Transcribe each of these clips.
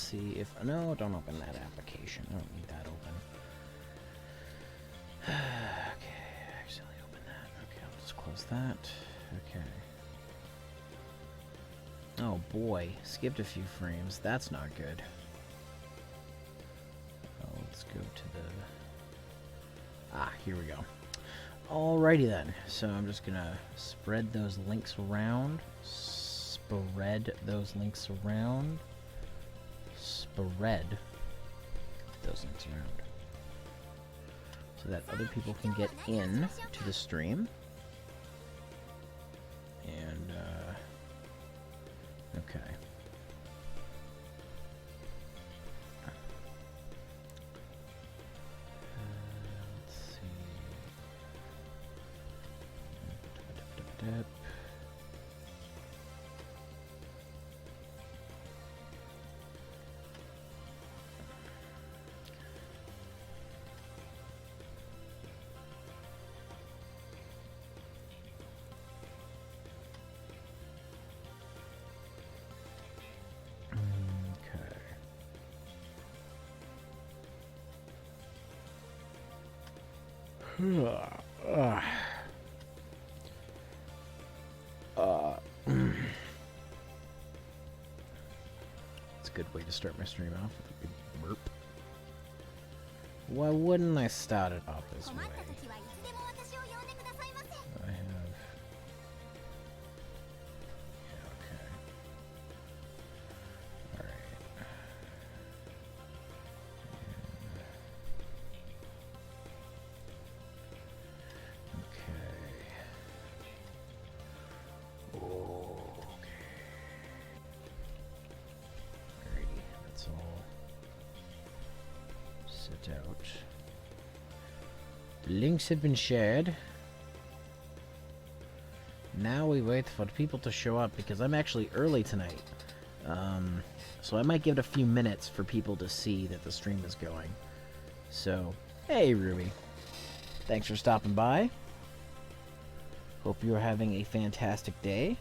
see if... No, don't open that application. I don't need that open. Okay, I accidentally opened that. Okay, I'll just close that. Okay. Oh boy, skipped a few frames. That's not good. Oh, let's go to the... Ah, here we go. Alrighty then. So I'm just gonna spread those links around. Spread those links around. Spread those links around. So that other people can get in to the stream. And, okay. Let's see. It's a good way to start my stream off with a good burp. Why wouldn't I start it off this way? I have... Yeah, okay. Alright. Out. The links have been shared. Now we wait for people to show up because I'm actually early tonight. So I might give it a few minutes for people to see that the stream is going. So, hey Ruby. Thanks for stopping by. Hope you're having a fantastic day.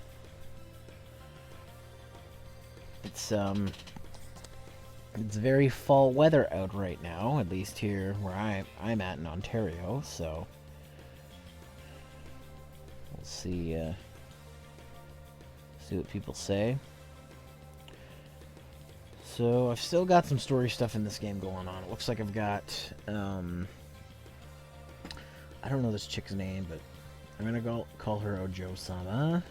It's very fall weather out right now, at least here where I'm at in Ontario, so we'll see what people say. So I've still got some story stuff in this game going on. It looks like I've got I don't know this chick's name, but I'm gonna call her Ojo-sama,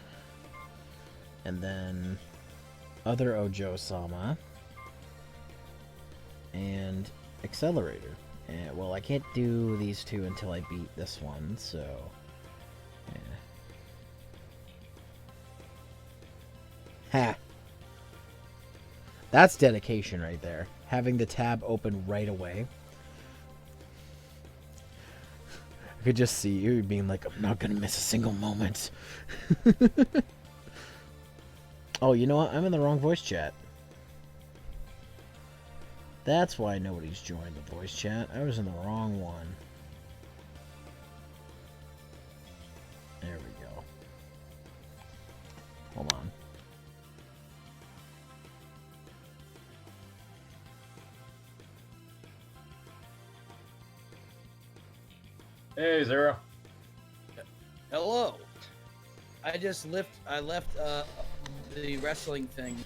and then other Ojo-sama, and Accelerator. And, well, I can't do these two until I beat this one, so... Yeah. Ha! That's dedication right there. Having the tab open right away. I could just see you being like, I'm not gonna miss a single moment. Oh, you know what? I'm in the wrong voice chat. That's why nobody's joined the voice chat. I was in the wrong one. There we go. Hold on. Hey, Zero. Hello. I left the wrestling thing.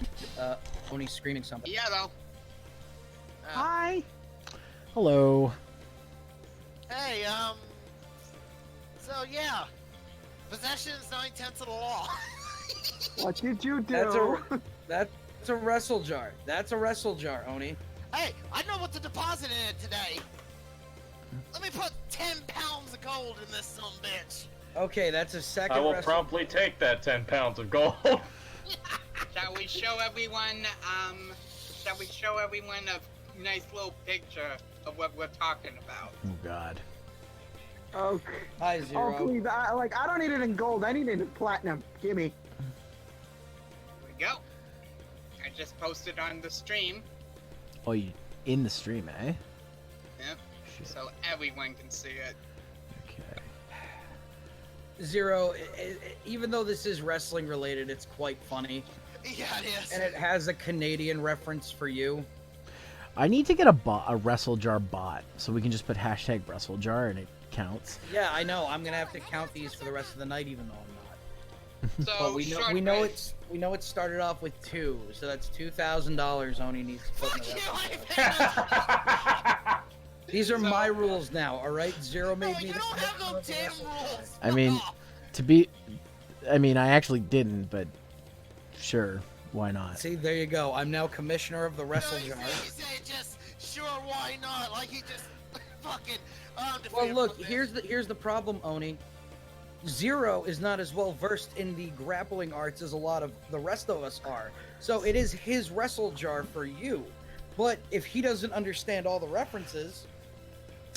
When he's screaming something. Yeah, though. Hi. Hello. Hey, so yeah, possession is 9/10 of the law. What did you do? That's a wrestle jar. That's a wrestle jar, Oni. Hey, I know what to deposit in it today. Let me put 10 pounds of gold in this son of a bitch. Okay, that's a second. I will promptly take that 10 pounds of gold. Shall we show everyone? Shall we show everyone a nice little picture of what we're talking about? Oh God. Okay. Hi, Zero. Oh please, I don't need it in gold. I need it in platinum. Gimme. Here we go. I just posted on the stream. Oh, you in the stream, eh? Yep. Shit. So everyone can see it. Okay. Zero. Even though this is wrestling related, it's quite funny. Yeah, it is. And it has a Canadian reference for you. I need to get a WrestleJar bot so we can just put hashtag WrestleJar and it counts. Yeah, I know. I'm gonna have to count these for the rest of the night, even though I'm not. So But we know it started off with 2, so that's $2,000 Oni needs to put in Fuck the you, rest of I paid These are my rules now, all right? Zero No, made me you the don't have no captain of the damn WrestleJar. rules. I mean, I actually didn't, but sure, why not? See, there you go. I'm now commissioner of the No, WrestleJar. you say just, sure, why not? Like he just fucking... Well, look, here's the problem, Oni. Zero is not as well versed in the grappling arts as a lot of the rest of us are. So it is his WrestleJar for you. But if he doesn't understand all the references,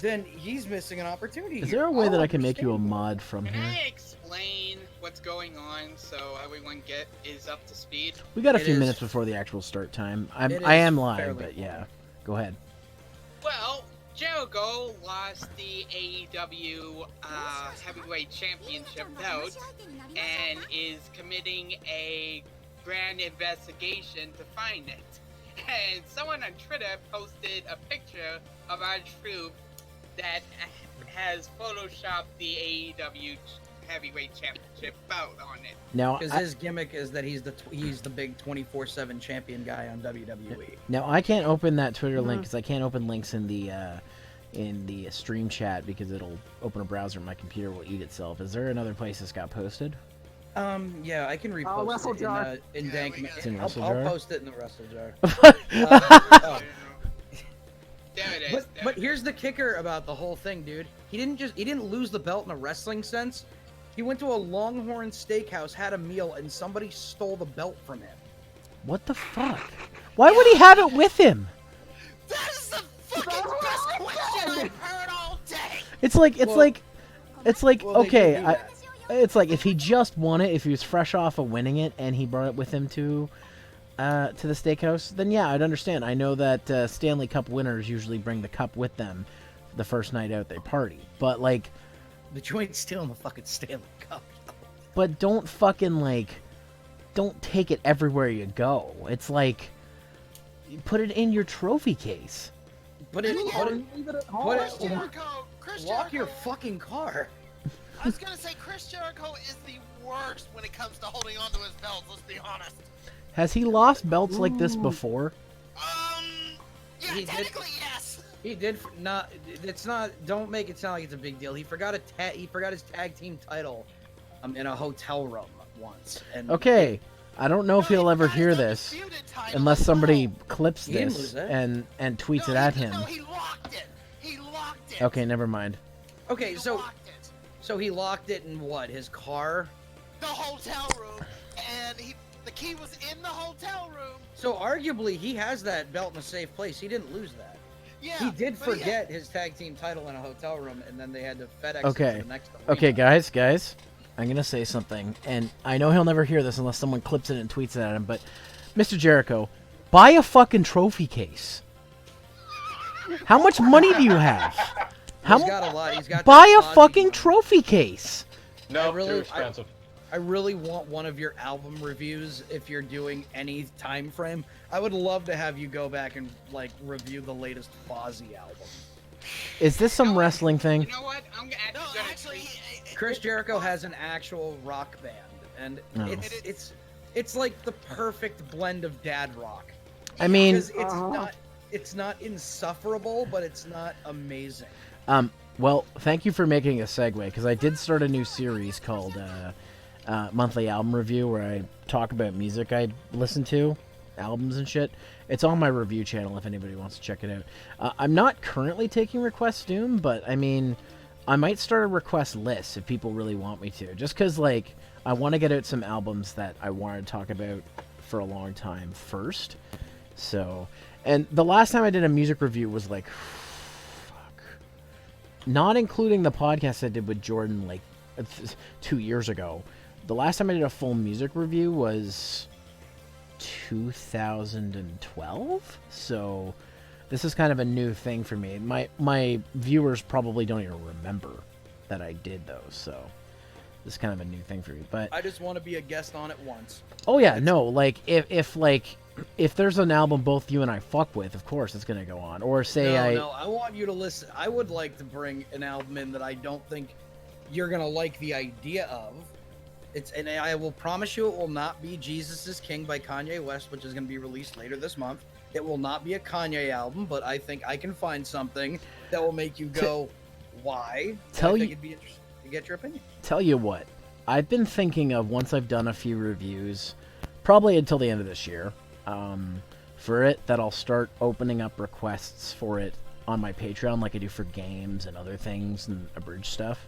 then he's missing an opportunity. Is here. there a way I'll that I can make you a understand. mod from Can here? I explain what's going on so everyone is up to speed? We got a It few is- minutes before the actual start time. It I is am live, fairly but yeah, long. go ahead. Well, Jericho lost the AEW Heavyweight Championship bout and is committing a grand investigation to find it. And someone on Twitter posted a picture of our troop that has photoshopped the AEW Heavyweight Championship bout on it. Now, Because his gimmick is that he's the big 24/7 champion guy on WWE. now I can't open that Twitter link because I can't open links in the stream chat because it'll open a browser and my computer will eat itself. Is there another place this got posted? Yeah, I can repost WrestleJar. it in Yeah, Dank. we got It's in I'll WrestleJar? post it in the WrestleJar. Oh. There it is. But here's the kicker about the whole thing, dude. He didn't lose the belt in a wrestling sense. He went to a Longhorn Steakhouse, had a meal, and somebody stole the belt from him. What the fuck? Why would he have it with him? That is the fucking best question I've heard all day! It's like Well, they okay, do do that. it's like if he just won it, if he was fresh off of winning it, and he brought it with him to the steakhouse, then yeah, I'd understand. I know that Stanley Cup winners usually bring the cup with them the first night out they party, but like, But you ain't stealing the fucking Stanley Cup. but don't fucking don't take it everywhere you go. It's like, you put it in your trophy case. Put it, Leave it at home. Chris Jericho! Chris lock Jericho! your fucking car. I was gonna say, Chris Jericho is the worst when it comes to holding on to his belts, let's be honest. Has he lost belts like this before? Yeah, He did- technically, yes! He did not. It's not. Don't make it sound like it's a big deal. He forgot He forgot his tag team title, in a hotel room once. And Okay, I don't know if No, he'll he ever got hear his this undisputed title unless as somebody well. clips He didn't this lose it. and tweets No, it at he- him. No, he locked it. He locked it. Okay, never mind. Okay, He so locked it. he locked it in what? His car. The hotel room, and the key was in the hotel room. So arguably, he has that belt in a safe place. He didn't lose that. Yeah, He did but forget his tag team title in a hotel room, and then they had to FedEx it Okay. to the next arena. Okay, guys, I'm gonna say something, and I know he'll never hear this unless someone clips it and tweets it at him, but Mr. Jericho, buy a fucking trophy case. How much money do you have? How He's mu- got a lot. He's got buy that a Fozzy fucking money. trophy case. No, I really- too expensive. I really want one of your album reviews if you're doing any time frame. I would love to have you go back and review the latest Fozzy album. Is this some wrestling thing? You know what? I'm No, actually gonna actually, tweet. Chris Jericho has an actual rock band, and Oh. it's like the perfect blend of dad rock. I mean, Because it's not insufferable, but it's not amazing. well, thank you for making a segue, because I did start a new series called Monthly Album Review, where I talk about music I listen to, albums and shit. It's on my review channel if anybody wants to check it out. I'm not currently taking requests, Doom, but I mean, I might start a request list if people really want me to, just because, I want to get out some albums that I wanted to talk about for a long time first. So, and the last time I did a music review was fuck. Not including the podcast I did with Jordan 2 years ago. The last time I did a full music review was 2012. So this is kind of a new thing for me. My viewers probably don't even remember that I did those. So this is kind of a new thing for me. But I just want to be a guest on it once. oh yeah, no, if if there's an album both you and I fuck with, of course it's gonna go on. Or say No, I want you to listen. I would like to bring an album in that I don't think you're gonna like the idea of. And I will promise you, it will not be "Jesus Is King" by Kanye West, which is gonna be released later this month. It will not be a Kanye album, but I think I can find something that will make you go, "Why?" I think it'd be interesting to get your opinion. Tell you what, I've been thinking of, once I've done a few reviews, probably until the end of this year, for it, that I'll start opening up requests for it on my Patreon like I do for games and other things and abridged stuff.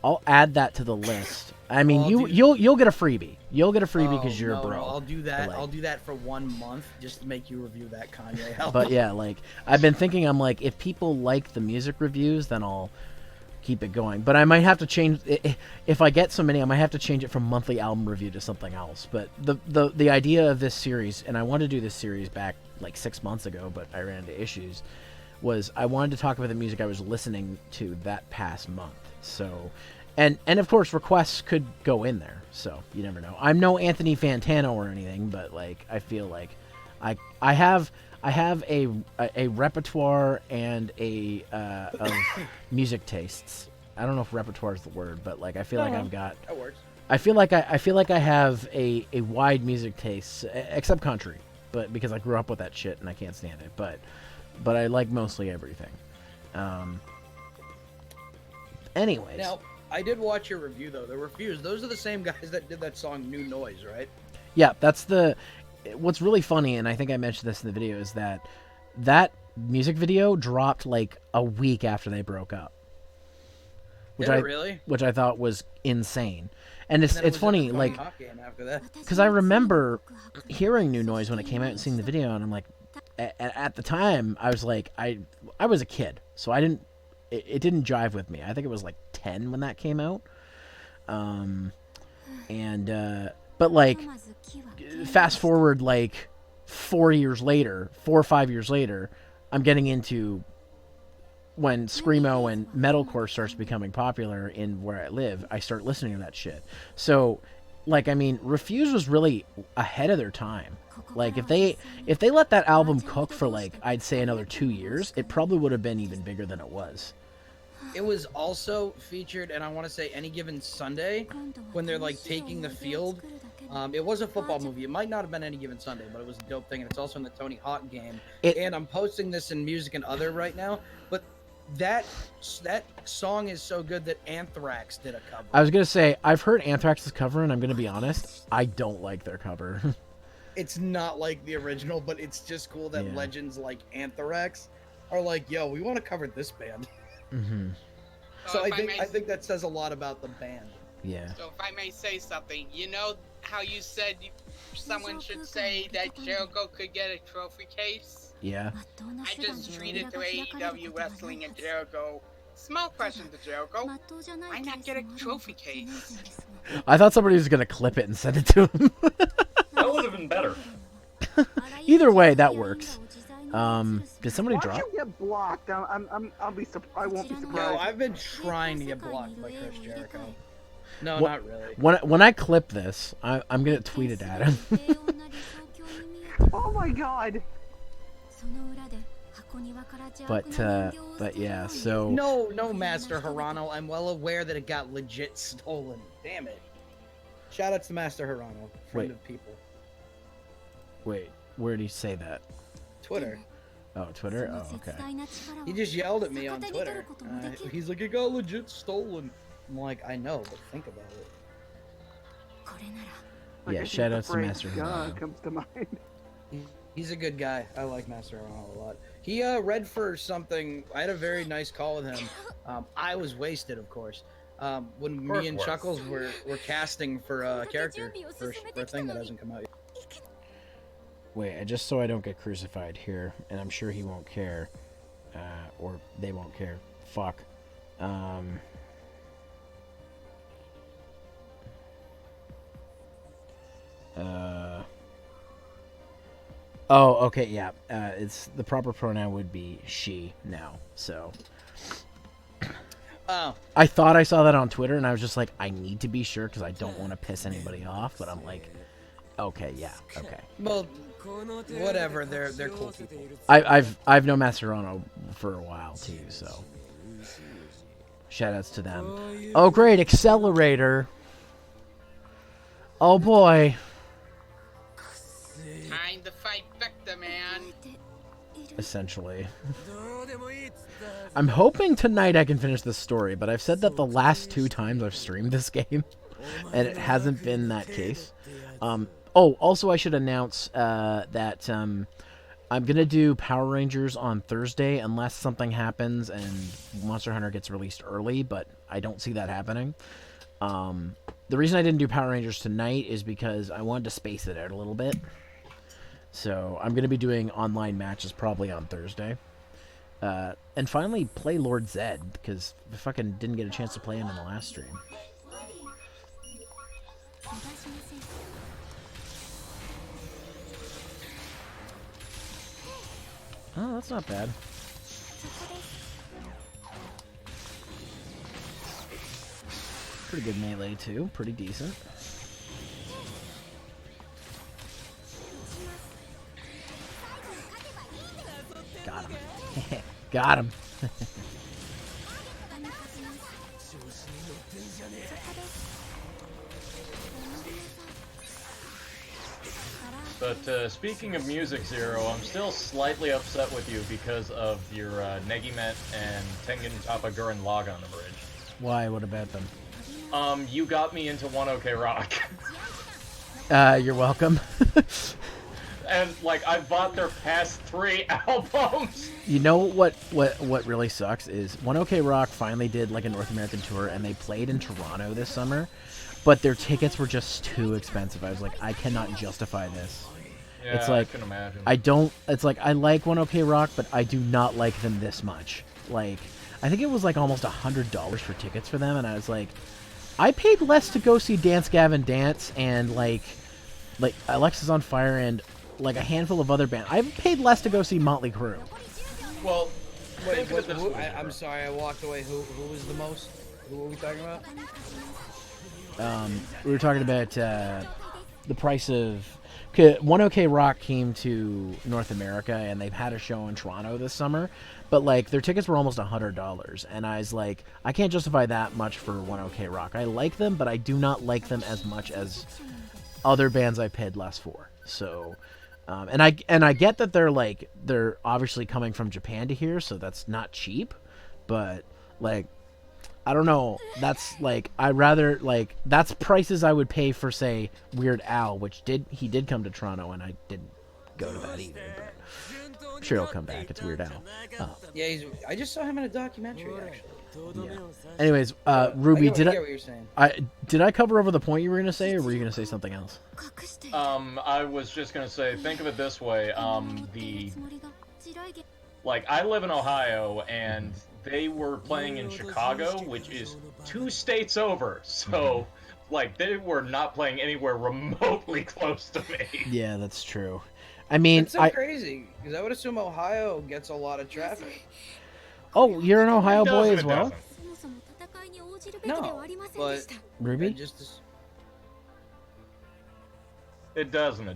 I'll add that to the list. I mean, you'll get a freebie. You'll get a freebie because you're a bro. No, I'll do that. Like, I'll do that for 1 month just to make you review that Kanye album. But yeah, like, I've been thinking, I'm like, if people like the music reviews, then I'll keep it going. But I might have to change, if I get so many, I might have to change it from monthly album review to something else. But the idea of this series, and I wanted to do this series back like 6 months ago, but I ran into issues, was I wanted to talk about the music I was listening to that past month. So, and of course requests could go in there, so you never know. I'm no Anthony Fantano or anything, but like, I feel like I have a repertoire and of music tastes. I don't know if repertoire is the word, but like, I feel like I've got. That works. I feel like I have a wide music taste, except country, but because I grew up with that shit and I can't stand it. But I like mostly everything. Anyways. Now, I did watch your review though. The reviews, those are the same guys that did that song "New Noise," right? Yeah, that's the. What's really funny, and I think I mentioned this in the video, is that music video dropped like a week after they broke up. Which I thought was insane. And it's funny, like, because I remember hearing New Noise when it came out and seeing the video, and I'm like, at the time, I was like, I was a kid, so it didn't jive with me. I think it was like 10 when that came out. But like, fast forward like 4 or 5 years later, I'm getting into when screamo and metalcore starts becoming popular in where I live. I start listening to that shit. So, like, I mean, Refuse was really ahead of their time. Like, if they let that album cook for, like, I'd say another 2 years, it probably would have been even bigger than it was. It was also featured, and I want to say Any Given Sunday, when they're like taking the field. It was a football movie. It might not have been Any Given Sunday, but it was a dope thing, and it's also in the Tony Hawk game. And I'm posting this in Music and Other right now, but that song is so good that Anthrax did a cover. I was gonna say, I've heard Anthrax's cover, and I'm gonna be honest, I don't like their cover. It's not like the original, but it's just cool that legends like Anthrax are like, yo, we want to cover this band. Mm-hmm. So I think that says a lot about the band. Yeah. So if I may say something, you know how you said someone should say that Jericho could get a trophy case? Yeah. I just tweeted to AEW Wrestling and Jericho. Small question to Jericho. Why not get a trophy case? I thought somebody was gonna clip it and send it to him. That would have been better. Either way, that works. Did somebody drop? Watch you get blocked. I won't be surprised. No, I've been trying to get blocked by Chris Jericho. No, What- not really. When I clip this, I'm gonna tweet it at him. Oh my god. But yeah, so No, Master Hirano. I'm well aware that it got legit stolen. Damn it. Shout out to Master Hirano, friend Wait. of people. wait, where did he say that? Twitter. Oh, Twitter. Oh, okay. He just yelled at me on Twitter. He's like, it got legit stolen. I'm like, I know, but think about it. Yeah, I think shout the out to phrase Master "God" Hirano. comes to mind. He's a good guy. I like Master Hirano a lot. He read for something. I had a very nice call with him. I was wasted, of course. When me and Chuckles were casting for a character for a thing that hasn't come out yet. Wait, just so I don't get crucified here, and I'm sure he won't care, or they won't care. Fuck. Oh, okay, yeah. It's the proper pronoun would be she now. So. Oh. I thought I saw that on Twitter, and I was just like, I need to be sure because I don't want to piss anybody off. But I'm like, okay, yeah, okay. Well, Whatever, they're cool people. I've known Masterano for a while too, so shoutouts to them. Oh great, Accelerator. Oh boy. Time to fight Vector, man. Essentially. I'm hoping tonight I can finish this story, but I've said that the last 2 times I've streamed this game, and it hasn't been that case. Oh, also I should announce that I'm going to do Power Rangers on Thursday unless something happens and Monster Hunter gets released early, but I don't see that happening. The reason I didn't do Power Rangers tonight is because I wanted to space it out a little bit. So I'm going to be doing online matches probably on Thursday. And finally play Lord Zed, because I fucking didn't get a chance to play him in the last stream. Oh, that's not bad. Pretty good melee too, pretty decent. Got him. Got him. But speaking of music, Zero, I'm still slightly upset with you because of your Negimet and Tengen Toppa Gurren Lagann bridge. Why? What about them? You got me into One OK Rock. You're welcome. And, like, I bought their past 3 albums. You know what really sucks is One OK Rock finally did like a North American tour and they played in Toronto this summer, but their tickets were just too expensive. I was like, I cannot justify this. Yeah, it's like, I can imagine. It's like, I like One OK Rock, but I do not like them this much. Like, I think it was like almost $100 for tickets for them, and I was like, I paid less to go see Dance Gavin Dance and like Alexis on Fire and like a handful of other bands. I paid less to go see Motley Crue. Well, Wait, I'm sorry, I walked away. Who was the most? Who were we talking about? We were talking about the price of... One OK Rock came to North America, and they've had a show in Toronto this summer, but like their tickets were almost $100, and I was like, I can't justify that much for One OK Rock. I like them, but I do not like them as much as other bands I paid less for. So... and I get that they're obviously coming from Japan to here, so that's not cheap, but like I don't know, that's like that's prices I would pay for say Weird Al, which he did come to Toronto and I didn't go to that either, but I'm sure he'll come back. It's Weird Al. Oh. Yeah, I just saw him in a documentary actually. Yeah. Anyways, Ruby, I get what you're saying. did I cover over the point you were gonna say, or were you gonna say something else? I was just gonna say, think of it this way, I live in Ohio, and they were playing in Chicago, which is 2 states over, so, like, they were not playing anywhere remotely close to me. Yeah, that's true. I mean, it's so crazy, because I would assume Ohio gets a lot of traffic. Oh, you're an Ohio boy as It well? doesn't. No, but Ruby? It doesn't.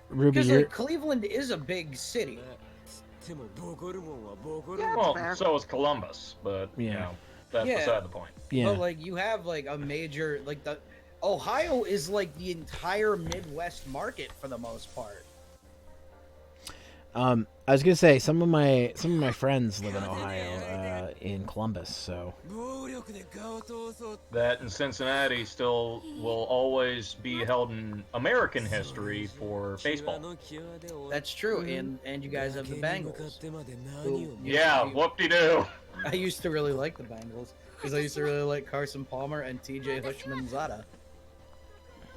Ruby, because you're... like, Cleveland is a big city. Yeah, Well, fair. so is Columbus, but, you Yeah. know, that's Yeah. beside the point. Yeah. But like you have like a major Ohio is like the entire Midwest market for the most part. I was gonna say some of my friends live in Ohio, in Columbus. So That and Cincinnati still will always be held in American history for baseball. That's true, and you guys have the Bengals. Yeah, whoop-de-doo. I used to really like the Bengals because I used to really like Carson Palmer and TJ Hushmanzada.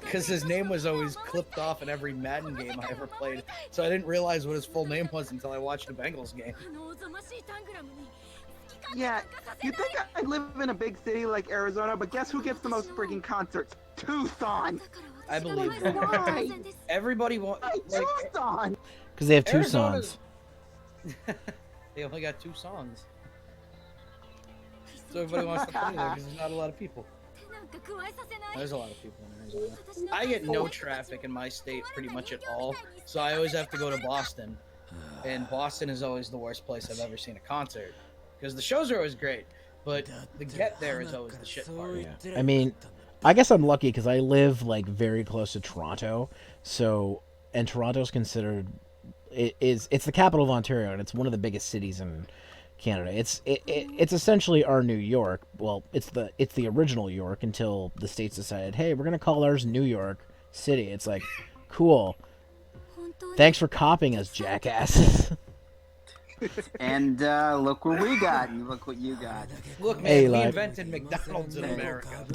Because his name was always clipped off in every Madden game I ever played, so I didn't realize what his full name was until I watched a Bengals game. Yeah, you think I live in a big city like Arizona, but guess who gets the most freaking concerts? Tucson! I believe Like, that. why? Everybody wants. Why Tucson? because they have 2 Arizona's- songs. They only got 2 songs. So everybody wants to play there because there's not a lot of people. There's a lot of people in Arizona. I get no traffic in my state pretty much at all, so I always have to go to Boston. And Boston is always the worst place I've ever seen a concert. Because the shows are always great, but the get there is always the shit part. Yeah. I mean, I guess I'm lucky because I live like very close to Toronto, and Toronto's considered it's the capital of Ontario, and it's one of the biggest cities in Canada. It's essentially our New York. Well, it's the original York until the states decided, hey, we're gonna call ours New York City. It's like, cool. Thanks for copying us, jackasses. And look what we got, and look what you got. Look, man, Hey, we like- invented McDonald's in America.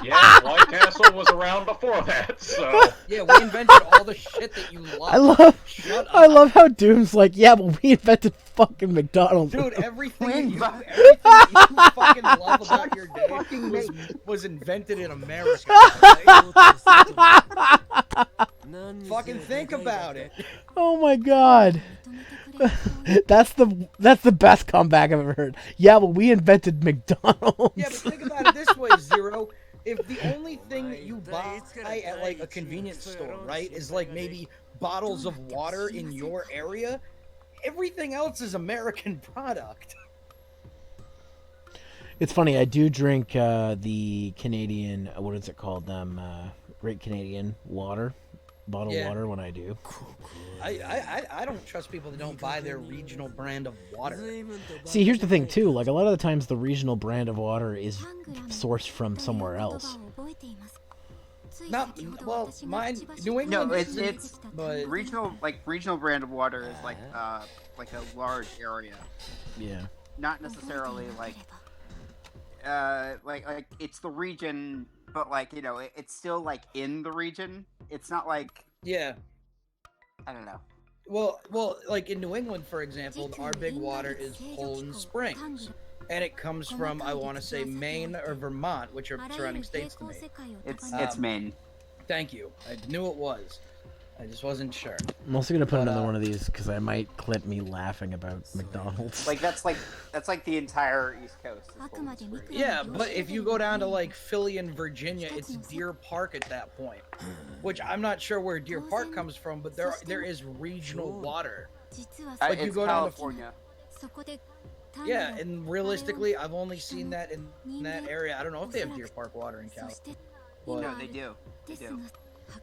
Yeah, White Castle was around before that, so. Yeah, we invented all the shit that you love. I love how Doom's like, yeah, but we invented fucking McDonald's. Dude, everything that you fucking love about your day was invented in America. Right? Fucking think about it. Oh my god. That's the best comeback I've ever heard. Yeah, well, we invented McDonald's. Yeah, but think about it this way, Zero. If the only thing that you buy at like a convenience store, right, is like maybe bottles of water in your area, everything else is American product. It's funny, I do drink the Canadian, what is it called? Great Canadian water, bottled water when I do. I don't trust people that don't buy their regional brand of water. See, here's the thing too, like a lot of the times the regional brand of water is sourced from somewhere else. Not well, mine New England. No, it's but regional brand of water is like a large area, Yeah. not necessarily like it's the region, but like it's still like in the region. It's not like yeah. I don't know. Well, like in New England, for example, our big water is Poland Springs, and it comes from I want to say Maine or Vermont, which are surrounding states to me. It's Maine. Thank you. I knew it was. I just wasn't sure. I'm also gonna put another one of these because I might clip me laughing about McDonald's. Like that's like the entire East Coast. is Poland Springs. Yeah, but if you go down to like Philly and Virginia, it's Deer Park at that point, which I'm not sure where Deer Park comes from, but there is regional water. Like you It's go down to California. yeah, and realistically, I've only seen that in that area. I don't know if they have Deer Park water in Cal. But, No, they do. They do.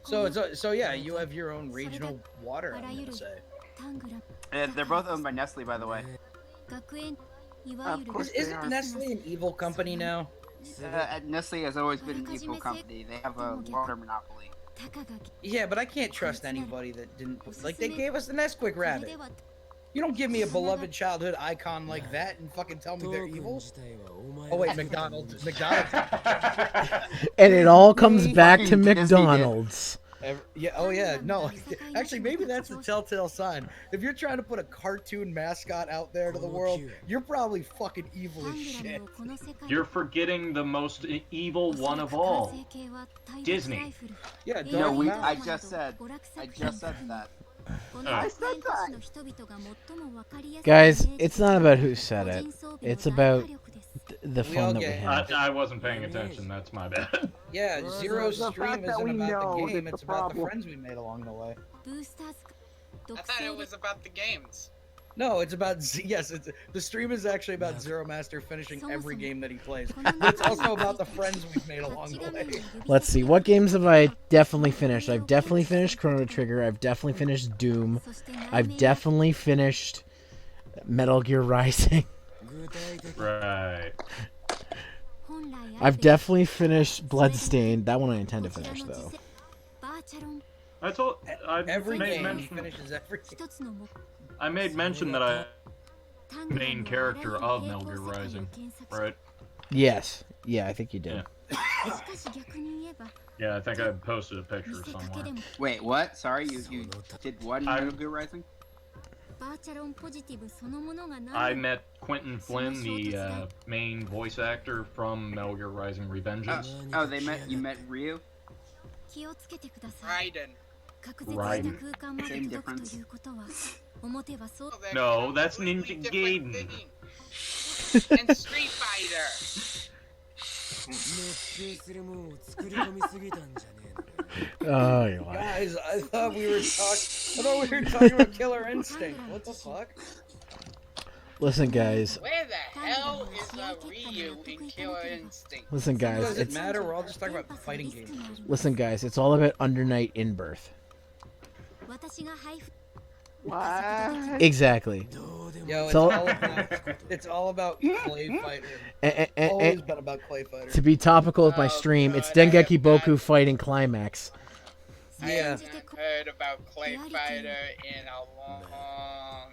so yeah, you have your own regional water. I'm gonna say. They're both owned by Nestle, by the way. Of course they Isn't are. Nestle an evil company now? Nestle has always been an equal company. They have a water monopoly. Yeah, but I can't trust anybody that didn't like. They gave us the Nesquik rabbit. You don't give me a beloved childhood icon like that and fucking tell me they're evil. Oh wait, McDonald's. McDonald's. And it all comes back to Fucking Disney did. McDonald's. Yeah. Oh yeah. No. Actually, maybe that's the telltale sign. If you're trying to put a cartoon mascot out there to the world, you're probably fucking evil as shit. You're forgetting the most evil one of all. Disney. Yeah. No, Dark Mountain. I just said that. I said that. Guys, it's not about who said it. It's about the We all fun that we get it. have. I wasn't paying attention, that's my bad. Yeah. Zero's The stream fact that isn't we about know the game. is the It's about the problem. friends we made along the way. I thought it was about the games. No, it's about the stream is actually about Zeromaster finishing every game that he plays. But it's also about the friends we've made along the way. Let's see, what games have I definitely finished? I've definitely finished Chrono Trigger. I've definitely finished Doom. I've definitely finished Metal Gear Rising. Right. I've definitely finished Bloodstained. That one I intend to finish, though. Every made game he mention. finishes every game. I made mention that I main character of Metal Gear Rising, right? Yes. Yeah, I think you did. Yeah, I think I posted a picture somewhere. Wait, what? Sorry, you did what in Metal Gear Rising? I met Quentin Flynn, the main voice actor from Metal Gear Rising: Revengeance. You met Ryu? Raiden. Raiden. Same difference. No, that's Ninja Gaiden. And Street Fighter. Oh, you lie. Guys, I thought we were talking about Killer Instinct. What the fuck? Listen, guys. Where the hell is Ryu in Killer Instinct? Listen, guys. Does it It's matter? We're all just talking about fighting games. listen, guys. It's all about Undernight in birth. What? Exactly. Yo, So- it's all about Clay Fighter. And, Always been about Clay Fighter. to be topical with my stream, it's Dengeki Boku fighting Climax. I Yeah. haven't heard about Clay Fighter in a long time.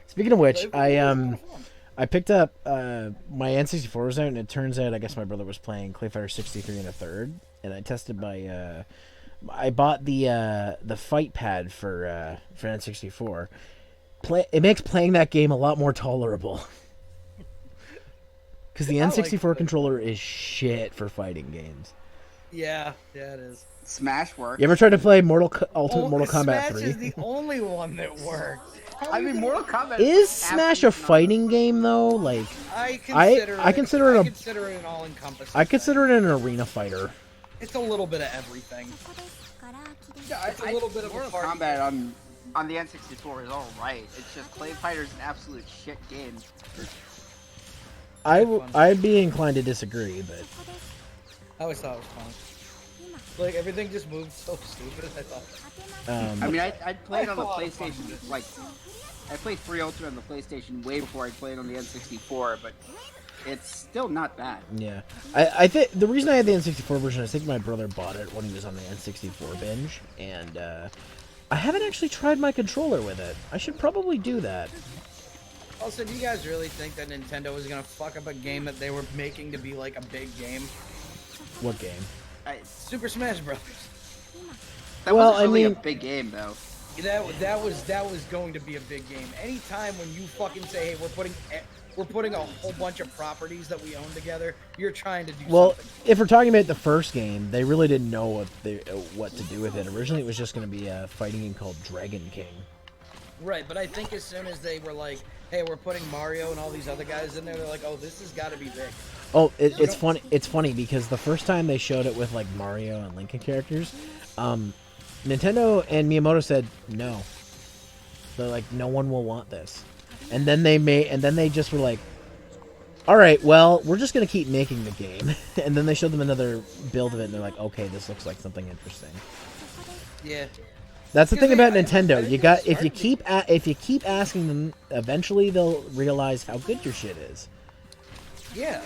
Speaking of which, I picked up my N64 was out, and it turns out I guess my brother was playing Clay Fighter 63 and a third, and I tested my I bought the fight pad for N64. It makes playing that game a lot more tolerable. Because the I like N64 it. controller is shit for fighting games. Yeah, it is. Smash works. You ever tried to play Ultimate Mortal Kombat Smash 3? is the only one that worked. I mean, Mortal Kombat Is Smash a fighting game though? Like, I consider I consider it an all-encompassing. I consider it an arena fighter. It's a little bit of everything. Yeah, It's a little bit of a Mortal party Kombat on the N64 is all right. It's just Clay Fighter's an absolute shit game. I'd be inclined to disagree, but I always thought it was fun. Like everything just moved so stupid. I thought. I mean, I played on the PlayStation, like, I played 3 Ultimate on the PlayStation way before I played on the N64, but it's still not bad. yeah, I think the reason I had the N64 version, I think my brother bought it when he was on the N64 binge, and I haven't actually tried my controller with it. I should probably do that. Also, do you guys really think that Nintendo was gonna fuck up a game that they were making to be like a big game? What game? Super Smash Bros. That Well, wasn't really I mean- a big game, though. That was going to be a big game. Anytime when you fucking say, hey, we're putting a whole bunch of properties that we own together, you're trying to do Well, something. if we're talking about the first game, they really didn't know what to do with it. Originally, it was just going to be a fighting game called Dragon King. Right, but I think as soon as they were like, hey, we're putting Mario and all these other guys in there, they're like, oh, this has got to be big. Oh, it's funny. It's funny because the first time they showed it with like Mario and Lincoln characters, Nintendo and Miyamoto said no. They're like, no one will want this, and then they just were like, all right, well, we're just gonna keep making the game, and then they showed them another build of it, and they're like, okay, this looks like something interesting. Yeah. That's the Because thing they- about I Nintendo. think You they got started if you keep asking them, eventually they'll realize how good your shit is. Yeah.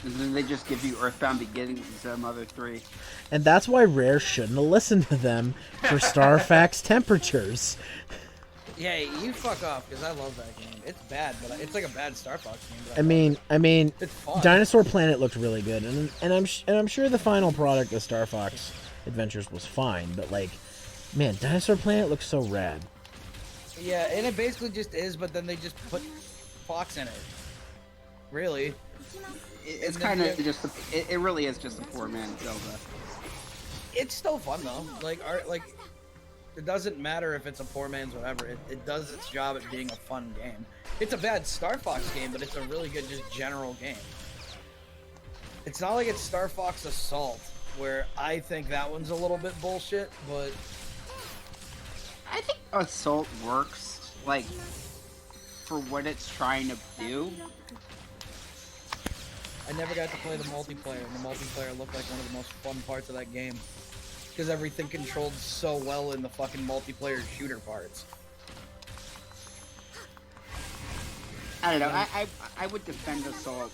And then they just give you Earthbound Beginnings and some other 3. And that's why Rare shouldn't have listened to them for Starfax temperatures. Yeah, you fuck off, because I love that game. It's bad, but it's like a bad Star Fox game. But I mean, it's fun. Dinosaur Planet looked really good, and I'm sure the final product of Star Fox Adventures was fine, but like, man, Dinosaur Planet looks so rad. Yeah, and it basically just is, but then they just put Fox in it. Really. It's And then kind of you- just, it really is just a poor-man Zelda. It's still fun though. Like it doesn't matter if it's a poor man's whatever. It does its job at being a fun game. It's a bad Star Fox game, but it's a really good just general game. It's not like it's Star Fox Assault, where I think that one's a little bit bullshit, but I think Assault works, like, for what it's trying to do. I never got to play the multiplayer, and the multiplayer looked like one of the most fun parts of that game. Because everything controlled so well in the fucking multiplayer shooter parts. I don't know, I would defend Assault,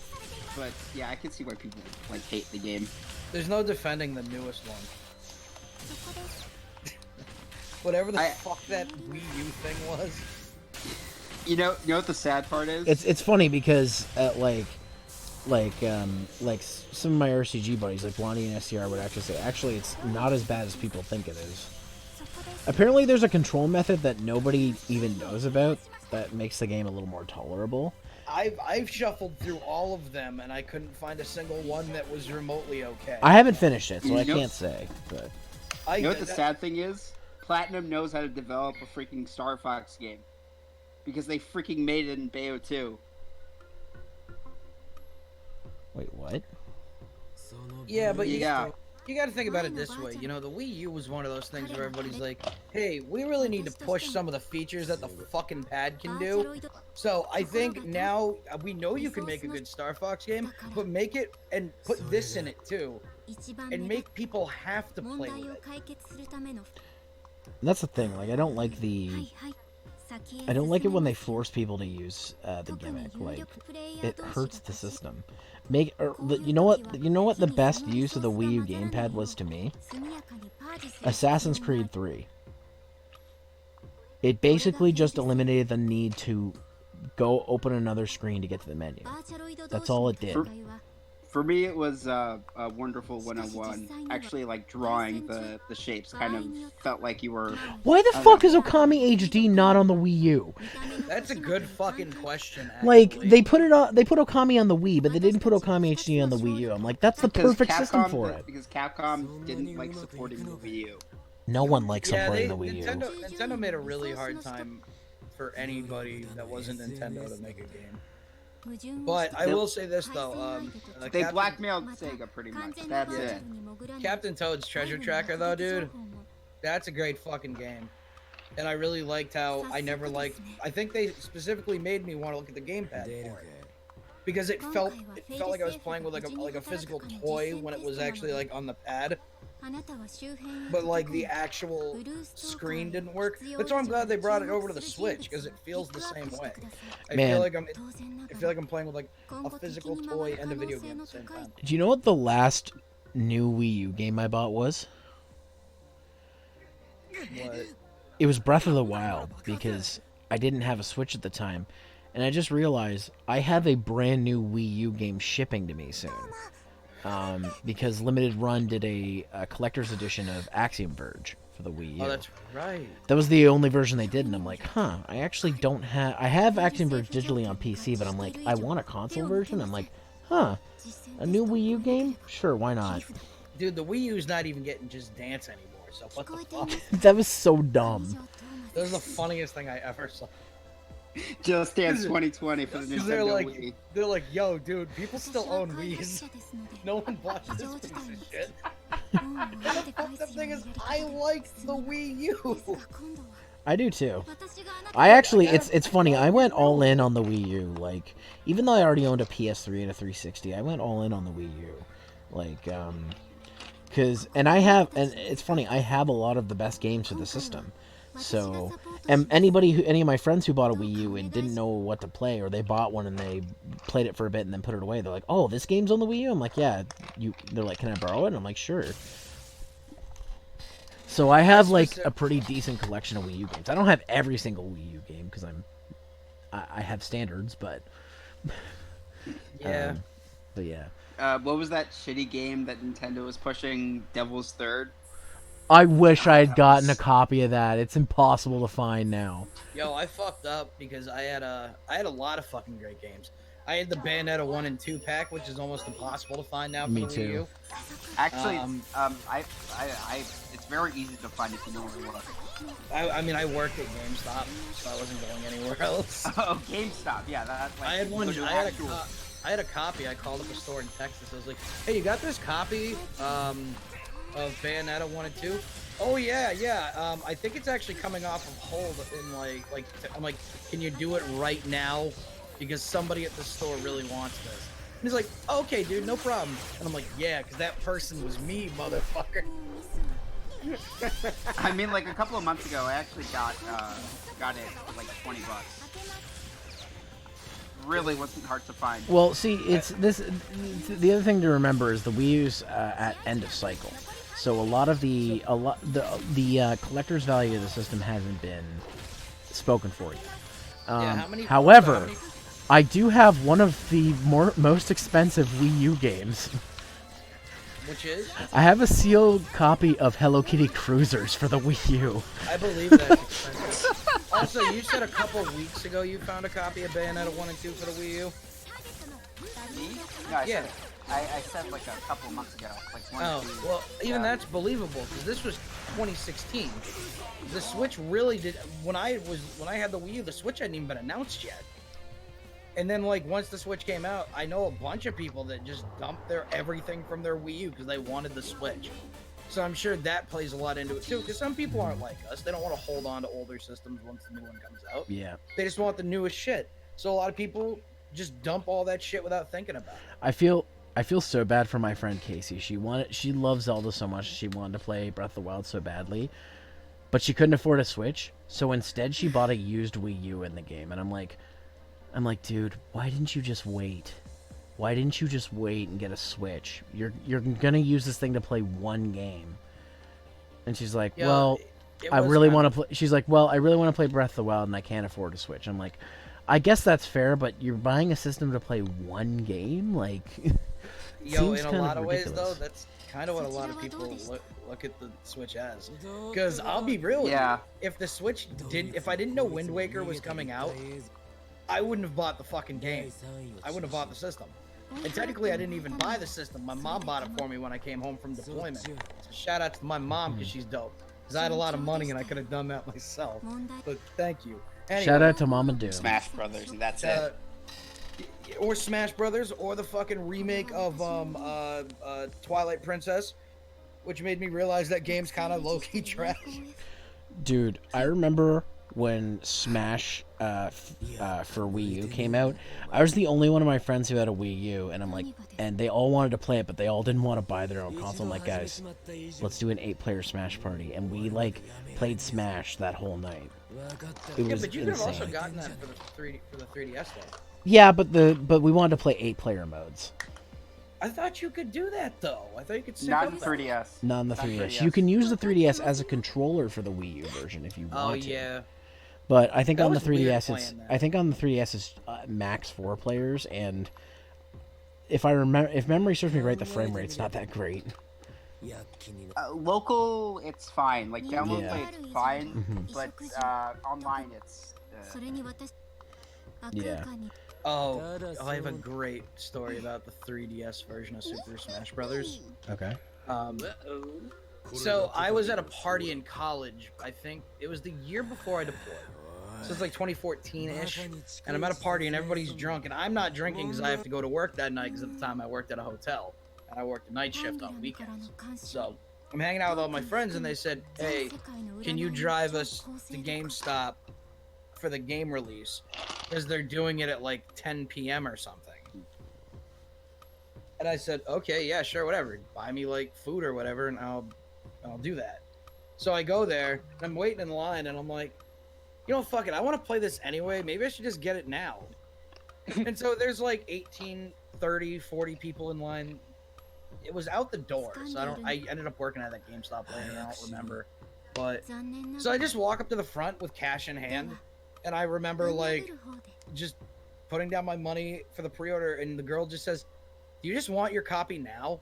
but yeah, I can see why people, like, hate the game. There's no defending the newest one. Whatever the fuck that Wii U thing was. You know what the sad part is? It's funny because like some of my RCG buddies, like Blondie and SCR, would actually say, actually, it's not as bad as people think it is. Apparently, there's a control method that nobody even knows about that makes the game a little more tolerable. I've shuffled through all of them, and I couldn't find a single one that was remotely okay. I haven't finished it, so I Nope. can't say. But You know what the sad thing is? Platinum knows how to develop a freaking Star Fox game. Because they freaking made it in Bayo 2. Wait, what? Yeah, but Yeah. you got to think about it this way. You know, the Wii U was one of those things where everybody's like, hey, we really need to push some of the features that the fucking pad can do. So I think now we know you can make a good Star Fox game, but make it and put this in it too. And make people have to play with it. That's the thing. Like, I don't like it when they force people to use the gimmick. Like, it hurts the system. You know what the best use of the Wii U gamepad was to me? Assassin's Creed 3. It basically just eliminated the need to go open another screen to get to the menu. That's all it did. For me, it was a wonderful 101. Actually, like drawing the shapes kind of felt like you were. Why the fuck is Okami HD not on the Wii U? That's a good fucking question. Actually. Like they put Okami on the Wii, but they didn't put Okami HD on the Wii U. I'm like, that's the perfect system for it. Because Capcom didn't like supporting the Wii U. No one likes supporting the Wii U. Nintendo made a really hard time for anybody that wasn't Nintendo to make a game. But I will say this though, they blackmailed Sega pretty much. That's it. Captain Toad's Treasure Tracker though, dude, that's a great fucking game. And I really liked how I think they specifically made me want to look at the gamepad for it. Because it felt like I was playing with like a physical toy when it was actually like on the pad. But like the actual screen didn't work. That's why I'm glad they brought it over to the Switch, because it feels the same way. I feel like I'm playing with like a physical toy and a video game at the same time. Do you know what the last new Wii U game I bought was? What? It was Breath of the Wild, because I didn't have a Switch at the time, and I just realized I have a brand new Wii U game shipping to me soon. Because Limited Run did a collector's edition of Axiom Verge for the Wii U. Oh, that's right. That was the only version they did, and I'm like, huh, I actually don't have... I have Axiom Verge digitally on PC, but I'm like, I want a console version? I'm like, huh, a new Wii U game? Sure, why not? Dude, the Wii U's not even getting Just Dance anymore, so what the fuck? That was so dumb. That was the funniest thing I ever saw. Just Dance 2020 for the Nintendo Wii. They're like, yo, dude, people still own Wii's. No one bought this piece of shit. And the fucked up thing is, I like the Wii U. I do too. I actually, it's funny, I went all in on the Wii U. Like, even though I already owned a PS3 and a 360, I went all in on the Wii U. Like, and it's funny, I have a lot of the best games for the system. So, and any of my friends who bought a Wii U and didn't know what to play, or they bought one and they played it for a bit and then put it away, they're like, oh, this game's on the Wii U? I'm like, yeah. They're like, can I borrow it? And I'm like, sure. So I have, like, a pretty decent collection of Wii U games. I don't have every single Wii U game, because I have standards, but... Yeah. But yeah. What was that shitty game that Nintendo was pushing, Devil's Third? I wish I had gotten a copy of that. It's impossible to find now. Yo, I fucked up because I had a lot of fucking great games. I had the Bayonetta 1 and 2 pack, which is almost impossible to find now for the Wii U. Actually, it's very easy to find if you know where you look. I mean, I worked at GameStop, so I wasn't going anywhere else. Oh, GameStop, yeah. That's like, I had a copy. I called up a store in Texas. I was like, hey, you got this copy of Bayonetta 1 and 2? Oh, yeah. I think it's actually coming off of hold in I'm like, can you do it right now? Because somebody at the store really wants this. And he's like, okay, dude, no problem. And I'm like, yeah, because that person was me, motherfucker. I mean, like a couple of months ago, I actually got it for like $20. Really wasn't hard to find. Well, see, it's this. The other thing to remember is the Wii U's at end of cycle, so a lot of the collector's value of the system hasn't been spoken for yet. However, I do have one of the most expensive Wii U games. Which is? I have a sealed copy of Hello Kitty Cruisers for the Wii U. I believe that's expensive. Also, you said a couple weeks ago you found a copy of Bayonetta 1 and 2 for the Wii U? Me? No, I said like a couple months ago. Like well, even that's believable, because this was 2016. The Switch really did... When I had the Wii U, the Switch hadn't even been announced yet. And then, like, once the Switch came out, I know a bunch of people that just dumped everything from their Wii U because they wanted the Switch. So I'm sure that plays a lot into it too, because some people aren't like us. They don't want to hold on to older systems once the new one comes out. Yeah. They just want the newest shit. So a lot of people just dump all that shit without thinking about it. I feel so bad for my friend Casey. She loves Zelda so much. She wanted to play Breath of the Wild so badly, but she couldn't afford a Switch. So instead, she bought a used Wii U in the game. And I'm like, dude, why didn't you just wait? Why didn't you just wait and get a Switch? You're gonna use this thing to play one game. And she's like, well, I really want to play. She's like, well, I really want to play Breath of the Wild, and I can't afford a Switch. I'm like, I guess that's fair, but you're buying a system to play one game, like. Yo, in a lot of ridiculous. ways, though, that's kind of what a lot of people look at the Switch as. Because I'll be real with you, if the Switch if I didn't know Wind Waker was coming out, I wouldn't have bought the fucking game. I wouldn't have bought the system. And technically, I didn't even buy the system. My mom bought it for me when I came home from deployment. So shout out to my mom, because she's dope. Because I had a lot of money, and I could have done that myself. But thank you. Anyway, shout out to Mama Doom. Smash Brothers, and that's it. Or Smash Brothers, or the fucking remake of Twilight Princess, which made me realize that game's kind of low-key trash. Dude, I remember when Smash for Wii U came out. I was the only one of my friends who had a Wii U, and I'm like, and they all wanted to play it, but they all didn't want to buy their own console. I'm like, guys, let's do an 8-player Smash party, and we like played Smash that whole night. It was but you insane. could have also gotten that for the 3DS though. Yeah, but we wanted to play 8-player modes. I thought you could do that though. I thought you could. Not in 3DS. Not on the 3DS. You can use the 3DS as a controller for the Wii U version if you want Oh to. yeah. But I think That on the was weird 3DS playing that. I think on the 3DS it's max 4 players, and if memory serves me right, the frame rate's not that great. Local, it's fine. Like download Yeah. play, it's fine. But online, it's. Yeah. Oh, I have a great story about the 3DS version of Super Smash Brothers. Okay. So I was at a party in college. I think it was the year before I deployed. So it's like 2014-ish, and I'm at a party and everybody's drunk, and I'm not drinking because I have to go to work that night because at the time I worked at a hotel and I worked a night shift on weekends. So I'm hanging out with all my friends, and they said, "Hey, can you drive us to GameStop for the game release? Because they're doing it at like 10 p.m. or something." And I said, "Okay, yeah, sure, whatever. Buy me like food or whatever, and I'll do that." So I go there, and I'm waiting in line, and I'm like, you know, fuck it, I want to play this anyway. Maybe I should just get it now. And so there's like 18, 30, 40 people in line. It was out the door, so I ended up working at that GameStop later, I don't remember. But, so I just walk up to the front with cash in hand, and I remember like, just putting down my money for the pre-order, and the girl just says, "Do you just want your copy now?"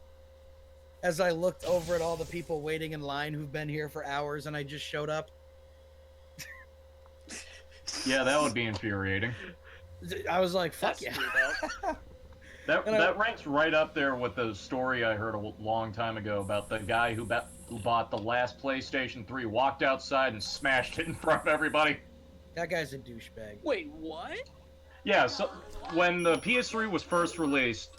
As I looked over at all the people waiting in line who've been here for hours, and I just showed up. Yeah, that would be infuriating. I was like, fuck yeah. That ranks right up there with the story I heard a long time ago about the guy who bought the last PlayStation 3, walked outside and smashed it in front of everybody. That guy's a douchebag. Wait, what? Yeah, so when the PS3 was first released,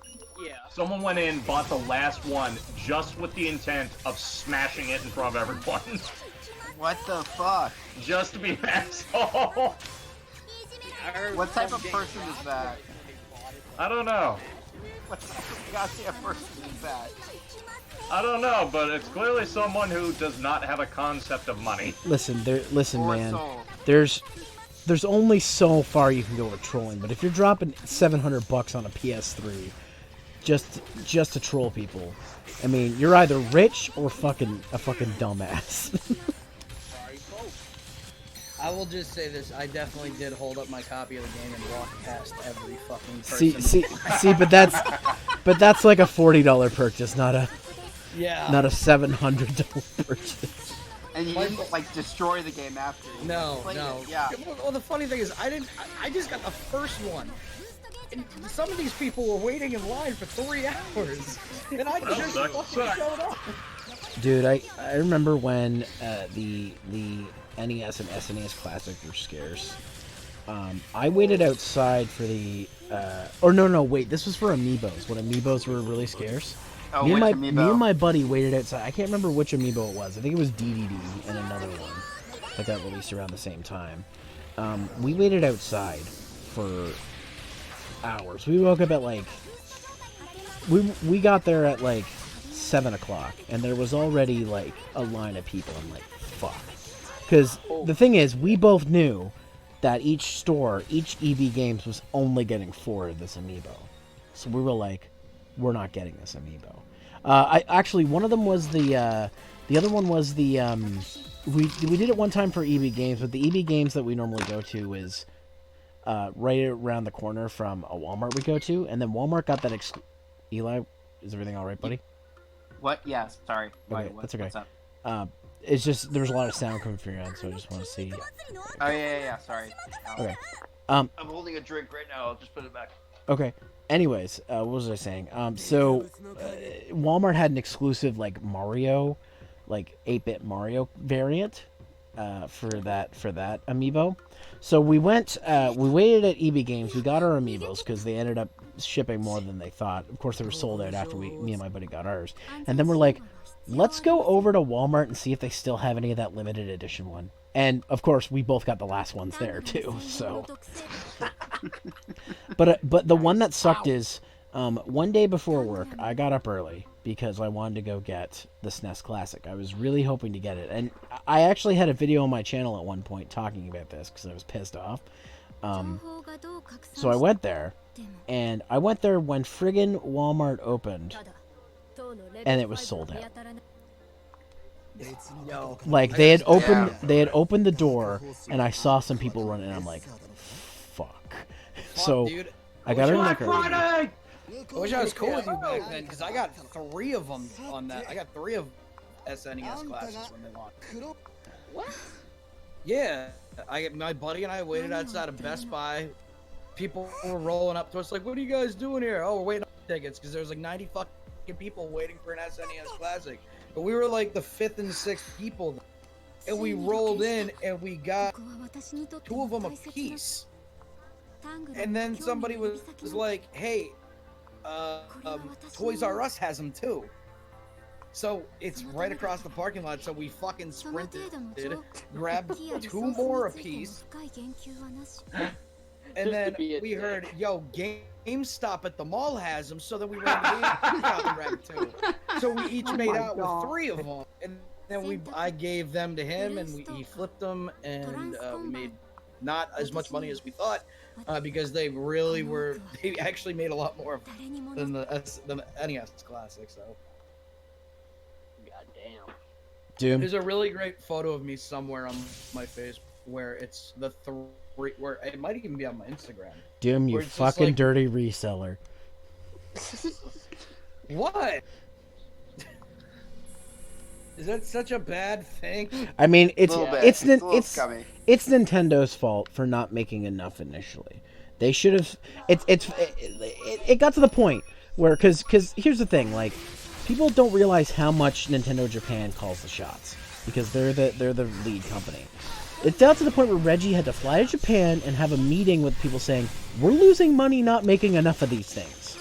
Yeah. someone went in, bought the last one, just with the intent of smashing it in front of everyone. What the fuck? Just to be an asshole. What type of person is that? I don't know. What type of goddamn person is that? I don't know, but it's clearly someone who does not have a concept of money. Listen, Poor man. soul. There's only so far you can go with trolling, but if you're dropping $700 on a PS3 just to troll people, I mean, you're either rich or a fucking dumbass. I will just say this: I definitely did hold up my copy of the game and walk past every fucking person. See, but that's like a $40 purchase, not a $700 purchase. And you didn't like destroy the game after. You No. played it. Yeah. Well, the funny thing is, I just got the first one. And some of these people were waiting in line for 3 hours, and I just fucking showed up. Dude, I remember when the NES and SNES Classic were scarce. I waited outside for the or no, wait, this was for amiibos, when amiibos were really scarce. Oh, me, and which me amiibo? and my buddy waited outside. I can't remember which amiibo it was. I think it was DDD and another one that got released around the same time. We waited outside for hours. We woke up at like... We got there at like 7 o'clock, and there was already like a line of people. I'm like, fuck. Because the thing is, we both knew that each store, each EB Games was only getting 4 of this amiibo. So we were like, we're not getting this amiibo. Actually, one of them was the other one was the, we did it one time for EB Games, but the EB Games that we normally go to is right around the corner from a Walmart we go to, and then Walmart got that Eli, is everything all right, buddy? What? Yeah, sorry. Okay, that's okay. What's up? It's just, there's a lot of sound coming from your end, so I just want to see. Oh, yeah, sorry. Okay. I'm holding a drink right now. I'll just put it back. Okay. Anyways, what was I saying? Walmart had an exclusive like Mario, like 8-bit Mario variant for that amiibo. So we went, we waited at EB Games. We got our amiibos because they ended up shipping more than they thought. Of course, they were sold out after me and my buddy got ours. And then we're like, let's go over to Walmart and see if they still have any of that limited edition one. And of course, we both got the last ones there too. So, but the one that sucked is one day before work, I got up early because I wanted to go get the SNES Classic. I was really hoping to get it, and I actually had a video on my channel at one point talking about this because I was pissed off. So I went there, and I went there when friggin' Walmart opened, and it was sold out. Yo. Like they had opened the door, and I saw some people running, and I'm like, fuck. So Dude, I got her like Friday! I wish I was cool with you back then, because I got 3 of them on that. I got 3 of SNES classes when they launched. What? Yeah, my buddy and I waited outside of Best Buy. People were rolling up to us like, "What are you guys doing here?" "Oh, we're waiting on tickets," because there's like 90 fucking people waiting for an SNES Classic. But we were like the 5th and 6th people, and we rolled in and we got 2 of them a piece. And then somebody was like, "Hey, Toys R Us has them too." So it's right across the parking lot. So we fucking sprinted, grabbed 2 more a piece, and then we heard, "Yo, GameStop at the mall has them." So then we ran to GameStop and grabbed 2. So we each made out with 3 of them, and then I gave them to him, and he flipped them, and we made not as much money as we thought. Because they really were, they actually made a lot more than the NES Classic, so. Goddamn. Doom. There's a really great photo of me somewhere on my face where it's the 3, where it might even be on my Instagram. Doom, you where it's just fucking like- dirty reseller. What? Is that such a bad thing? I mean, it's A little bit. it's a little it's scummy. it's Nintendo's fault for not making enough initially. They should have. It got to the point where because here's the thing, like people don't realize how much Nintendo Japan calls the shots because they're the lead company. It got to the point where Reggie had to fly to Japan and have a meeting with people saying, "We're losing money not making enough of these things."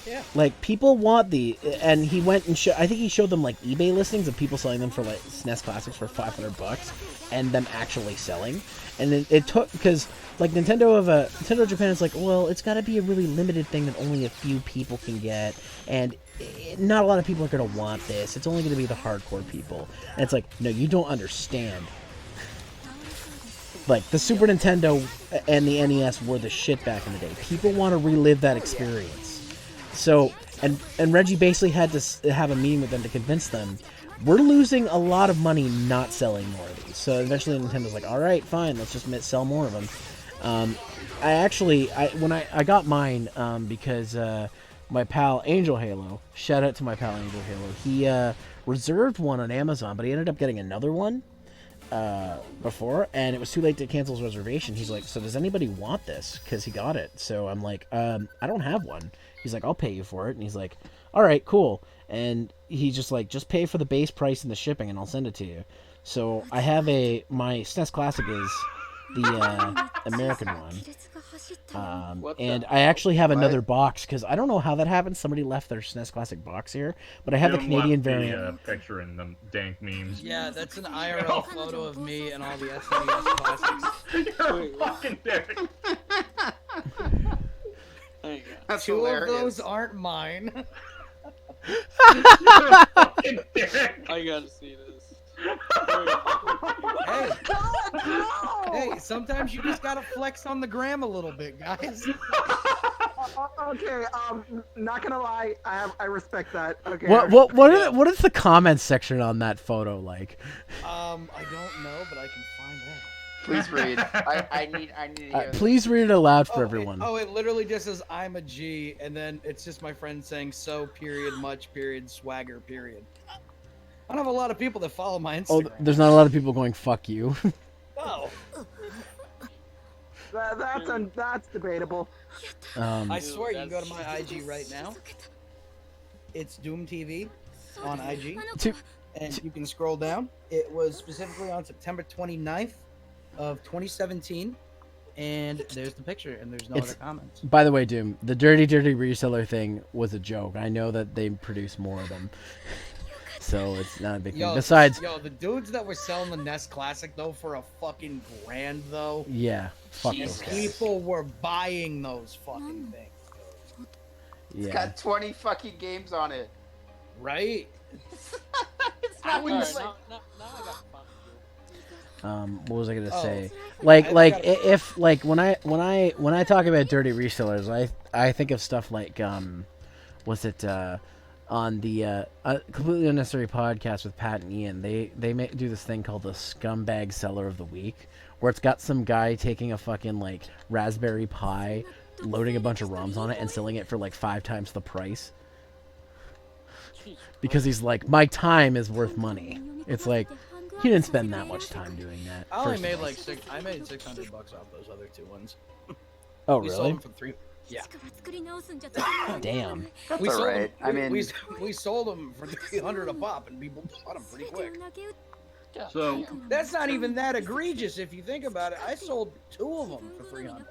Yeah. Like people want and he went and I think he showed them like eBay listings of people selling them for like SNES Classics for $500 and them actually selling. And it took because like Nintendo Japan is like, well, it's got to be a really limited thing that only a few people can get, and not a lot of people are going to want this. It's only going to be the hardcore people. And it's like, no, you don't understand. Like the Super Nintendo and the NES were the shit back in the day. People want to relive that experience. So, and Reggie basically had to have a meeting with them to convince them, we're losing a lot of money not selling more of these. So eventually Nintendo's like, all right, fine, let's just sell more of them. When I got mine, because my pal Angel Halo, shout out to my pal Angel Halo, he reserved one on Amazon, but he ended up getting another one before, and it was too late to cancel his reservation. He's like, so does anybody want this? Because he got it. So I'm like, I don't have one. He's like, I'll pay you for it. And he's like, all right, cool. And he's just like, just pay for the base price and the shipping and I'll send it to you. So I have my SNES Classic is the American one. And I actually have another box because I don't know how that happened. Somebody left their SNES Classic box here, but I have the Canadian variant. Picture in the dank memes. Yeah, that's an IRL photo of me and all the SNES classics. You're a fucking dick. There you go. That's Two hilarious. of those aren't mine. You're a fucking dick. I gotta see this. Hey, hey, sometimes you just gotta flex on the gram a little bit, guys. Okay, not gonna lie, I respect that. Okay. What is the comments section on that photo like? I don't know, but I can find out. Please read. I need to hear this. Please read it aloud for everyone. It literally just says I'm a G, and then it's just my friend saying so period much period swagger period. I don't have a lot of people that follow my Instagram. There's not a lot of people going fuck you. No. That's debatable. I swear you can go to my IG right now. It's Doom TV on IG, and you can scroll down. It was specifically on September 29th of 2017, and there's the picture, and there's no other comments. By the way, Doom, the dirty reseller thing was a joke. I know that they produce more of them, so it's not a big thing. Besides, the dudes that were selling the NES Classic though for a fucking grand though. Yeah, fuck those guys. People were buying those fucking things. Yeah. It's got 20 fucking games on it. Right? It's not even Alright, now I got fun. What was I gonna say? When I talk about dirty resellers, I think of stuff like was it on the completely unnecessary podcast with Pat and Ian? They do this thing called the Scumbag Seller of the Week, where it's got some guy taking a fucking like Raspberry Pi, loading a bunch of ROMs on it, and selling it for like 5 times the price. Because he's like, my time is worth money. It's like, he didn't spend that much time doing that. I only made like I made $600 off those other two ones. Oh, We sold really? them for $3. Yeah. Damn. That's We sold alright. them. I mean, we sold them for $300 a pop, and people bought them pretty quick. So That's not even that egregious if you think about it. I sold 2 of them for $300.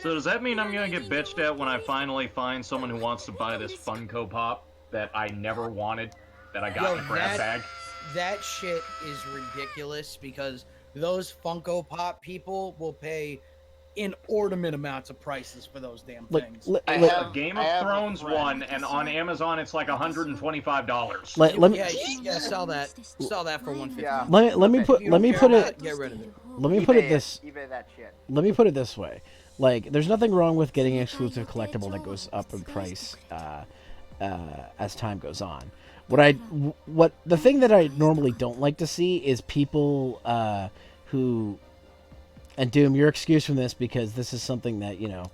So does that mean I'm gonna get bitched at when I finally find someone who wants to buy this Funko Pop that I never wanted, that I got in a grab bag? That shit is ridiculous because those Funko Pop people will pay inordinate amounts of prices for those damn things. I have a Game of Thrones one, and on Amazon it's like $125. Let me sell that for $150. Yeah. let me put it Get rid of it. let me put it this eBay that shit. let me put it this way. Like, there's nothing wrong with getting an exclusive collectible that goes up in price as time goes on. What the thing that I normally don't like to see is people who, and Doom, you're excused from this because this is something that, you know,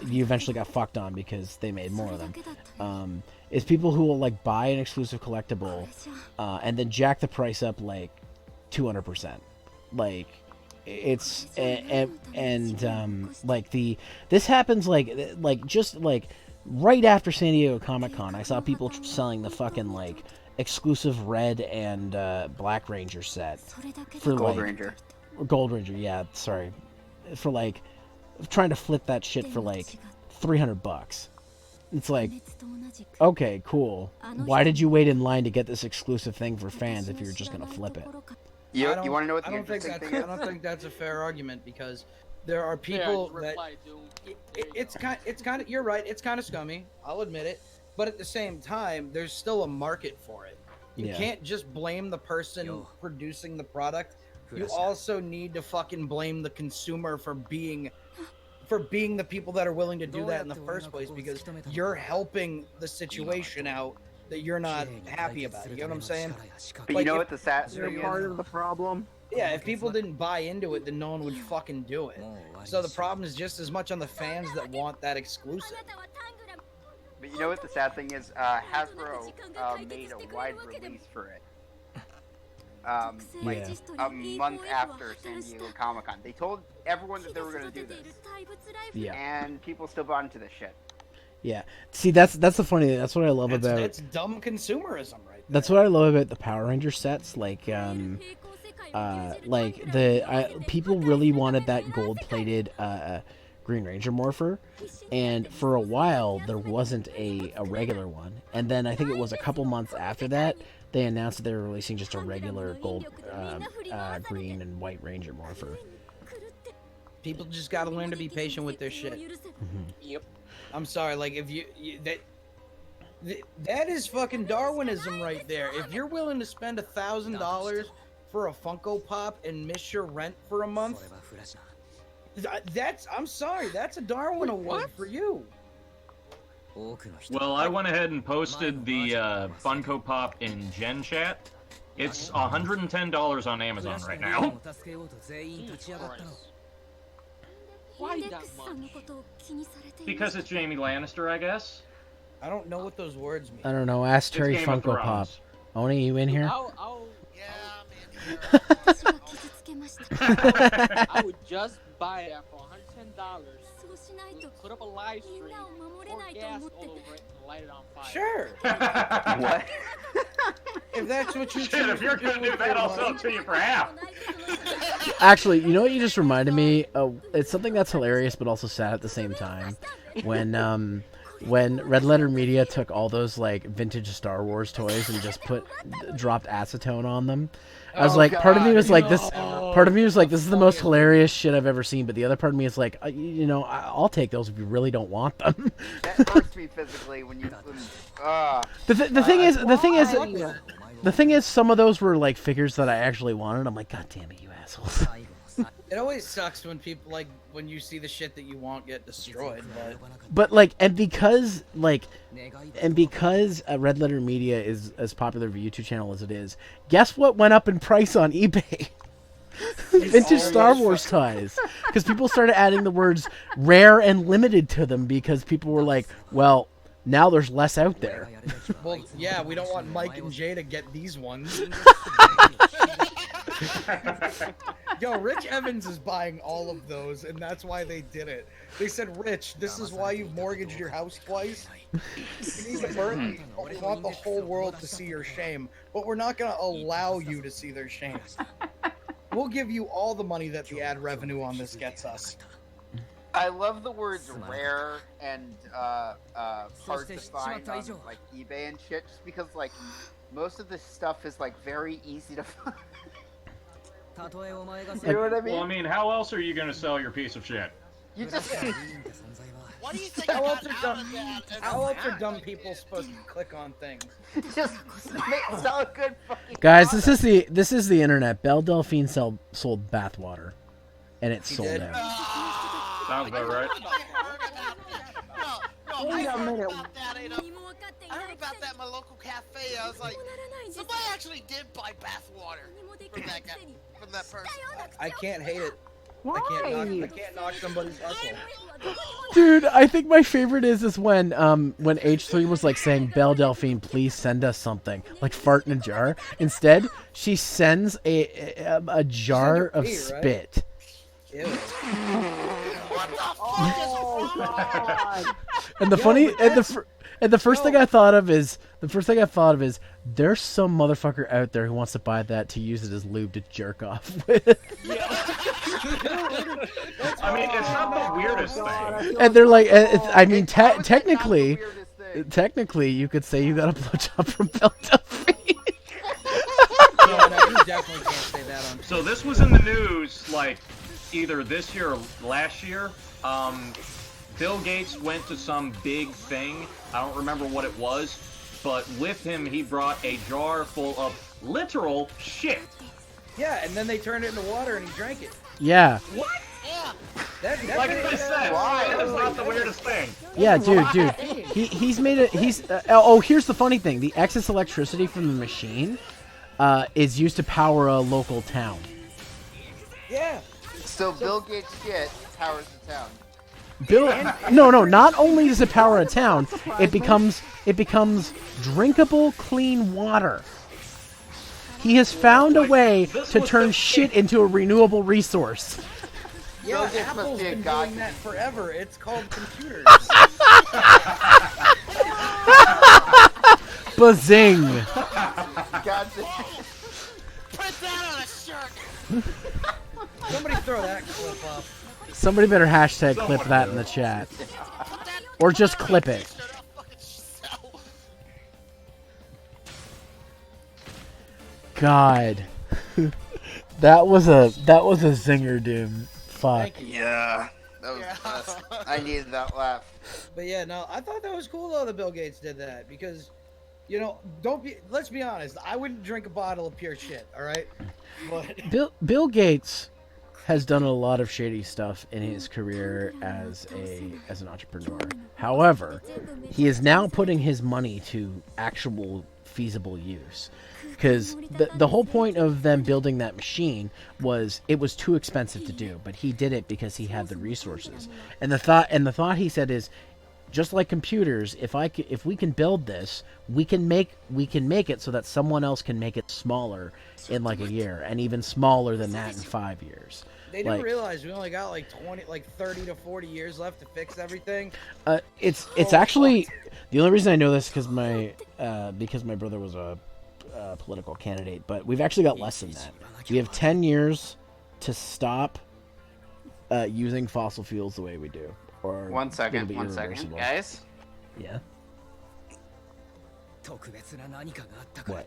you eventually got fucked on because they made more of them. Is people who will like buy an exclusive collectible and then jack the price up like 200%. Like, it's like this happens like just like right after San Diego Comic-Con. I saw people selling the fucking like exclusive Red and Black Ranger set for Gold Ranger, yeah, sorry, for like trying to flip that shit for like $300. It's like, okay, cool. Why did you wait in line to get this exclusive thing for fans if you're just gonna flip it? You want to know what the I don't think that's a fair argument because there are people that it's kind of you're right. It's kind of scummy. I'll admit it. But at the same time, there's still a market for it. You can't just blame the person producing the product. You also need to fucking blame the consumer for being the people that are willing to do that in the first place because you're helping the situation out that you're not happy about. You get what I'm saying? But you know what the sad You're thing part is? of the problem. Yeah, if people didn't buy into it, then no one would fucking do it. So the problem is just as much on the fans that want that exclusive. But you know what the sad thing is? Hasbro made a wide release for it. Like a month after San Diego Comic-Con. They told everyone that they were going to do this. Yeah. And people still bought into this shit. Yeah. See, that's the funny thing. That's what I love about. It's dumb consumerism, right there. That's what I love about the Power Ranger sets. Like people really wanted that gold-plated Green Ranger morpher, and for a while there wasn't a regular one, and then I think it was a couple months after that they announced that they were releasing just a regular gold, green and white Ranger morpher. People just gotta learn to be patient with their shit. Yep. I'm sorry, like if that is fucking Darwinism right there. If you're willing to spend $1,000 for a Funko Pop and miss your rent for a month, I'm sorry, that's a Darwin award for you. Well, I went ahead and posted the Funko Pop in Gen Chat. It's $110 on Amazon right now. Why that much? Because it's Jamie Lannister, I guess. I don't know what those words mean. I don't know. Ask Terry Game of Funko Pop. Thrones. Oni, you in here? Yeah, I'm in here. I would just buy that for $110. Put up a live stream, pour gas all over it, and light it on fire. Sure. What? If that's what you Shit, if you're gonna do that, I'll sell it to you for half. Actually, you know what you just reminded me? It's something that's hilarious but also sad at the same time. When Red Letter Media took all those like vintage Star Wars toys and just dropped acetone on them, I was like, part of me was like, this is the most hilarious shit I've ever seen. But the other part of me is like, I'll take those if you really don't want them. That hurts me physically when you. The thing is, some of those were like figures that I actually wanted. I'm like, God damn it, you assholes. It always sucks when people when you see the shit that you want get destroyed. But because Red Letter Media is as popular of a YouTube channel as it is, guess what went up in price on eBay? Vintage Star Wars toys, because people started adding the words rare and limited to them because people were like, well, now there's less out there. Well, yeah, we don't want Mike and Jay to get these ones. Yo, Rich Evans is buying all of those, and that's why they did it. They said, Rich, this is why you've mortgaged your house twice. You need to burn. We want the whole world to see your shame, but we're not going to allow you to see their shame. We'll give you all the money that the ad revenue on this gets us. I love the words rare and hard to find on like eBay and shit, just because like most of this stuff is like very easy to find. You know what I mean? Well, I mean, how else are you gonna sell your piece of shit? You just. What do you think How I else got are out dumb, of that? how else are dumb people supposed to click on things? Just sell a good fucking. Guys, product. this is the internet. Belle Delphine sold bathwater, and it's sold did? out. Sounds about right. No, I heard about that. I heard about that in my local cafe. I was like, somebody actually did buy bathwater from that guy, from that person. I can't hate it. Why? I can't knock somebody's hustle. Dude, I think my favorite is when H3 was like saying, Belle Delphine, please send us something, like fart in a jar. Instead, she sends a jar of pee, right? spit. Ew. What the fuck Oh, God. And the first thing I thought of is there's some motherfucker out there who wants to buy that to use it as lube to jerk off with. I mean, it's not the weirdest thing. And they're like, I mean, It's honestly not the technically, weirdest thing. you could say you got a blowjob from Belle Delphine. No, you definitely can't say that on. So this was in the news, like, either this year or last year. Bill Gates went to some big thing. I don't remember what it was, but with him he brought a jar full of literal shit. Yeah, and then they turned it into water and he drank it. Yeah. What? Yeah. That Like I said, that is not the weirdest thing. Yeah, dude. He's made it. Here's the funny thing: the excess electricity from the machine is used to power a local town. Yeah. So Bill Gates shit powers the town. No. Not only does it power a town, it becomes drinkable, clean water. He has found a way to turn shit into a renewable resource. Yeah, Bill Gates must Apple's be a been god. doing that forever. It's called computers. Bazing! God damn. Put that on a shirt. Somebody throw that clip up. Somebody better hashtag clip that in the chat. Or just clip it. God. that was a zinger, dude. Fuck. Yeah. That was I needed that laugh. But yeah, no, I thought that was cool though that Bill Gates did that because, you know, let's be honest, I wouldn't drink a bottle of pure shit, all right? But Bill Gates has done a lot of shady stuff in his career as an entrepreneur. However, he is now putting his money to actual feasible use. Because the whole point of them building that machine was it was too expensive to do, but he did it because he had the resources. And the thought he said is, just like computers, if we can build this, we can make it so that someone else can make it smaller in like a year, and even smaller than that in 5 years. They didn't realize we only got like 30 to 40 years left to fix everything. It's actually the only reason I know this because my brother was a political candidate, but we've actually got less than that. We have 10 years to stop using fossil fuels the way we do. Or one second, guys. Yeah. What?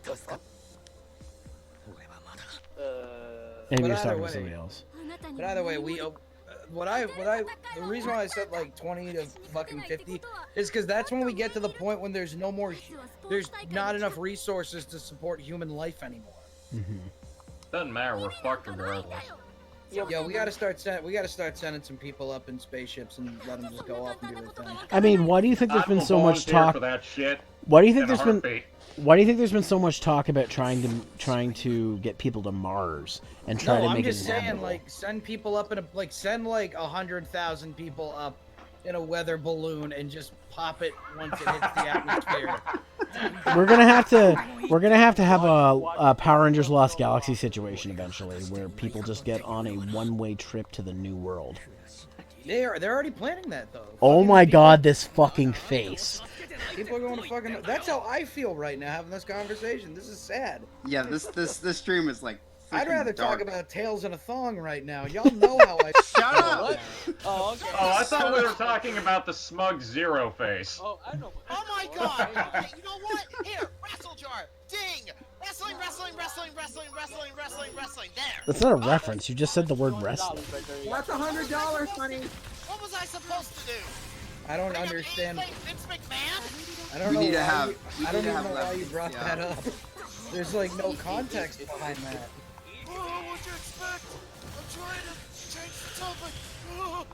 And you're talking to somebody else. But either way, the reason why I said like 20 to fucking 50 is because that's when we get to the point when there's not enough resources to support human life anymore. Mm-hmm. Doesn't matter, we're fucked regardless. Yo, we gotta start sending some people up in spaceships and let them just go off and do their thing. I mean, why do you think there's been so much talk? For that shit why do you think there's been so much talk about trying to get people to Mars and try to make it? I'm just saying, like, send people up send like 100,000 people up in a weather balloon and just pop it once it hits the atmosphere. We're gonna have to have a Power Rangers Lost Galaxy situation eventually, where people just get on a one-way trip to the new world. They're already planning that though. Oh my God, this fucking face. People are going to fucking. That's how I feel right now having this conversation. This is sad. Yeah, this stream is like. I'd rather talk about tails in a thong right now. Y'all know how I. Shut up. Oh, okay. Oh, I thought we were talking about the smug Zero face. Oh, I know. Oh my God! Okay, you know what? Here, wrestle jar. Ding. Wrestling. There. That's not a reference. You just said the word wrestling. That's $100, honey. What was I supposed to do? I don't understand. Vince McMahon? I don't know. I don't even know left. why you brought that up. There's like no context behind that. Oh, what'd you expect? I'm trying to change the topic. Oh.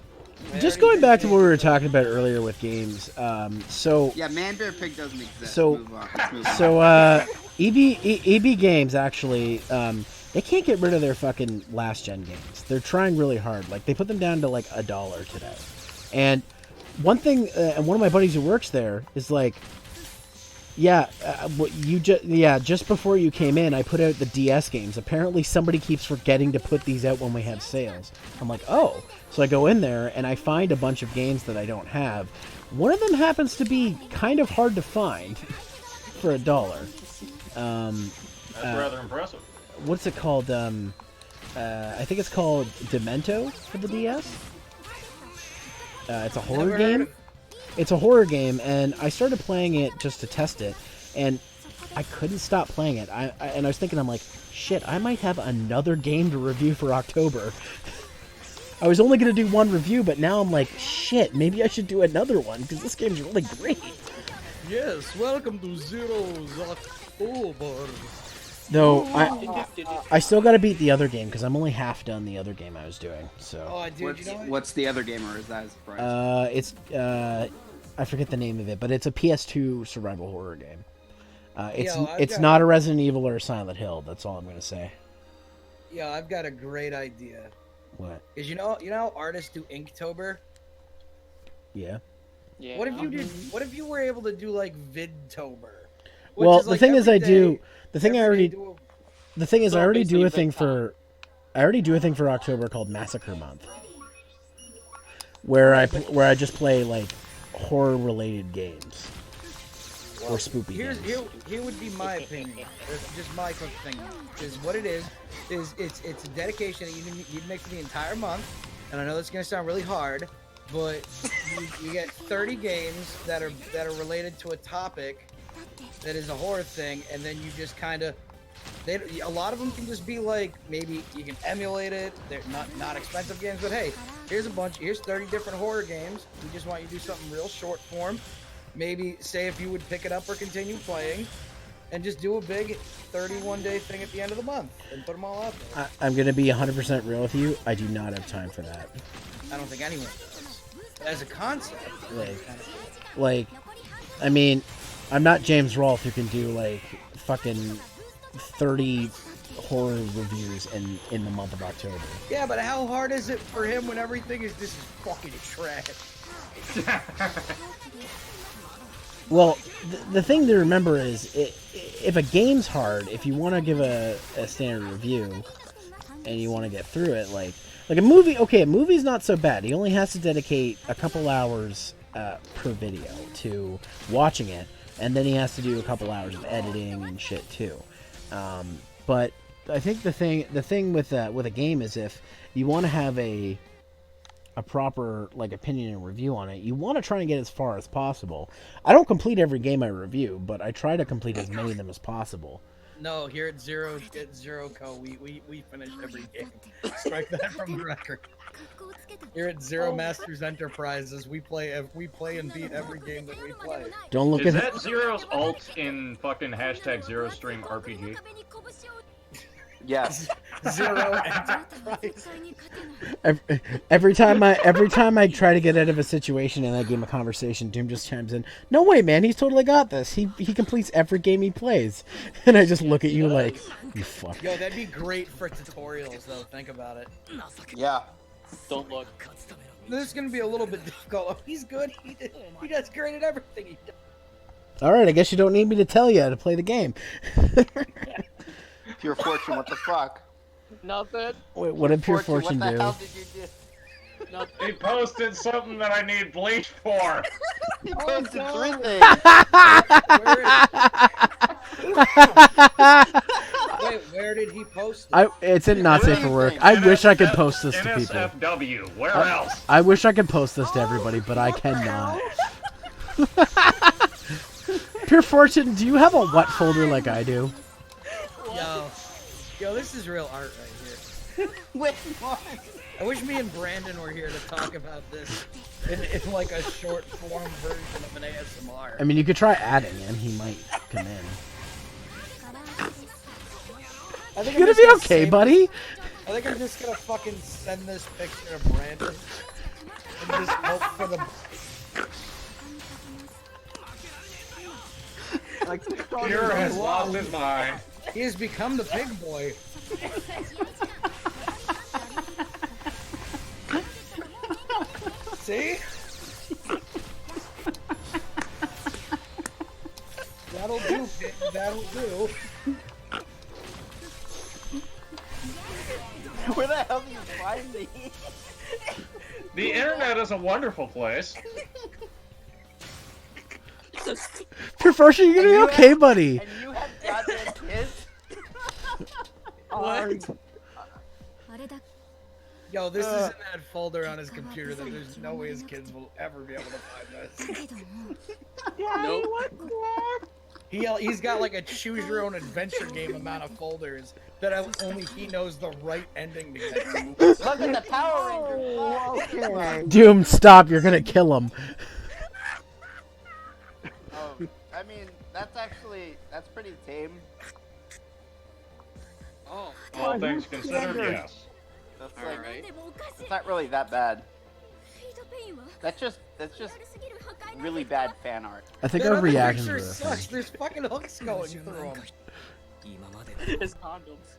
Just going back to what we were talking about earlier with games. So yeah, Man Bear Pig doesn't exist. So EB Games actually they can't get rid of their fucking last gen games. They're trying really hard. Like they put them down to like $1 today. And one thing, and one of my buddies who works there is like, just before you came in, I put out the DS games. Apparently somebody keeps forgetting to put these out when we have sales. I'm like, oh. So I go in there and I find a bunch of games that I don't have. One of them happens to be kind of hard to find for $1. That's rather impressive. What's it called? I think it's called Demento for the DS. It's a horror game. It's a horror game, and I started playing it just to test it, and I couldn't stop playing it. I was thinking, I'm like, shit, I might have another game to review for October. I was only going to do one review, but now I'm like, shit, maybe I should do another one, because this game's really great. Yes, welcome to Zero's October. Though, I still got to beat the other game, because I'm only half done the other game I was doing, so... Oh, dude, you know what? What's the other game, or is that a surprise? I forget the name of it, but it's a PS2 survival horror game. It's got not a Resident Evil or a Silent Hill, that's all I'm going to say. Yeah, I've got a great idea. What? Because you know how artists do Inktober? Yeah. Yeah. What if you were able to do like Vidtober? Well, the thing is, I already do a thing for October called Massacre Month, where I just play like horror related games. or spoopy Here games. would be my opinion. Just my quick thing is what it is it's a dedication that you'd make for the entire month. And I know that's gonna sound really hard, but you get 30 games that are related to a topic that is a horror thing, and then you just kind of a lot of them can just be like, maybe you can emulate it. They're not expensive games, but hey, here's 30 different horror games. We just want you to do something real short form. Maybe say if you would pick it up or continue playing, and just do a big 31-day thing at the end of the month and put them all out there. I'm gonna be 100% real with you. I do not have time for that. I don't think anyone does. As a concept, like, I mean, I'm not James Rolfe who can do like fucking 30 horror reviews in the month of October. Yeah, but how hard is it for him when everything is just fucking trash? Well, the thing to remember is, if a game's hard, if you want to give a standard review, and you want to get through it, like a movie, okay, a movie's not so bad. He only has to dedicate a couple hours per video to watching it, and then he has to do a couple hours of editing and shit too. But I think the thing with a game is, if you want to have a proper like opinion and review on it, you want to try and get as far as possible. I don't complete every game I review, but I try to complete as many of them as possible. No, here at Zero Co, we finish every game. Strike that from the record. Here at Zeromasters Enterprises, we play and beat every game that we play. Don't look Is at that Zero's alt in fucking hashtag ZeroStreamRPG? Yes. Zero Enterprise. Every time I try to get out of a situation in that game of conversation, Doom just chimes in, "No way, man, he's totally got this. He completes every game he plays." And I just look at you like, you fuck. Yo, that'd be great for tutorials, though. Think about it. Yeah. Don't look. This is gonna be a little bit difficult. Oh, he's good. He does great at everything he does. All right, I guess you don't need me to tell you how to play the game. Pure Fortune, what the fuck? Nothing. Wait, what did Pure Fortune what the do? hell did you do? Nothing. He posted something that I need bleach for. He posted 3 things. Wait, where did he post it? It's in Not Safe for Work. I wish I could post this to people. NSFW, where else? I wish I could post this to everybody, but I cannot. Pure Fortune, do you have a what folder like I do? Yo, this is real art right here. Wait, what? I wish me and Brandon were here to talk about this in like a short form version of an ASMR. I mean, you could try adding him. He might come in. You gonna be okay, buddy? I think I'm just gonna fucking send this picture to Brandon and just hope for the. Like, Pure has lost his mind. He has become the big boy. See? That'll do, kid. That'll do. Where the hell do you find these? The internet is a wonderful place. Pure Fortune, you're gonna be okay, buddy. And you have goddamn kids? What? Yo, this is in that folder on his computer that there's no way his kids will ever be able to find this. Nope. He's got like a choose your own adventure game amount of folders that only he knows the right ending to get to. Look at the Power Rangers. Oh, okay. Doom, stop! You're gonna kill him. Oh, I mean, that's pretty tame. Oh. All things considered, yes. That's All right. it's not really that bad. That's just really bad fan art. I think That our other reaction to picture this. sucks. There's fucking hooks going through them. His condoms.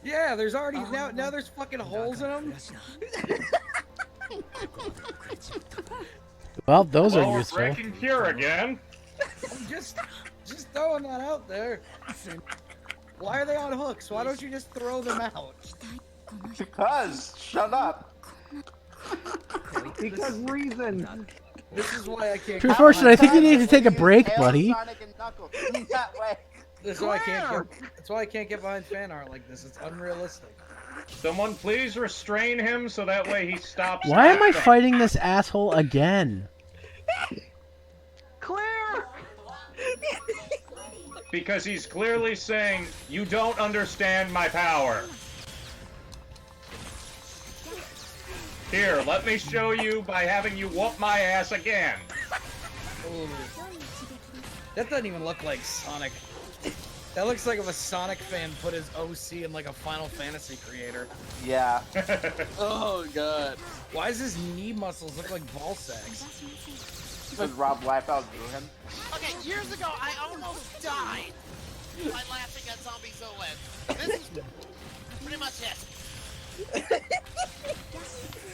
Yeah, there's already now there's fucking holes in them. Well, those Well, are we're useful. breaking Pure again. I'm just throwing that out there. Why are they on hooks? Why don't you just throw them out? Because, shut up. Because reason. This is why I can't. Pure Fortune, I think you need to take a break, buddy. Sonic and Knuckles that way. That's why I can't get. That's why I can't get behind fan art like this. It's unrealistic. Someone please restrain him so that way he stops. Why am I fighting this asshole again? Clear. Because he's clearly saying, you don't understand my power. Here, let me show you by having you whoop my ass again. Ooh. That doesn't even look like Sonic. That looks like if a Sonic fan put his OC in like a Final Fantasy creator. Yeah. Oh god. Why does his knee muscles look like ball sacks? Because Rob Liefeld drew him. Okay, years ago, I almost died by laughing at Zombies OS. This is pretty much it.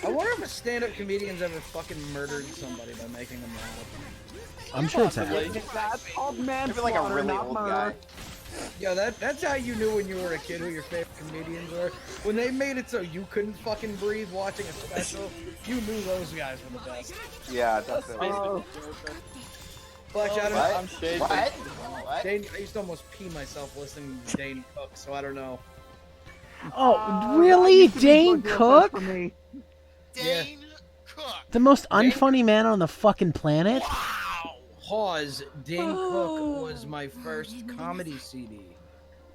I wonder if a stand-up comedian's ever fucking murdered somebody by making them laugh. I'm sure it's happening. That's called manslaughter, Maybe like a really not old murder. guy. Yo, that's how you knew when you were a kid who your favorite comedians were. When they made it so you couldn't fucking breathe watching a special, you knew those guys were the best. Yeah, definitely. Well, actually, I don't know. What? I'm Shane. What? Dane, I used to almost pee myself listening to Dane Cook, so I don't know. Oh, really? Dane Cook? For me. Dane Cook. The most unfunny man on the fucking planet? Pause. Dane Cook was my first comedy CD.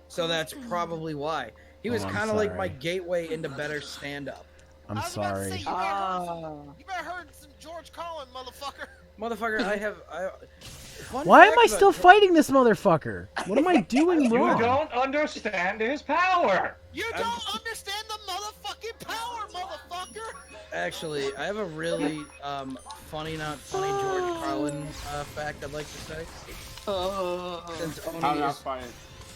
So that's probably why. He was I'm kind of like sorry. my gateway into better stand-up. I'm I was about to say, sorry. you better heard some George Carlin, motherfucker. Motherfucker, Why am I still fighting this motherfucker? What am I doing You wrong? don't understand his power. You don't understand the motherfucking power, motherfucker. Actually, I have a really funny, not funny George Carlin fact I'd like to say. Since I'm not funny.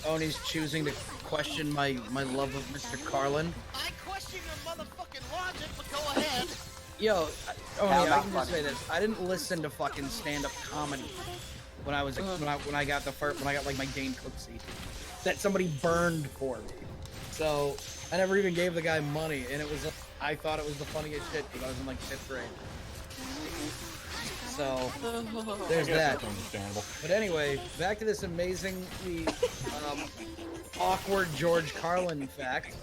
Oni's choosing to question my love of Mr. Carlin. I question your motherfucking logic, but go ahead. Yo, Oni, Hell, I not can just funny. say this. I didn't listen to fucking stand-up comedy when I was when I got the first when I got like my Dane Cook CD that somebody burned for me. So I never even gave the guy money, and it was I thought it was the funniest shit because I was in like 5th grade. So there's that. That's understandable. But anyway, back to this amazingly awkward George Carlin fact.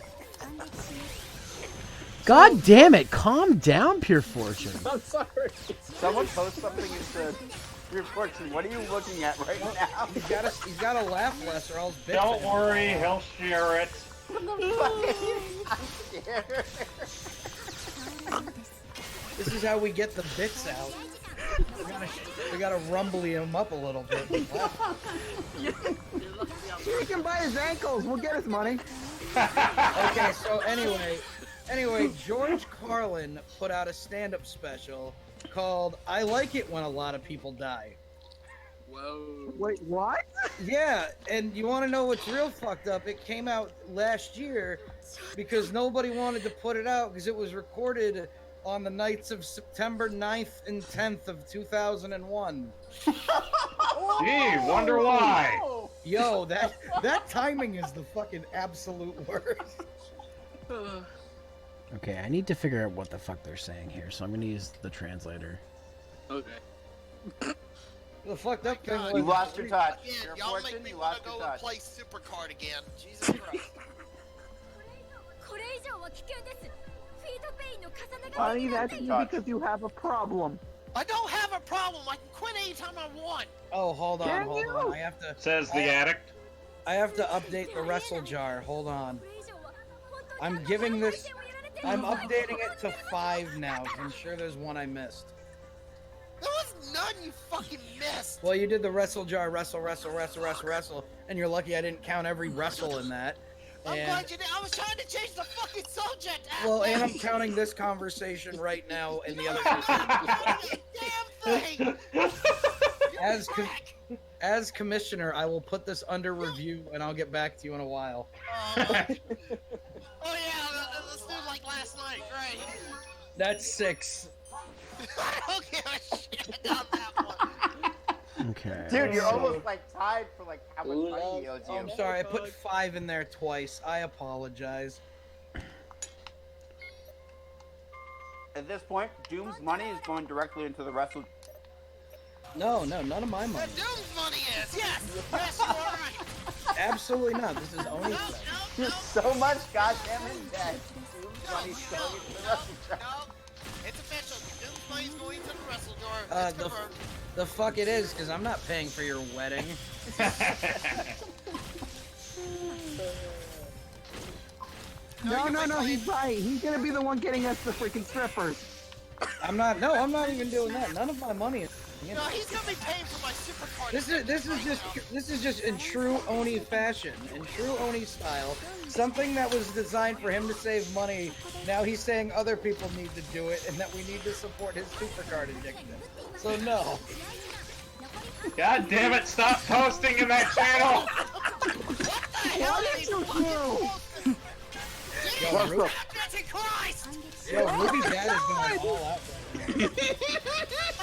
God damn it! Calm down, Pure Fortune. I'm sorry. Someone post something into Pure Fortune. What are you looking at right now? He's gotta laugh less or else. bitch Don't him. worry, he'll share it. This is how we get the bits out. We gotta rumbly him up a little bit. He can buy his ankles. We'll get his money. Okay, so anyway, George Carlin put out a stand-up special called "I Like It When a Lot of People Die." Whoa. Wait, what? Yeah, and you want to know what's real fucked up? It came out last year because nobody wanted to put it out because it was recorded on the nights of September 9th and 10th of 2001. Gee, wonder why. Yo, that timing is the fucking absolute worst. Okay, I need to figure out what the fuck they're saying here, so I'm gonna use the translator. Okay. The fucked up thing was You lost your touch. Again, Pure y'all Fortune, make me you want lost to your go and touch. play Supercard again. Jesus Christ. Honey, that's you because you have a problem. I don't have a problem. I can quit anytime I want. Oh, hold on. you? I have to Says the addict. update the wrestle jar. Hold on. I'm updating it to 5 now. 'Cause I'm sure there's one I missed. There was none you fucking missed. Well, you did the wrestle jar, wrestle, and you're lucky I didn't count every wrestle in that. I'm And, glad you did. I was trying to change the fucking subject. well, and I'm asshole. counting this conversation right now and the other. Damn thing. As as commissioner, I will put this under review and I'll get back to you in a while. Oh yeah, let's do it like last night, right? That's 6. I don't give a shit on that one. Okay. Dude, you're almost like tied for like how much money he owes Oh, I'm you. sorry, I put 5 in there twice. I apologize. At this point, Doom's money is going directly into the wrestle No, none of my money. Doom's money is, yes! Yes, you are right! Absolutely not. This is Oni's money. You're so much goddamn in debt. Doom's money's going into the wrestle jar. No, it's official. Doom's money's going to the wrestle jar. It's confirmed. The fuck it is, because I'm not paying for your wedding. No, he's right. He's gonna be the one getting us the freaking strippers. I'm not even doing that. None of my money is. No, he's gonna be paying for my supercard. This is just in true Oni fashion, in true Oni style. Something that was designed for him to save money. Now he's saying other people need to do it, and that we need to support his supercard addiction. So no. God damn it! Stop posting in that channel. What did you do? Yo, Ruby Dad is going all out.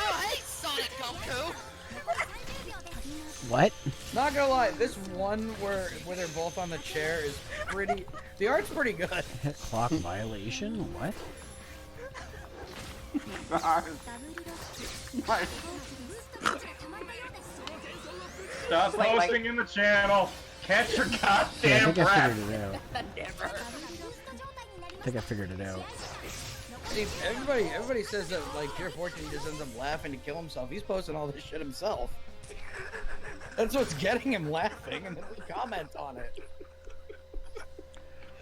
Oh, hey, Sonic Goku. What? Not gonna lie, this one where they're both on the chair is pretty. The art's pretty good. Clock violation? What? Stop posting in the channel. Catch your goddamn I breath. think I figured it out. See, everybody says that like Pure Fortune just ends up laughing to kill himself. He's posting all this shit himself. That's what's getting him laughing, and then we comment on it.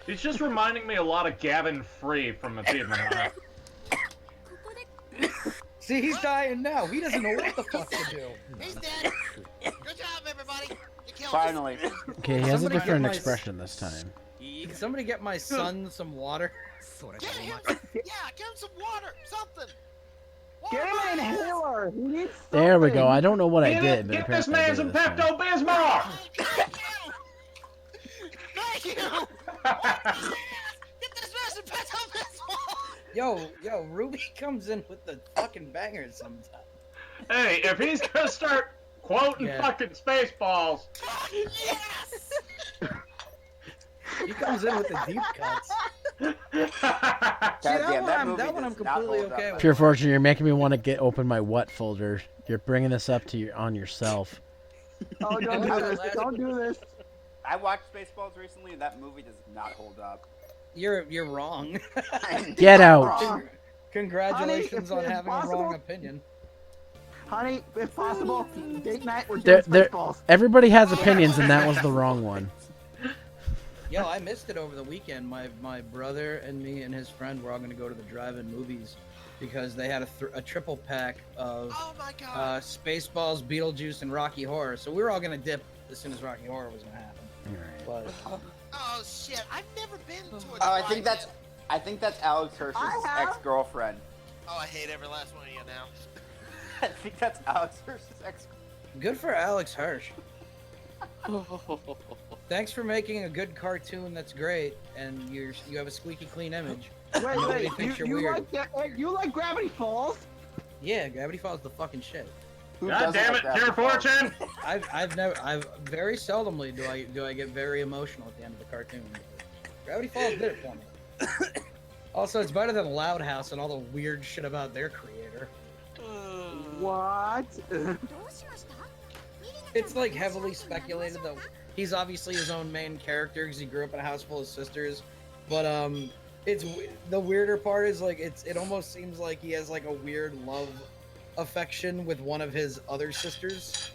He's just reminding me a lot of Gavin Free from Achievement Hunter. See, he's dying now. He doesn't know what the fuck to do. He's dead. Good job, everybody. You killed Finally. Okay, he has a Somebody different get my- expression this time. Can somebody get my son some water? Get him, give him some water, something. Get him an inhaler. He needs There we something. go. I don't know what I did, but Get this apparently man I some did it this time. Pepto-Bismol! Thank you. Get this man some Pepto-Bismol. Yo, Ruby comes in with the fucking bangers sometimes. Hey, if he's gonna start quoting Yeah. fucking Spaceballs, Yes. He comes in with the deep cuts. Goddamn, that that one I'm movie does not completely hold up. okay with. Pure Fortune, you're making me want to open my what folder. You're bringing this up to on yourself. Oh, don't do this. Don't do this. I watched Spaceballs recently, and that movie does not hold up. You're wrong. Get out. Wrong. Congratulations Honey, on if having a possible- wrong opinion. Honey, if possible, date night, we're There, doing there, Spaceballs. everybody has opinions, and that was the wrong one. Yo, I missed it over the weekend. My brother and me and his friend were all going to go to the drive-in movies because they had a triple pack of Oh my god. Spaceballs, Beetlejuice, and Rocky Horror. So we were all going to dip as soon as Rocky Horror was going to happen. Alright. But Oh shit, I've never been to a Oh, I think drive-in. that's Alex Hirsch's I have. ex-girlfriend. Oh, I hate every last one of you now. I think that's Alex Hirsch's ex. good for Alex Hirsch. Thanks for making a good cartoon that's great, and you have a squeaky clean image. Nobody Wait, thinks you're you weird. you like Gravity Falls? Yeah, Gravity Falls the fucking shit. Who God doesn't damn like it, Gravity Pure Falls? Fortune! I've very seldomly do I get very emotional at the end of the cartoon. Gravity Falls did it for me. Also, it's better than Loud House and all the weird shit about their creator. What? It's like heavily speculated that he's obviously his own main character because he grew up in a house full of sisters. But it's the weirder part is like it almost seems like he has like a weird love affection with one of his other sisters.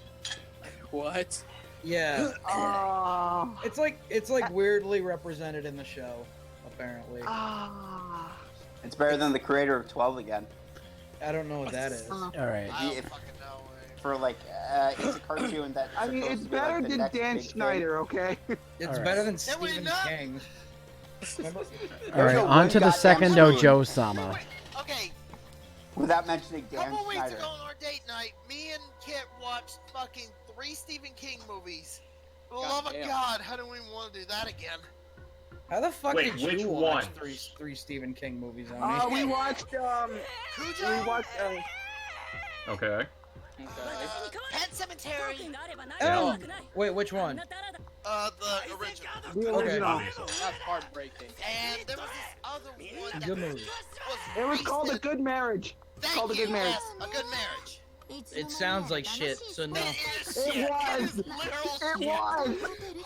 What? Yeah. Oh. It's like weirdly represented in the show, apparently. It's better than the creator of 12 again. I don't know what that is. Alright. I don't If- fucking know. For like, it's a cartoon that. I mean, it's better than Dan Schneider, okay? It's Alright. better than No, we're Stephen not. King. Remember? Alright, no on to the goddamn second screen. Dojo-sama. Okay, Without mentioning a Dan couple weeks Schneider. ago on our date night, me and Kit watched fucking 3 Stephen King movies. For the love of Goddamn. God, how do we want to do that again? How the fuck Wait, did which you watch one? three Stephen King movies on me? We watched, Cujo? we watched, Okay. Pet Cemetery. Oh, wait, which one? The original. the Okay. original. That's heartbreaking. And there was this other one that Good movie. was It was called A recent. Good Marriage. Thank called A you, Good Marriage. yes, A Good Marriage. It sounds like shit, so no. It was. It was.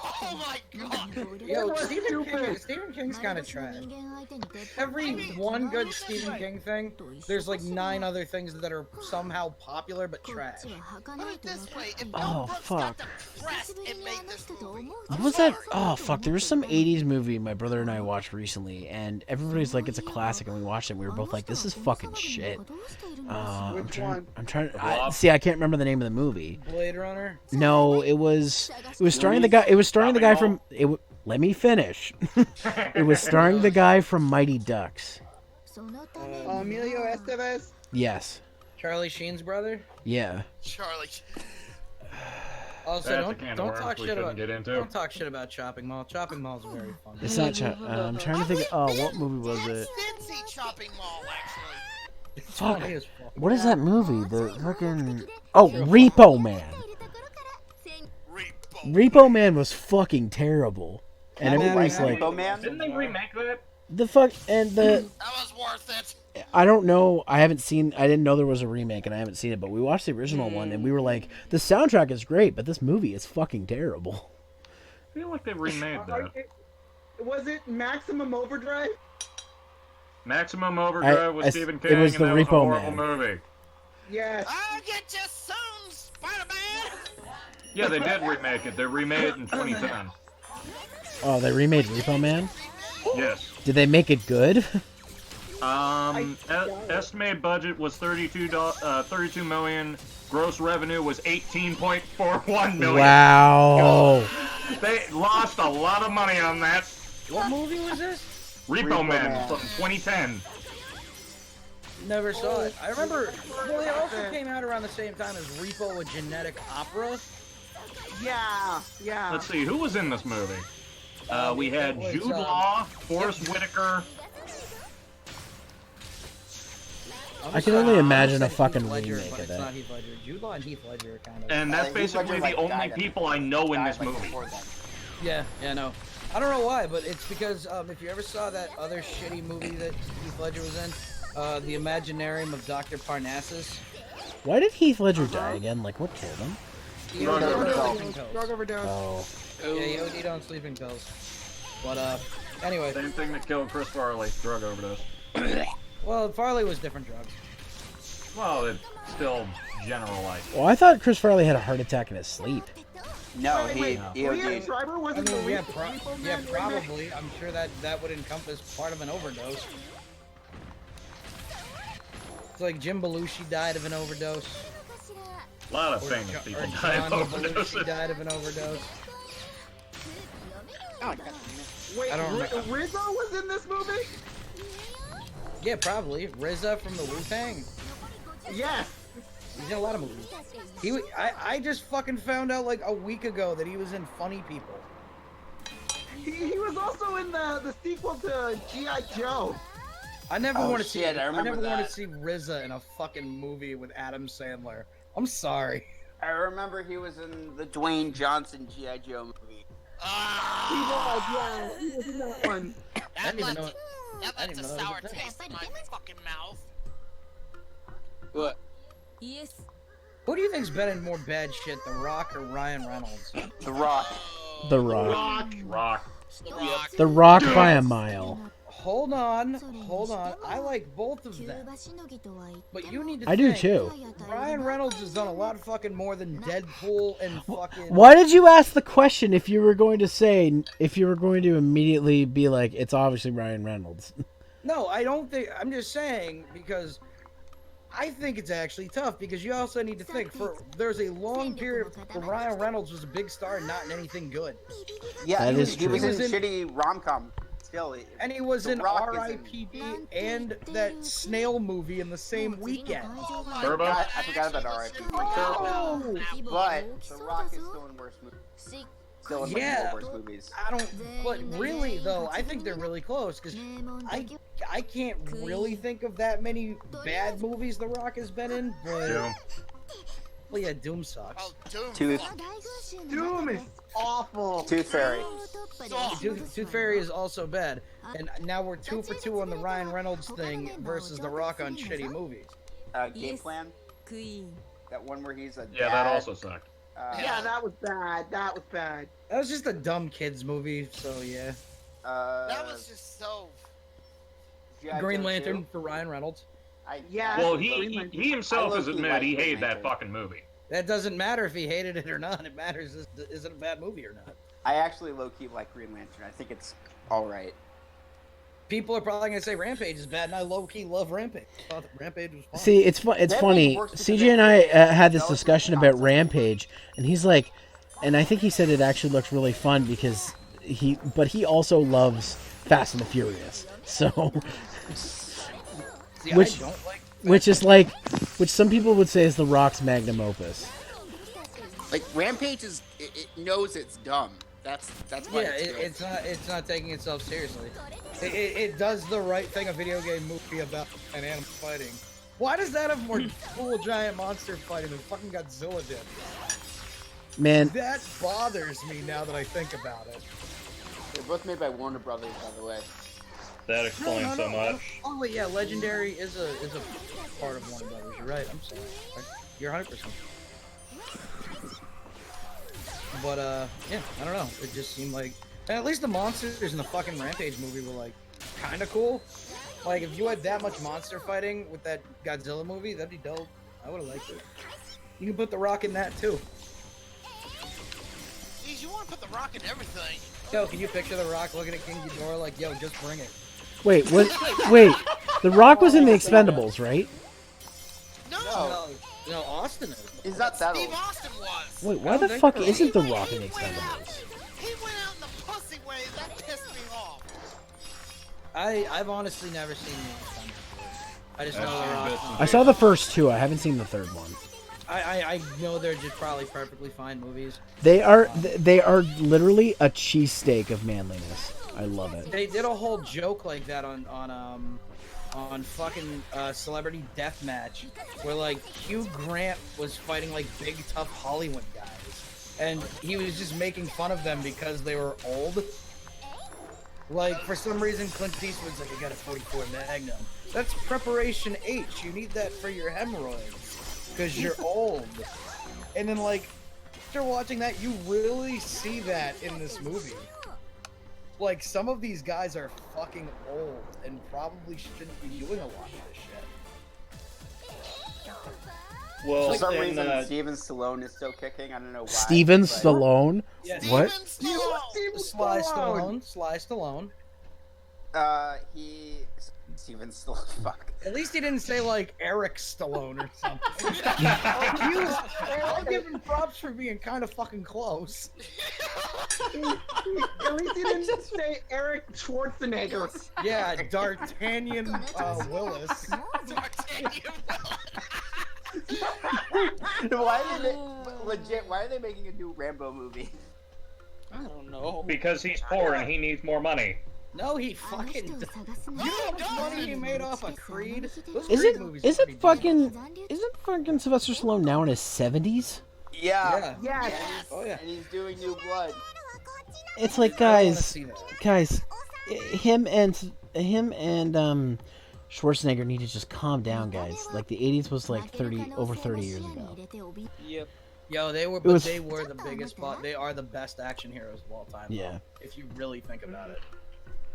Oh my god! Yo, Stephen King's kind of trash. Every one good Stephen King thing, there's like 9 other things that are somehow popular but trash. Put it this way, if Oh, Mel Brooks got fuck. depressed and made this movie, What was that? Oh, fuck. There was some 80s movie my brother and I watched recently, and everybody's like, it's a classic, and we watched it, and we were both like, this is fucking shit. Which one? I'm trying see, I can't remember the name of the movie. Blade Runner? No, it was starring the guy from let me finish. It was starring the guy from Mighty Ducks. Emilio Estevez? Yes. Charlie Sheen's brother? Yeah. Charlie. Also, That's a can of don't worms talk we shit shouldn't about get into. Don't talk shit about Chopping Mall. Chopping Mall's very fun. It's not I'm trying to think what movie was it? Did see Chopping Mall actually. It's Fuck. funny as fuck. What is that movie? The fucking Repo Man. Repo Man was fucking terrible. And everybody's like, Didn't they remake that? the fuck and the That was worth it. I don't know. I didn't know there was a remake, and I haven't seen it. But we watched the original one, and we were like, the soundtrack is great, but this movie is fucking terrible. I feel like they remade that. Was it Maximum Overdrive? Maximum Overdrive with Stephen King, it was the and that was a Repo horrible Man. movie. Yes. I'll get you soon, Spider-Man. Yeah, they did remake it. They remade it in 2010. Oh, they remade Repo Man? Yes. Did they make it good? Estimated budget was 32 million. Gross revenue was 18.41 million. Wow. They lost a lot of money on that. What movie was this? Repo Man from 2010. Never saw it. I remember. Well, it also came out around the same time as Repo: A Genetic Opera. Yeah. Let's see, who was in this movie? We had Jude Law, Forrest Whitaker. I can only imagine a fucking Heath Ledger, remake but of it's not that. Heath Ledger. Jude Law and Heath Ledger are kind of. And that's basically the only people I know in this movie. Yeah, no. I don't know why, but it's because if you ever saw that other shitty movie that Heath Ledger was in, The Imaginarium of Dr. Parnassus. Why did Heath Ledger die again? Like, what killed him? Drug overdose. Drug overdose. Oh. Yeah, he OD'd on sleeping pills. But, anyway. Same thing that killed Chris Farley, drug overdose. Well, Farley was different drugs. Well, it's still generalized. Well, I thought Chris Farley had a heart attack in his sleep. No, he Leon Schreiber was in the yeah, Repo yeah, Man probably. I'm sure that would encompass part of an overdose. It's like Jim Belushi died of an overdose. A lot of famous people die of overdoses. Died of an overdose. Wait, I don't remember. Rizzo was in this movie? Yeah, probably. RZA from the Wu-Tang. Yes. He's in a lot of movies. I just fucking found out like a week ago that he was in Funny People. He was also in the sequel to G.I. Joe. I never want to see. I remember want to see RZA in a fucking movie with Adam Sandler. I'm sorry. I remember he was in the Dwayne Johnson G.I. Joe movie. He was in that one. I didn't even know. That left a sour taste in my fucking mouth. What? Who do you think's been in more bad shit, The Rock or Ryan Reynolds? The Rock. The Rock. Rock. The Rock. The Rock by a mile. Hold on. I like both of them. But you need to I do too. Ryan Reynolds has done a lot fucking more than Deadpool and fucking... Why did you ask the question if you were going to immediately be like, it's obviously Ryan Reynolds? No, I don't think... I'm just saying because I think it's actually tough because you also need to think there's a long period where Ryan Reynolds was a big star and not in anything good. Yeah, That he is was true. in shitty rom-com. Still, And he was The in Rock is R.I.P.D. and that Snail movie in the same weekend. Turbo? I forgot about R.I.P. Oh! But The Rock is still in worse movies. Still in Yeah, worse movies. I don't. But really, though, I think they're really close because I can't really think of that many bad movies The Rock has been in. But Doom. well, yeah, Doom sucks. Oh, Doom. Doom is awful. Tooth Fairy. Tooth Fairy is also bad, and now we're 2 for 2 on the Ryan Reynolds thing versus The Rock on shitty movies. Game Plan. That one where he's a dad. Yeah, that also sucked. Yeah, that was bad. That was bad. That was just a dumb kids movie, so yeah. That was just so. Green Lantern for Ryan Reynolds. Yeah. Well, he himself has admitted he hated that fucking movie. That doesn't matter if he hated it or not. It matters is it a bad movie or not. I actually low-key like Green Lantern. I think it's alright. People are probably gonna say Rampage is bad, and I low-key love Rampage. I thought that Rampage was fun. See, it's funny. CJ and I had this discussion about Rampage, and he's like, and I think he said it actually looks really fun because he also loves Fast and the Furious. So, See, which I don't like which some people would say is The Rock's magnum opus. Like Rampage it knows it's dumb. That's why it's not taking itself seriously. It does the right thing a video game movie about an animal fighting. Why does that have more cool giant monster fighting than fucking Godzilla did? Man, That bothers me now that I think about it. They're both made by Warner Brothers, by the way. That explains so much. Oh wait, yeah, Legendary is a part of Warner Brothers. You're right. I'm sorry. You're 100%. But yeah, I don't know. It just seemed like, and at least the monsters in the fucking Rampage movie were like kind of cool. Like if you had that much monster fighting with that Godzilla movie, that'd be dope. I would have liked it. You can put The Rock in that too. Jeez, you want to put The Rock in everything. Yo, can you picture The Rock looking at King Ghidorah like, yo, just bring it? wait, what? Wait, The Rock was in the Expendables, right? No, Austin is. Is that Steve old? Austin was. Wait, why the fuck isn't The Rock in the Expendables? He went out in the pussy way. That pissed me off. I've honestly never seen the Expendables. I just know The Rock. I saw the first two. I haven't seen the third one. I know they're just probably perfectly fine movies. They are literally a cheesesteak of manliness. I love it. They did a whole joke like that on fucking Celebrity Deathmatch, where like Hugh Grant was fighting like big tough Hollywood guys, and he was just making fun of them because they were old. Like for some reason Clint Eastwood's like, I got a 44 Magnum. That's preparation H. You need that for your hemorrhoids because you're old. And then like after watching that, you really see that in this movie. Like, some of these guys are fucking old and probably shouldn't be doing a lot of this shit. Well, for some reason, Steven Stallone is still kicking. I don't know why. Steven Stallone? Yes. What? Sly Stallone. Sly Stallone. Steven Stallone. Fuck. At least he didn't say, like, Eric Stallone or something. I'll give him props for being kind of fucking close. At least he didn't say Eric Schwarzenegger. Yeah, D'Artagnan Willis. Why are they making a new Rambo movie? I don't know. Because he's poor and he needs more money. No, he fucking. You know how much money he made off of Creed? Isn't fucking Sylvester Stallone now in his 70s? Yeah. Yes. Oh yeah. And he's doing New Blood. It's like, guys, him and Schwarzenegger need to just calm down, guys. Like the 80s was like over 30 years ago. Yep. Yo, they were the biggest. They are the best action heroes of all time. Yeah. Though, if you really think about it.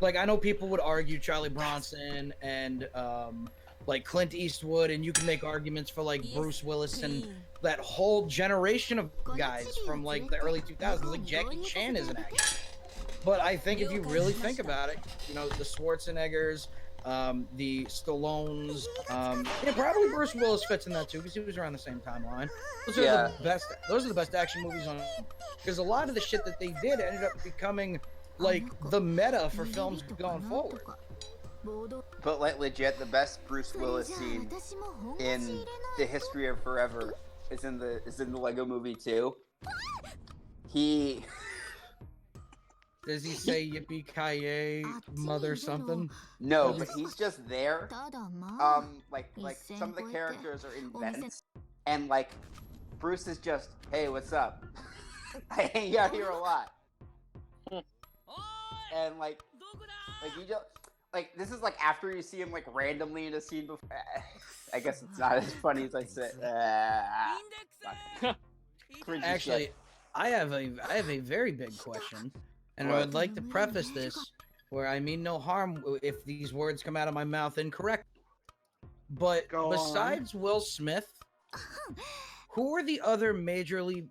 Like, I know people would argue Charlie Bronson and like Clint Eastwood, and you can make arguments for like Bruce Willis and that whole generation of guys from like the early 2000s. Like Jackie Chan is an action. But I think if you really think about it, you know, the Schwarzeneggers, the Stallones, yeah, probably Bruce Willis fits in that too because he was around the same timeline. Those are the best. Those are the best action movies on. Because a lot of the shit that they did ended up becoming like the meta for films going forward. But like legit, the best Bruce Willis scene in the history of forever is in the Lego Movie 2. Does he say yippee ki mother something? No, but he's just there. Like some of the characters are in vents, and like Bruce is just, hey, what's up? I hang out here a lot. And like you just like this is like after you see him like randomly in a scene before. I guess it's not as funny as I said. Actually, I have a very big question, and I would like to preface this where I mean no harm if these words come out of my mouth incorrect. But besides Will Smith, who are the other majorly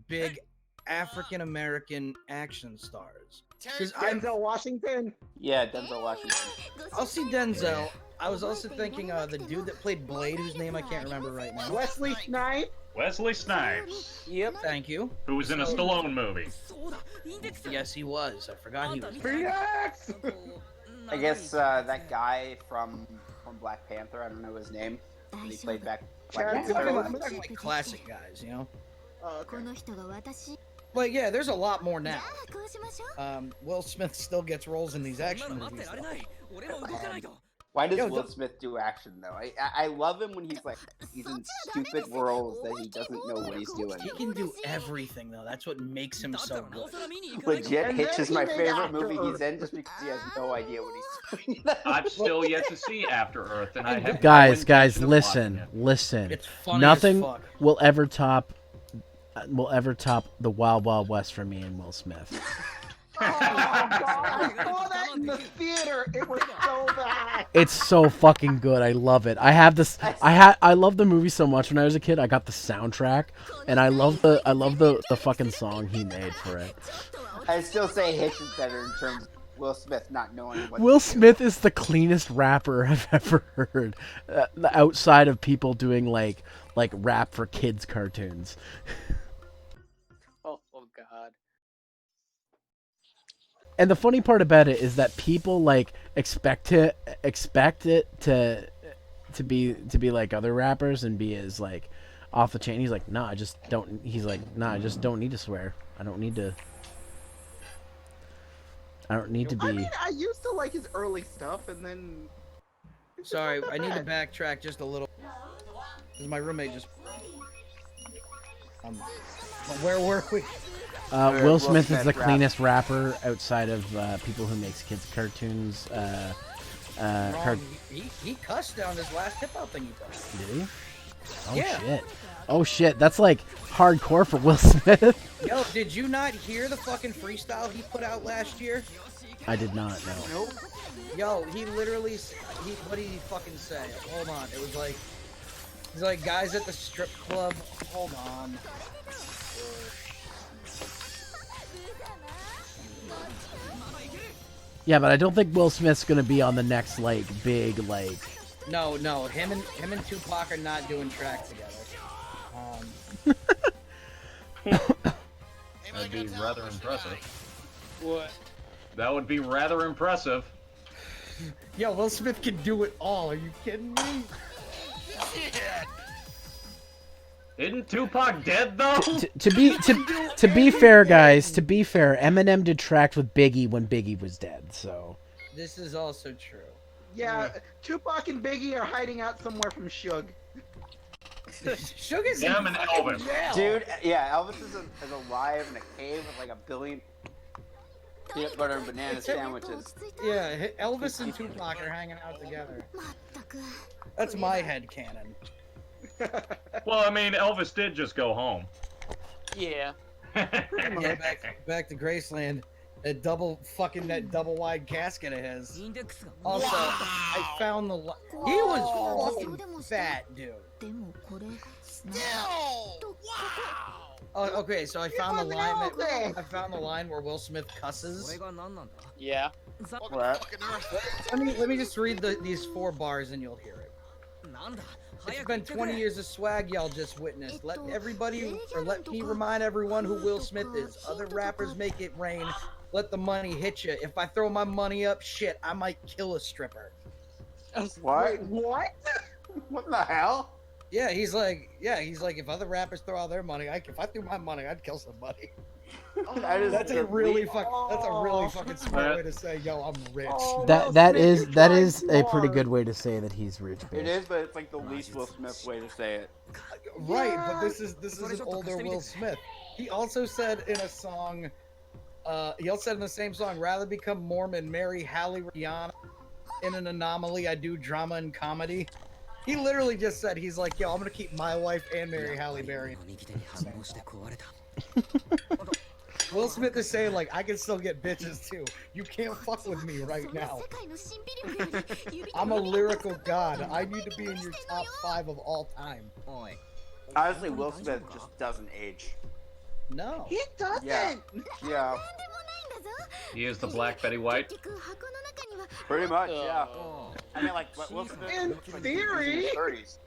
big African American action stars? Denzel Washington. Yeah, Denzel Washington. I'll see Denzel. I was also thinking the dude that played Blade, whose name I can't remember right now. Wesley Snipes. Wesley Snipes. Yep, thank you. Who was in a Stallone movie. Yes, he was. I forgot he was. Phoenix! I guess that guy from Black Panther. I don't know his name. He played Black Panther. I'm talking like classic guys, you know. But yeah, there's a lot more now. Will Smith still gets roles in these action movies. Why does Will Smith do action though? I love him when he's in stupid roles that he doesn't know what he's doing. He can do everything though. That's what makes him so good. Legit, Hitch is my favorite movie he's in just because he has no idea what he's doing. I've still yet to see After Earth, and I have. Guys, listen. It's funny Nothing as fuck. will ever top the Wild Wild West for me and Will Smith. Oh my god! I saw that in the theater. It was so bad. It's so fucking good. I love it. I have this. I love the movie so much. When I was a kid, I got the soundtrack, and I love the fucking song he made for it. I still say Hitch is better in terms of Will Smith not knowing what. Will Smith is the cleanest rapper I've ever heard, outside of people doing like rap for kids cartoons. Oh God. And the funny part about it is that people expect it to be like other rappers and be as off the chain. He's like, nah, I just don't. He's like, nah, I just don't need to swear. I don't need to be. I mean, I used to like his early stuff, and then. Sorry, I need to backtrack just a little. Because my roommate just. Where were we? Will Smith is the cleanest rapper outside of people who makes kids cartoons. He cussed down his last hip hop thing he did. Did he? Oh Yeah. shit! Oh shit! That's hardcore for Will Smith. Yo, did you not hear the fucking freestyle he put out last year? I did not know. Nope. Yo, he literally, what did he fucking say? Hold on, it was he's like, guys at the strip club, hold on. Yeah, but I don't think Will Smith's gonna be on the next big. No, him and Tupac are not doing tracks together. That'd be rather impressive. What? That would be rather impressive. Yo, Will Smith can do it all. Are you kidding me? Isn't Tupac dead though? To be fair, guys. To be fair, Eminem did track with Biggie when Biggie was dead. So this is also true. Yeah, Tupac and Biggie are hiding out somewhere from Suge. Suge is Him and Elvis. jail. Dude, yeah, Elvis is alive in a cave with a billion peanut butter and banana sandwiches. Yeah, Elvis and Tupac are hanging out together. That's my headcanon. Well, I mean, Elvis did just go home. Yeah. Yeah, back to Graceland. That double wide casket of his. Also, I found the. He was fucking fat, dude. Still! Wow! Oh, okay, so I found the line where Will Smith cusses. Yeah. Let me just read these 4 bars and you'll hear it. It's been 20 years of swag y'all just witnessed. Let me remind everyone who Will Smith is. Other rappers make it rain. Let the money hit you. If I throw my money up, shit, I might kill a stripper. What? What? What the hell? Yeah, he's like, if other rappers throw out their money, if I threw my money, I'd kill somebody. That's a really fucking smart way to say, yo, I'm rich. that is a pretty good way to say that he's rich. It is, but it's like the least Will Smith way to say it. Right, but this is an older Will Smith. He also said in a song, he also said in the same song, rather become Mormon, marry Halle Rihanna. in an anomaly, I do drama and comedy. He literally just said, he's like, yo, I'm gonna keep my wife and marry Halle Berry. Will Smith is saying, like, I can still get bitches too. You can't fuck with me right now. I'm a lyrical god. I need to be in your top 5 of all time. Honestly, Will Smith just doesn't age. No. He doesn't. Yeah. He is the Black Betty White. Pretty much, yeah. I mean, like, Will Smith In theory. 30s.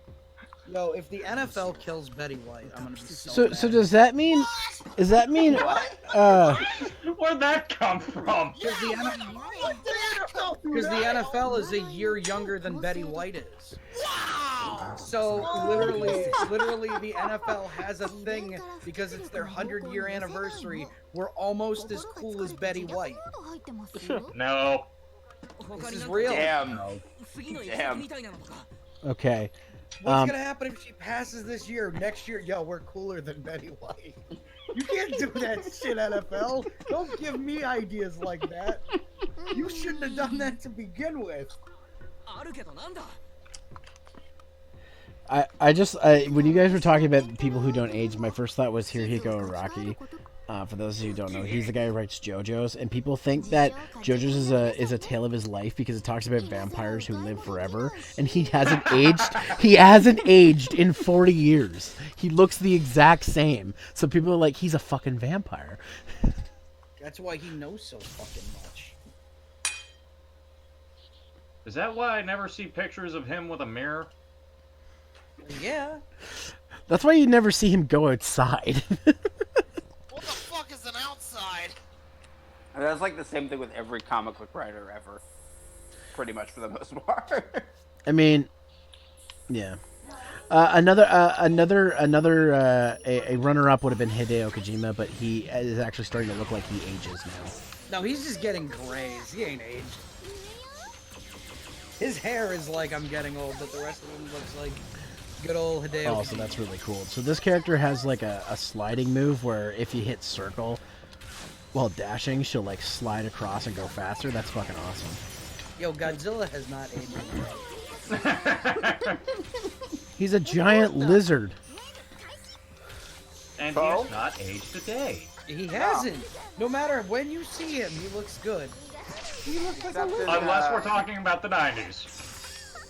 Yo, if the NFL kills Betty White, I'm gonna be so mad. So does that mean? Does that mean? Where'd that come from? Because the NFL is a year younger than Betty White is. Wow! So literally, the NFL has a thing because it's their 100-year anniversary. We're almost as cool as Betty White. No. This is real. Damn. Okay. What's gonna happen if she passes this year? Next year, yo, we're cooler than Betty White. You can't do that shit, NFL. Don't give me ideas like that. You shouldn't have done that to begin with. When you guys were talking about people who don't age, my first thought was Hirohiko Araki. For those of you who don't know, he's the guy who writes JoJo's, and people think that JoJo's is a tale of his life because it talks about vampires who live forever, and he hasn't aged. He hasn't aged in 40 years. He looks the exact same. So people are like, he's a fucking vampire. That's why he knows so fucking much. Is that why I never see pictures of him with a mirror? Yeah. That's why you never see him go outside. What the fuck is an outside? And that's like the same thing with every comic book writer ever. Pretty much for the most part. I mean, yeah. Another runner-up would have been Hideo Kojima, but he is actually starting to look like he ages now. No, he's just getting grays. He ain't aged. His hair is like I'm getting old, but the rest of him looks like good old Hideo. Oh, so that's really cool. So this character has like a sliding move where if you hit circle while dashing, she'll like slide across and go faster. That's fucking awesome. Yo, Godzilla has not aged. He's a giant lizard. And he's not aged a day. He hasn't. No matter when you see him, he looks good. He looks like a lizard. Unless we're talking about the 90s.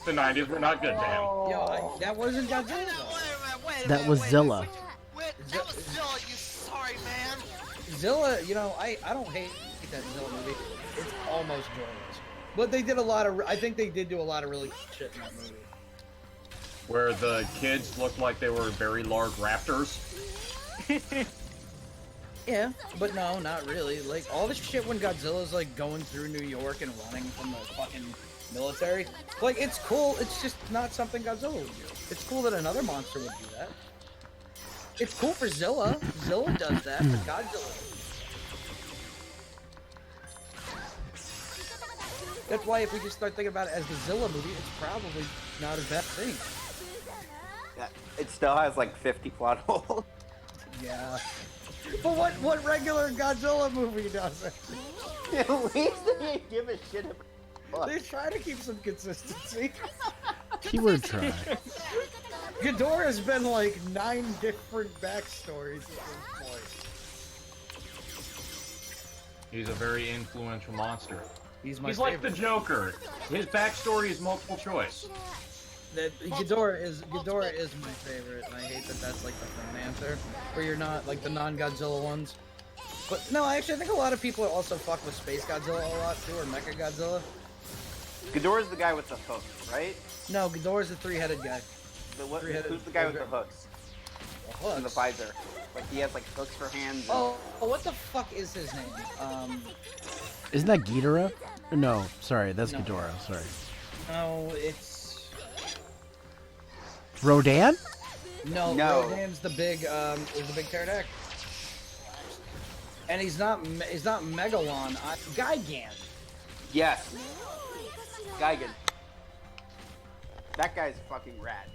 The 90s were not good to him. Yo, that wasn't Godzilla. That was Zilla. That was Zilla, you sorry man. Zilla, you know, I don't hate that Zilla movie. It's almost joyless. But they did a lot of, I think they did do a lot of really shit in that movie. Where the kids looked like they were very large raptors. Yeah, but no, not really. Like, all this shit when Godzilla's, like, going through New York and running from the fucking military. Like, it's cool, it's just not something Godzilla would do. It's cool that another monster would do that. It's cool for Zilla. Zilla does that, but Godzilla. That's why if we just start thinking about it as the Zilla movie, it's probably not a bad thing. Yeah, it still has like 50 plot holes. Yeah. But what regular Godzilla movie does it? At least they didn't give a shit about. They try to keep some consistency. Keyword try. Ghidorah's been like 9 different backstories at this point. He's a very influential monster. He's like the Joker. His backstory is multiple choice. Ghidorah is my favorite, and I hate that that's like the fun answer, where you're not like the non-Godzilla ones. But no, actually, I think a lot of people also fuck with Space Godzilla a lot too, or Mecha Godzilla. Ghidorah's the guy with the hook, right? No, Ghidorah's the 3-headed guy. Who's the guy with the hooks? The hooks? And the visor. Like he has like hooks for hands. Oh, what the fuck is his name? Isn't that Ghidorah? No, sorry, that's Ghidorah. Sorry. No, it's Rodan? No, Rodan's the big pterodactyl. And he's not Megalon. Gigan. Yes. Gigan. That guy's fucking rad.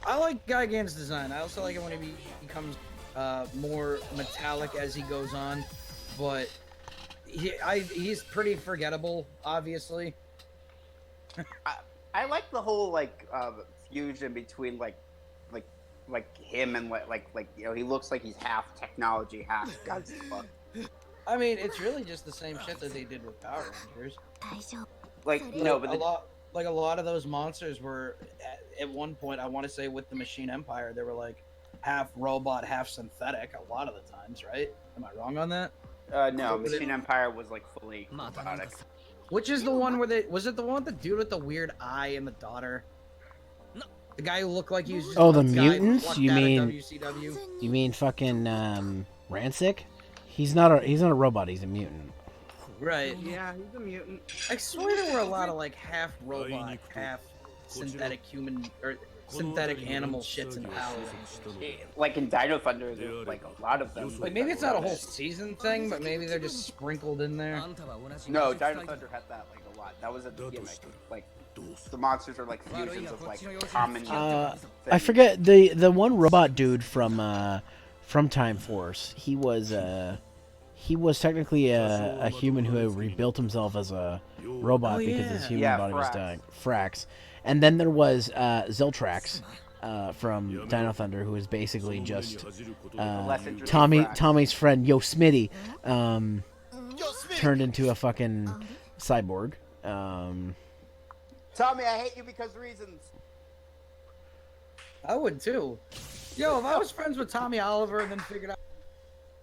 I like Gigan's design. I also like it when he becomes more metallic as he goes on, but he's pretty forgettable, obviously. I like the whole like fusion between like him and like you know, he looks like he's half technology, half Godzilla. I mean, it's really just the same shit that they did with Power Rangers. Like no, but a lot of those monsters were at one point. I want to say with the Machine Empire, they were like half robot, half synthetic. A lot of the times, right? Am I wrong on that? No, Machine Empire was like fully robotic. Which is the one where they was it the one with the dude with the weird eye and the daughter? The guy who looked like he was just Oh, the a guy mutants? plucked You out of mean WCW? you mean fucking Rancic? He's not a robot. He's a mutant. Right. Yeah, he's a mutant. I swear there were a lot of like half robot, half synthetic human or synthetic animal shits in Power Rangers. Like in Dino Thunder, there's like a lot of them. Like maybe it's not a whole season thing, but maybe they're just sprinkled in there. No, Dino Thunder had that like a lot. That was a gimmick. Like the monsters are like fusions of like common. I forget the one robot dude from Time Force. He was technically a human who had rebuilt himself as a robot because his human body was dying. Frax. And then there was Zeltrax from Dino Thunder, who was basically just Tommy's friend Yo Smitty, turned into a fucking cyborg. Tommy, I hate you because reasons. I would too. Yo, if I was friends with Tommy Oliver and then figured out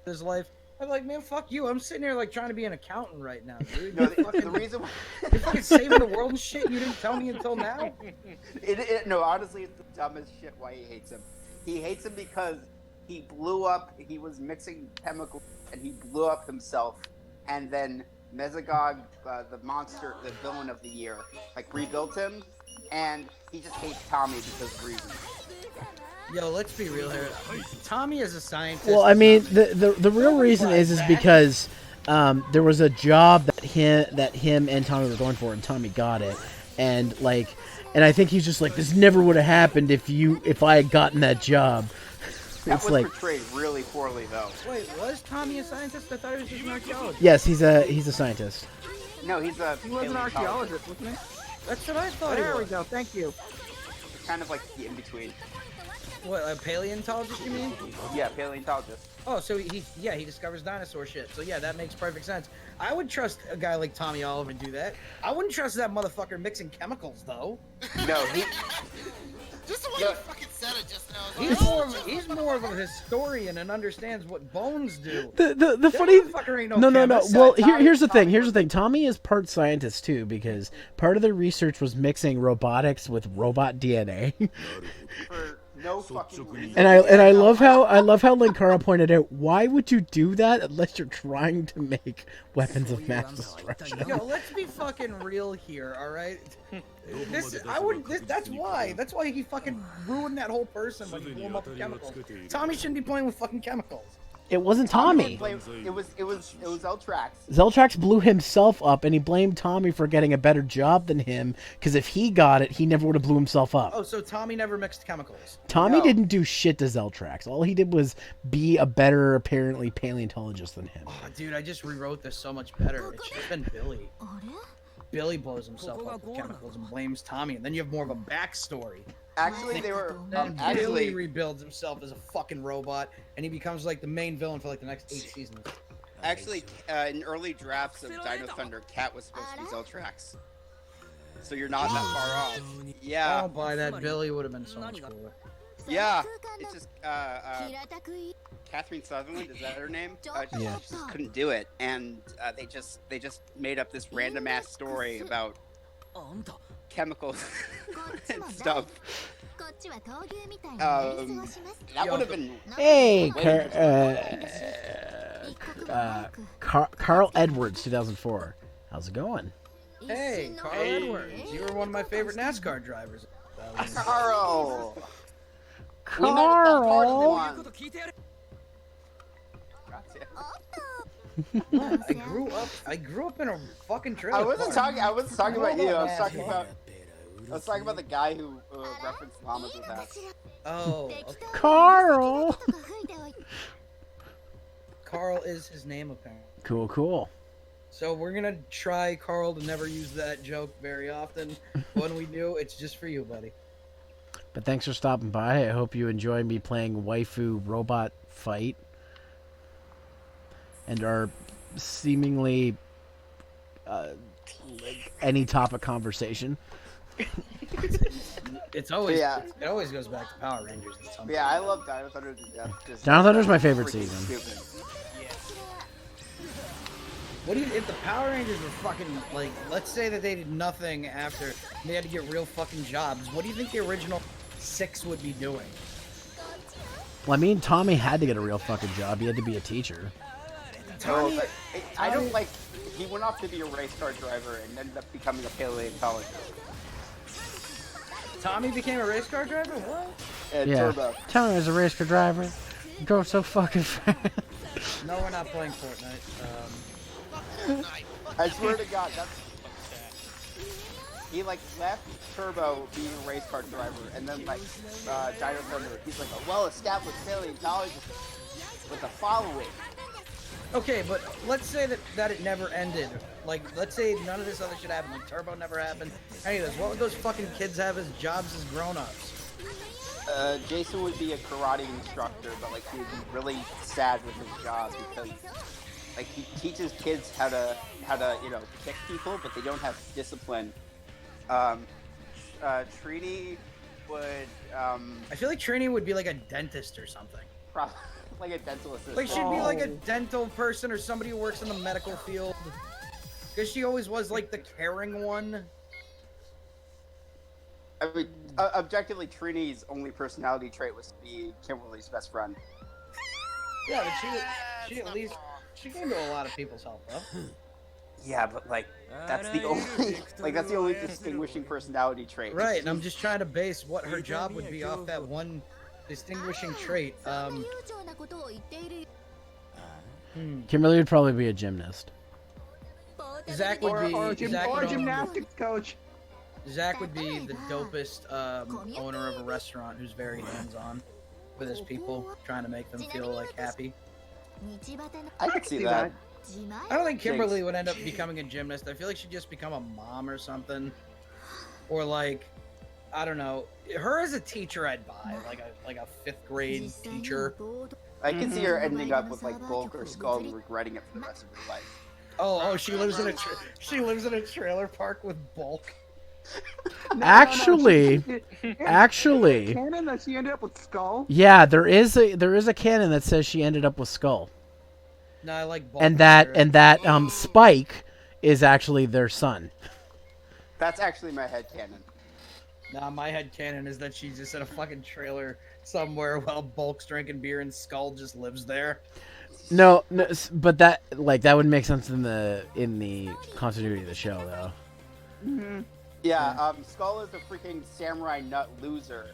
his life, I'd be like, man, fuck you. I'm sitting here like trying to be an accountant right now, dude. No, the reason you're fucking saving the world and shit. You didn't tell me until now. No, honestly, it's the dumbest shit why he hates him. He hates him because he blew up. He was mixing chemicals and he blew up himself. And then Mesogog, the monster, the villain of the year, like rebuilt him. And he just hates Tommy because of reasons. Yo, let's be real here. Tommy is a scientist. Well, I mean, the real reason is because there was a job that him and Tommy were going for, and Tommy got it, and I think he's just like, this never would have happened if I had gotten that job. That was portrayed really poorly, though. Wait, was Tommy a scientist? I thought he was just an archaeologist. Yes, he's a scientist. No, he was an archaeologist, wasn't he? That's what I thought. There we go. Thank you. It's kind of like the in between. What, a paleontologist, you mean? Yeah, paleontologist. Oh, so he discovers dinosaur shit. So yeah, that makes perfect sense. I would trust a guy like Tommy Oliver to do that. I wouldn't trust that motherfucker mixing chemicals, though. No, just the way you fucking said it just now. He's more of a historian and understands what bones do. The funny motherfucker ain't no. chemist. Well, here's the thing. Tommy is part scientist too, because part of the research was mixing robotics with robot DNA. For no fucking reason. And I love how Linkara pointed out, why would you do that unless you're trying to make weapons of mass destruction? Yo, let's be fucking real here, all right? That's why he fucking ruined that whole person when he blew him up with chemicals. Tommy shouldn't be playing with fucking chemicals. It wasn't Tommy. It was Zeltrax. Zeltrax blew himself up, and he blamed Tommy for getting a better job than him, because if he got it, he never would have blew himself up. Oh, so Tommy never mixed chemicals. Tommy didn't do shit to Zeltrax. All he did was be a better, apparently, paleontologist than him. Oh, dude, I just rewrote this so much better. It should have been Billy. Billy blows himself up with chemicals and blames Tommy, and then you have more of a backstory. Actually, they were. Billy rebuilds himself as a fucking robot, and he becomes like the main villain for like the next 8 seasons. Actually, in early drafts of Dino Thunder, Cat was supposed to be Zeltrax. So you're not that far off. Yeah. I don't buy that. Billy would have been so much cooler. Yeah. It's just Catherine Sutherland, is that her name? She just couldn't do it, and they just made up this random ass story about chemicals and stuff. That would have been. Hey, Carl Edwards, 2004. How's it going? Hey, Carl Edwards. You were one of my favorite NASCAR drivers. Carl. I grew up in a fucking trailer. I wasn't talking about you. I was talking about the guy who referenced llamas with that. Oh, okay. Carl. Carl is his name apparently. Cool. So we're gonna try, Carl, to never use that joke very often. When we do, it's just for you, buddy. But thanks for stopping by. I hope you enjoy me playing waifu robot fight. And our seemingly like any topic conversation. It's always it always goes back to Power Rangers. Yeah, I love Dino Thunder to death. Dino Thunder's my favorite season. Stupid. What do you, if the Power Rangers were fucking, like, let's say that they did nothing after they had to get real fucking jobs, what do you think the original 6 would be doing? Well, I mean, Tommy had to get a real fucking job. He had to be a teacher. Tommy, but I don't like, he went off to be a race car driver and ended up becoming a paleontologist. Tommy became a race car driver? What? And Yeah. Turbo. Tommy was a race car driver. He drove so fucking fast. No, we're not playing Fortnite. I swear to God, that's... He, like, left Turbo being a race car driver, and then, like, Dino Thunder, he's like a well-established paleontologist with a following. Okay, but let's say that it never ended. Like, let's say none of this other shit happened. Like, Turbo never happened. Any of this. What would those fucking kids have as jobs as grown-ups? Jason would be a karate instructor, but, like, he would be really sad with his job because... Like, he teaches kids how to, you know, kick people, but they don't have discipline. Trini would, I feel like Trini would be like a dentist or something. probably like a dental assistant. Like, she'd be like a dental person or somebody who works in the medical field. Because she always was, like, the caring one. I mean, objectively, Trini's only personality trait was to be Kimberly's best friend. Yeah, but she at least... She came to a lot of people's help, though. Yeah, but, like, that's the only distinguishing personality trait. Right, and I'm just trying to base what her job would be off that one distinguishing trait. Kimberly would probably be a gymnast. Zach would be... Or gymnastics coach. Zach would be the dopest owner of a restaurant who's very hands-on with his people, trying to make them feel, like, happy. I could see that. I don't think Kimberly would end up becoming a gymnast. I feel like she'd just become a mom or something. Or, like, I don't know. Her as a teacher, I'd buy. Like a 5th grade teacher. I can see her ending up with, like, Bulk or Skull and regretting it for the rest of her life. Oh, she lives in a trailer park with Bulk. Actually, canon that she ended up with Skull. yeah, there is a canon that says she ended up with Skull, No, I like Bulk. and that Spike is actually their son. That's actually my headcanon. Nah, my headcanon is that she's just in a fucking trailer somewhere while Bulk's drinking beer and Skull just lives there. No, but that would make sense in the continuity of the show, though. Mm-hmm. Yeah, Skull is a freaking samurai nut loser.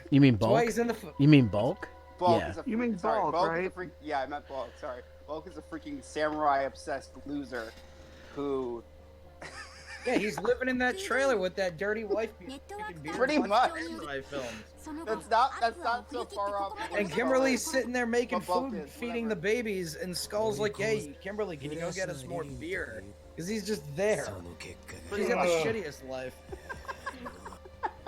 You mean That's Bulk? why he's in the... You mean Bulk? Bulk Yeah. is a, You mean sorry, Bulk, Bulk right? Is a yeah, I meant Bulk. Sorry, Bulk is a freaking samurai-obsessed loser who. Yeah, he's living in that trailer with that dirty wife. Pretty much. Films. That's not so far off. And Kimberly's sitting there making But Bulk food, is, feeding whatever. the babies, and Skull's like, "Hey, Kimberly, can you go get us more beer?" Because he's just there. She's got the shittiest life.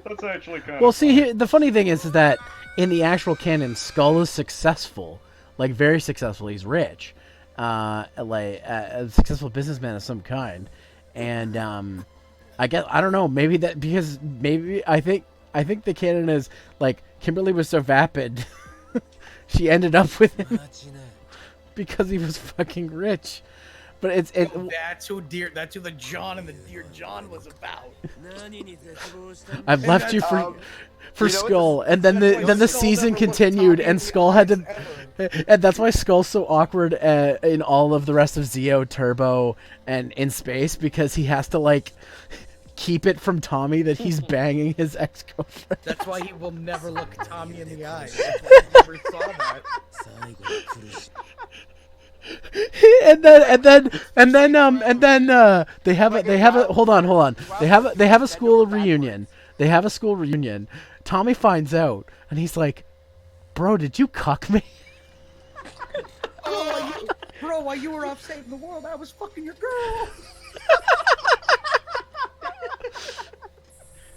That's actually kind of Well, see, here, the funny thing is that in the actual canon, Skull is successful, like very successful. He's rich, like a successful businessman of some kind, and I guess I don't know. Maybe that because maybe I think the canon is like Kimberly was so vapid, she ended up with him because he was fucking rich. But That's who the John and the Dear John was about. I've left you for you know Skull, what and then the season continued, and Skull had to, and that's why Skull's so awkward in all of the rest of Zeo, Turbo, and in space because he has to like keep it from Tommy that he's banging his ex-girlfriend. That's why he will never look Tommy in the eye. That's why he never saw that. and then they have a hold on. They have a school reunion. They have a school reunion. Tommy finds out and he's like, "Bro, did you cuck me?" Bro, Oh, while you were off saving the world, I was fucking your girl.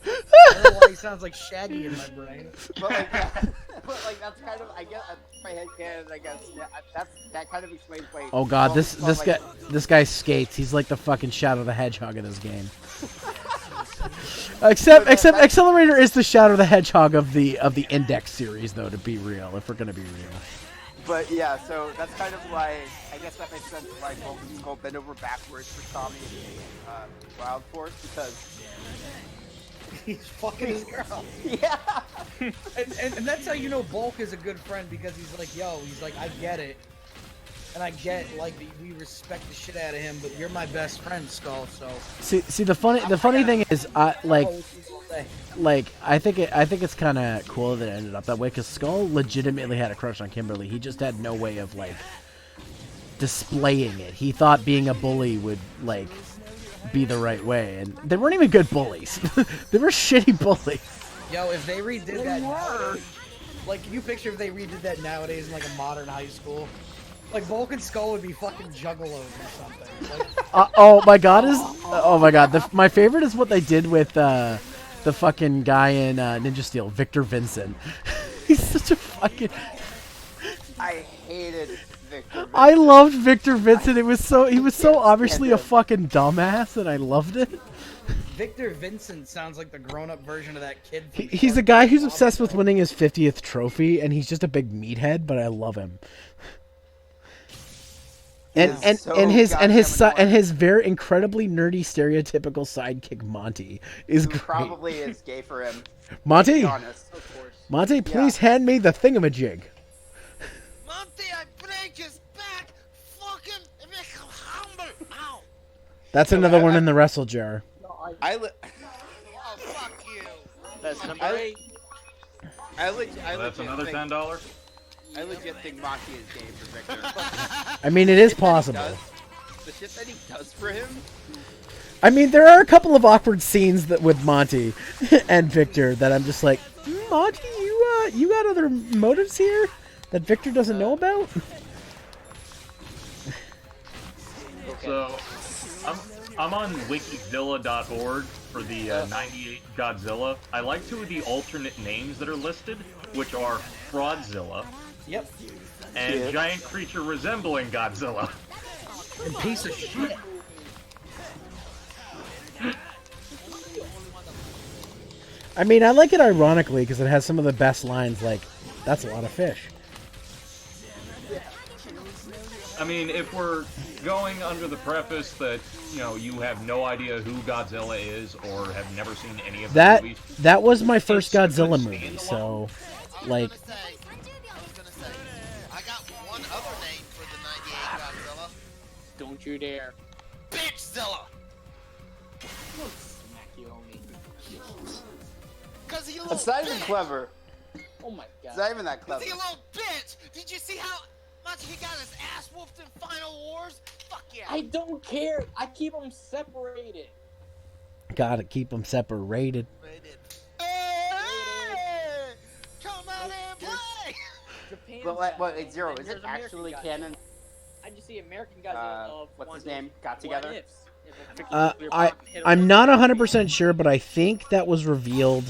I don't know why he sounds like Shaggy in my brain. But like, that's kind of, I guess, my head canon, I guess. Yeah, that kind of explains why. Oh god, this guy skates. He's like the fucking Shadow the Hedgehog in this game. Except Accelerator is the Shadow the Hedgehog of the Index series, though. To be real, if we're gonna be real. But yeah, so that's kind of why, I guess that makes sense why Vulcan Skull bent over backwards for Tommy and Wild Force, because he's fucking his girl. Yeah. and that's how you know Bulk is a good friend, because he's like, yo, he's like, I get it. And I get, like, we respect the shit out of him, but you're my best friend, Skull, so. See, the funny thing is, I think it's kind of cool that it ended up that way, because Skull legitimately had a crush on Kimberly. He just had no way of, like, displaying it. He thought being a bully would, like, be the right way, and they weren't even good bullies. They were shitty bullies. Yo, if they redid that nowadays, like, can you picture if they redid that nowadays in, like, a modern high school? Like, Bulk and Skull would be fucking juggalos or something. Like, oh my god, my favorite is what they did with the fucking guy in Ninja Steel, Victor Vincent. He's such a fucking... I hated Victor Vincent. I loved Victor Vincent. He was so obviously a fucking dumbass, and I loved it. Victor Vincent sounds like the grown-up version of that kid. He's a guy who's obsessed with winning his 50th trophy, and he's just a big meathead, but I love him. And his very incredibly nerdy stereotypical sidekick Monty is great. Probably is gay for him. Monty, to be honest. Of course. Monty, please hand me the thingamajig. Monty, I break his back. Fucking make him humble. Ow. That's another one in the wrestle jar. Oh, fuck you. That's number 8. That's another $10. I legit think Monty is gay for Victor. I mean, it is possible. The shit that he does for him. I mean, there are a couple of awkward scenes with Monty and Victor that I'm just like, Monty, you got other motives here that Victor doesn't know about? So, I'm on wikizilla.org for the 98 Godzilla. I like 2 of the alternate names that are listed, which are Fraudzilla. Yep. And giant creature resembling Godzilla. And piece of shit. I mean, I like it ironically because it has some of the best lines, like, that's a lot of fish. I mean, if we're going under the preface that, you know, you have no idea who Godzilla is or have never seen any of the movies. That was my first Godzilla movie, so, like... Don't you dare. Bitchzilla! Smack you, homie. Cause he a little That's not even clever. Oh my god. It's not even that clever. Cause he a little bitch! Did you see how much he got his ass whooped in Final Wars? Fuck yeah! I don't care. I keep them separated. Gotta keep them separated. Hey! Come out and play! Japan. But wait, Zero, is it actually canon? I just see American Godzilla of what's his name? Got together? I'm not 100% sure, but I think that was revealed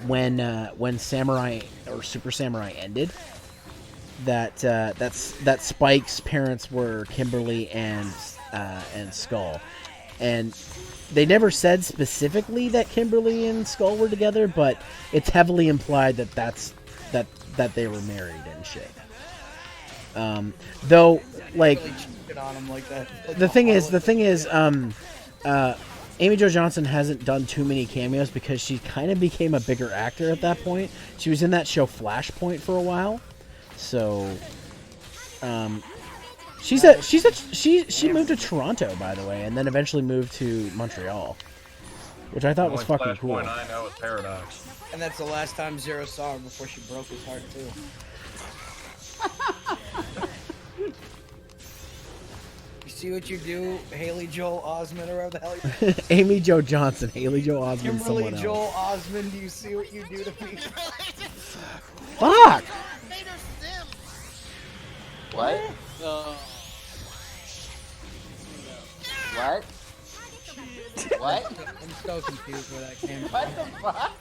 when Samurai or Super Samurai ended. That Spike's parents were Kimberly and Skull, and they never said specifically that Kimberly and Skull were together, but it's heavily implied that they were married and shit. Though, like, the thing is, Amy Jo Johnson hasn't done too many cameos because she kind of became a bigger actor at that point. She was in that show Flashpoint for a while, so, she moved to Toronto, by the way, and then eventually moved to Montreal, which I thought was fucking cool. I know is Paradox. And that's the last time Zero saw her before she broke his heart too. You see what you do, Haley Joel Osment, or whatever the hell you Amy Jo Johnson, Haley Joel Osment, Kimberly someone else. Joel Osment, do you see what you do to me? Fuck! What? What? What? I'm so confused where that came from. What the fuck?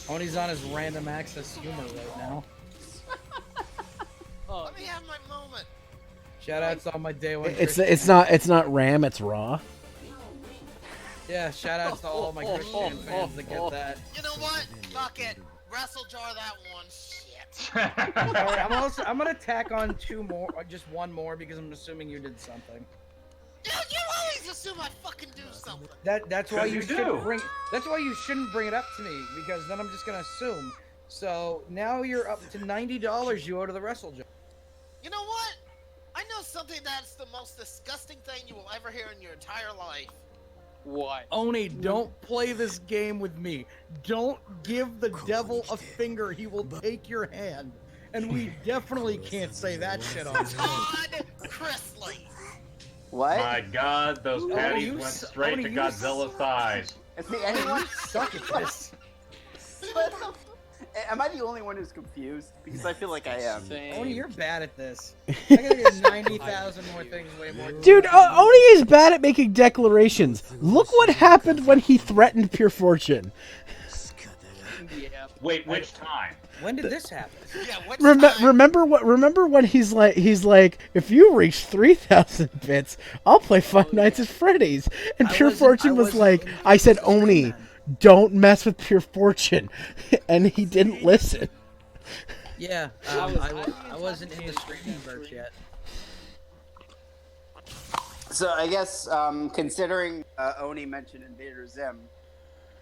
Oni's on his random access humor right now. Let me have my moment. Shout out to all my day one. It's not RAM, it's raw. Yeah, shout out to all my Christian fans that get that. You know what? Fuck it. Wrestle jar that one. Shit. Alright, I'm gonna tack on two more, or just one more, because I'm assuming you did something. You always assume I fucking do something. That's why you do. shouldn't bring. That's why you shouldn't bring it up to me, because then I'm just gonna assume. So now you're up to $90 you owe to the wrestle jar. You know what? I know something that's the most disgusting thing you will ever hear in your entire life. What? Oni, don't play this game with me. Don't give the devil a finger. He will take your hand. And we definitely can't say that shit on screen. Todd Chrisley. What? My God, those patties you went s- straight Oni, to you Godzilla's thighs. Is there anyone? You suck at this. Am I the only one who's confused? Because I feel like I am. Oni, you're bad at this. I gotta get 90,000 more things way more. Dude, Oni is bad at making declarations. Look what happened when he threatened Pure Fortune. Yeah. Wait, which time? When did this happen? Yeah, which time? Remember when he's like, if you reach 3,000 bits, I'll play Five Nights at Freddy's. And Pure Fortune was like, I said, Oni, don't mess with Pure Fortune. And he didn't listen. Yeah, I wasn't in the streaming verse yet. So I guess, considering Oni mentioned Invader Zim,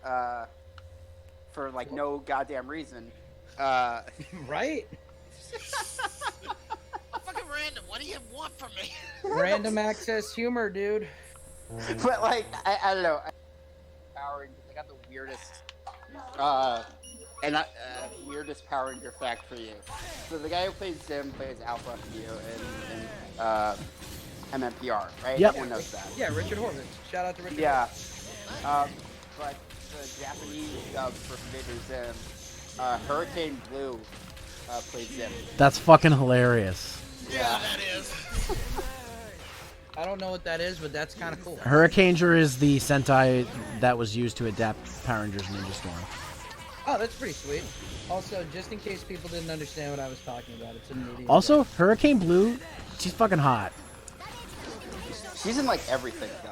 for like no goddamn reason, Right? Fucking random. What do you want from me? Random access humor, dude. but like I don't know, Power Rangers, I got the weirdest, weirdest Power Ranger fact for you. So the guy who plays Zim plays Alpha in MMPR, right? Yep. Everyone knows that. Yeah, Richard Horvitz. Shout out to Richard. Yeah. But the Japanese dub for Invader Zim, Hurricane Blue played Zim. That's fucking hilarious. Yeah, that is. I don't know what that is, but that's kind of cool. Hurricaneger is the Sentai that was used to adapt Power Rangers Ninja Storm. Oh, that's pretty sweet. Also, just in case people didn't understand what I was talking about, it's a medium. Also, Hurricane Blue, she's fucking hot. She's in like everything though.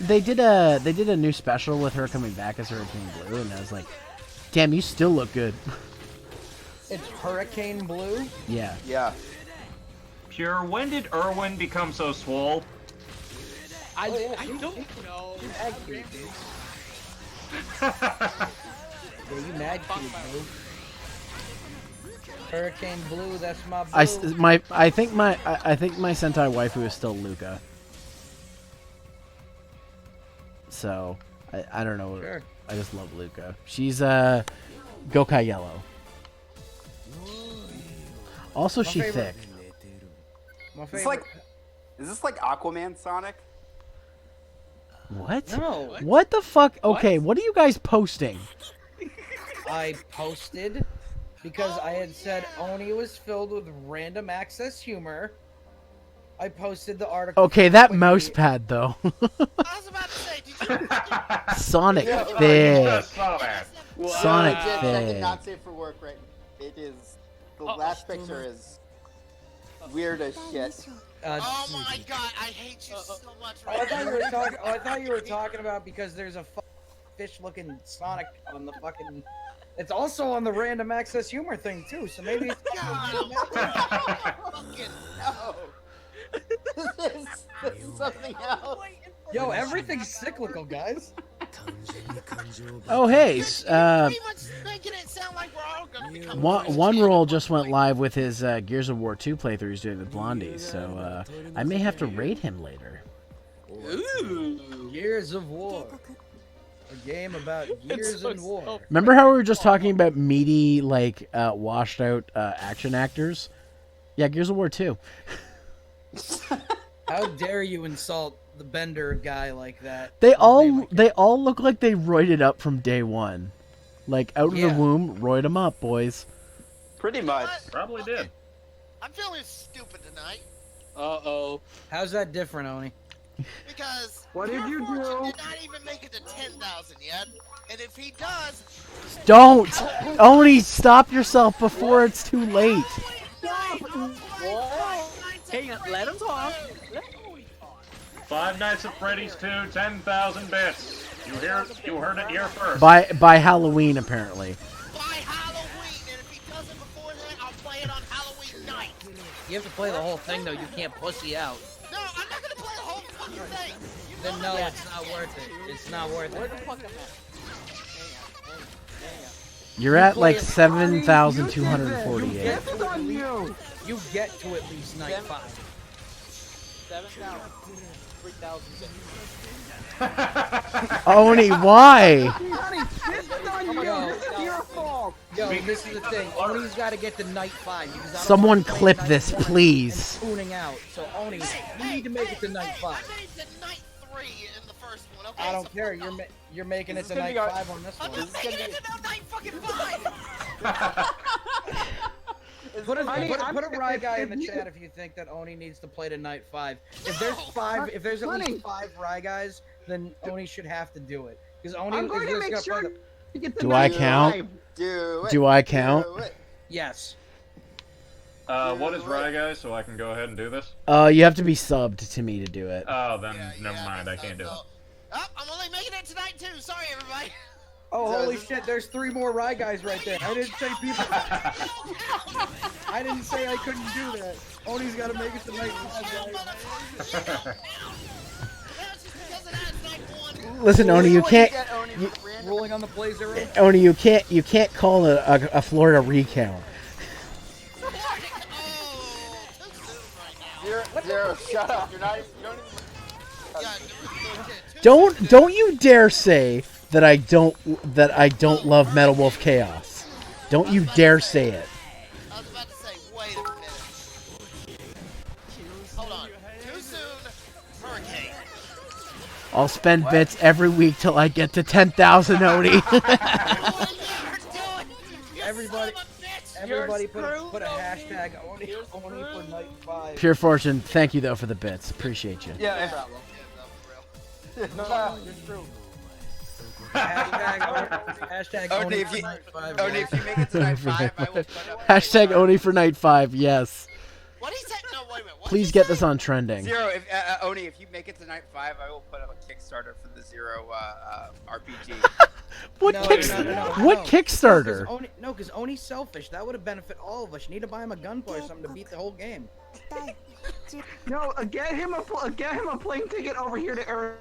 They did a new special with her coming back as Hurricane Blue, and I was like, damn, you still look good. It's Hurricane Blue? Yeah. Yeah. Pure, when did Irwin become so swole? I you don't know. mad cute, dude. Yeah, you mad cute, dude. Hurricane Blue, that's my blue. I think my Sentai waifu is still Luca. So I don't know. Sure. I just love Luca. She's Gokai Yellow. Also, she favorite- thick. My It's favorite. like, is this like Aquaman Sonic? What? No. What the fuck? Okay, what are you guys posting? I posted because I had said Oni was filled with random access humor. I posted the article. Okay, that quickly. mouse pad though. I was about to say, did you? Sonic I thick. just saw that. Sonic Check thick. it, not safe for work, right? It is. The last picture is weird as shit. Oh my god, I hate you so much Oh, I right thought now. you were talking. Oh, I thought you were talking about because there's a fish-looking Sonic on the fucking. It's also on the random access humor thing too. So maybe it's. God, fucking No. This is something else. Yo, everything's cyclical, guys. Oh hey, pretty much making it sound like we're all gonna become one roll just went live with his Gears of War 2 playthrough he's doing with Blondie, so I may have to raid him later. Ooh, Gears of War. A game about years and war. Remember how we were just talking about meaty, like washed out action actors? Yeah, Gears of War 2. How dare you insult the Bender guy like that? They all look like they roided up from day one. Like out of the Yeah. womb, roid them up, boys. Pretty much. Probably did. I'm feeling stupid tonight. Uh-oh. How's that different, Oni? Because What did you Fortune do? did not even make it to 10,000 yet, and if he does, Don't! Oni, stop yourself before it's too late. Hang on, let him talk. Let Oni talk. Five Nights at Freddy's 2, 10,000 bits. You heard it here first. By Halloween, apparently. by Halloween, and if he doesn't before then, I'll play it on Halloween night. You have to play the whole thing, though. You can't pussy out. No, I'm not gonna play the whole fucking thing. You Then know no, that. it's not worth it. It's not worth Where it. the fuck am I? Hang on. You're at like You 7,248. This is on you. You get to at least night 5. 7,000. 3,000 bits. Oni, why? Honey, this is on you. This is your fault. Yo, this is the thing. Oni's got to get to night 5. because I don't Someone wanna play clip night this, 4 please. and tuning out. So Oni, you need to make it to night 5. I made it to night 3 in the first one, okay? I don't So care. fuck off. You're making it This to is gonna night be 5 on this I'm one. not making it to night fucking 5. Put a Rye guy in the if you- chat if you think that Oni needs to play to night 5. If there's at least 5 Rye guys, then Oni should have to do it. Because Oni I'm is going to just make gonna sure play the... you get the Do I night count? five. Do it. Do I count? Do it. Yes. What is Rye, guys, so I can go ahead and do this? You have to be subbed to me to do it. Oh, then Yeah, never yeah, mind, I guess can't do so. it. Oh, I'm only making it tonight too. Sorry, everybody. Oh, holy shit, there's 3 more Rye guys right there. I didn't say people... I didn't say I couldn't do that. Oni's gotta make it to night 5, guys. Listen, Oni, you can't. Get Oni you- for random- Rolling on the play zero. Oni, you can't call a Florida recount. Zero, shut up. You don't even. Don't you dare say that I don't love Metal Wolf Chaos. Don't you dare say it. I was about to say, wait a minute. Hold on. Too soon. Hurricane. I'll spend bits every week till I get to 10,000, Oni. Everybody put a hashtag Oni for night 5. Pure Fortune, thank you though for the bits. Appreciate you. Yeah. No, you're true. Hashtag Oni, Oni if for you- night 5. Oni, if you make it to night 5, I will put up. Hashtag Oni for night 5, yes. What did he say? No, wait a minute. What Please did he get say? this on trending. Zero, if Oni, if you make it to night 5, I will put up a Kickstarter for the Zero RPG. What No, What no. Kickstarter? Because Oni's selfish. That would have benefited all of us. You need to buy him a gunplay or something to beat the whole game. No, get him a plane ticket over here to Earth.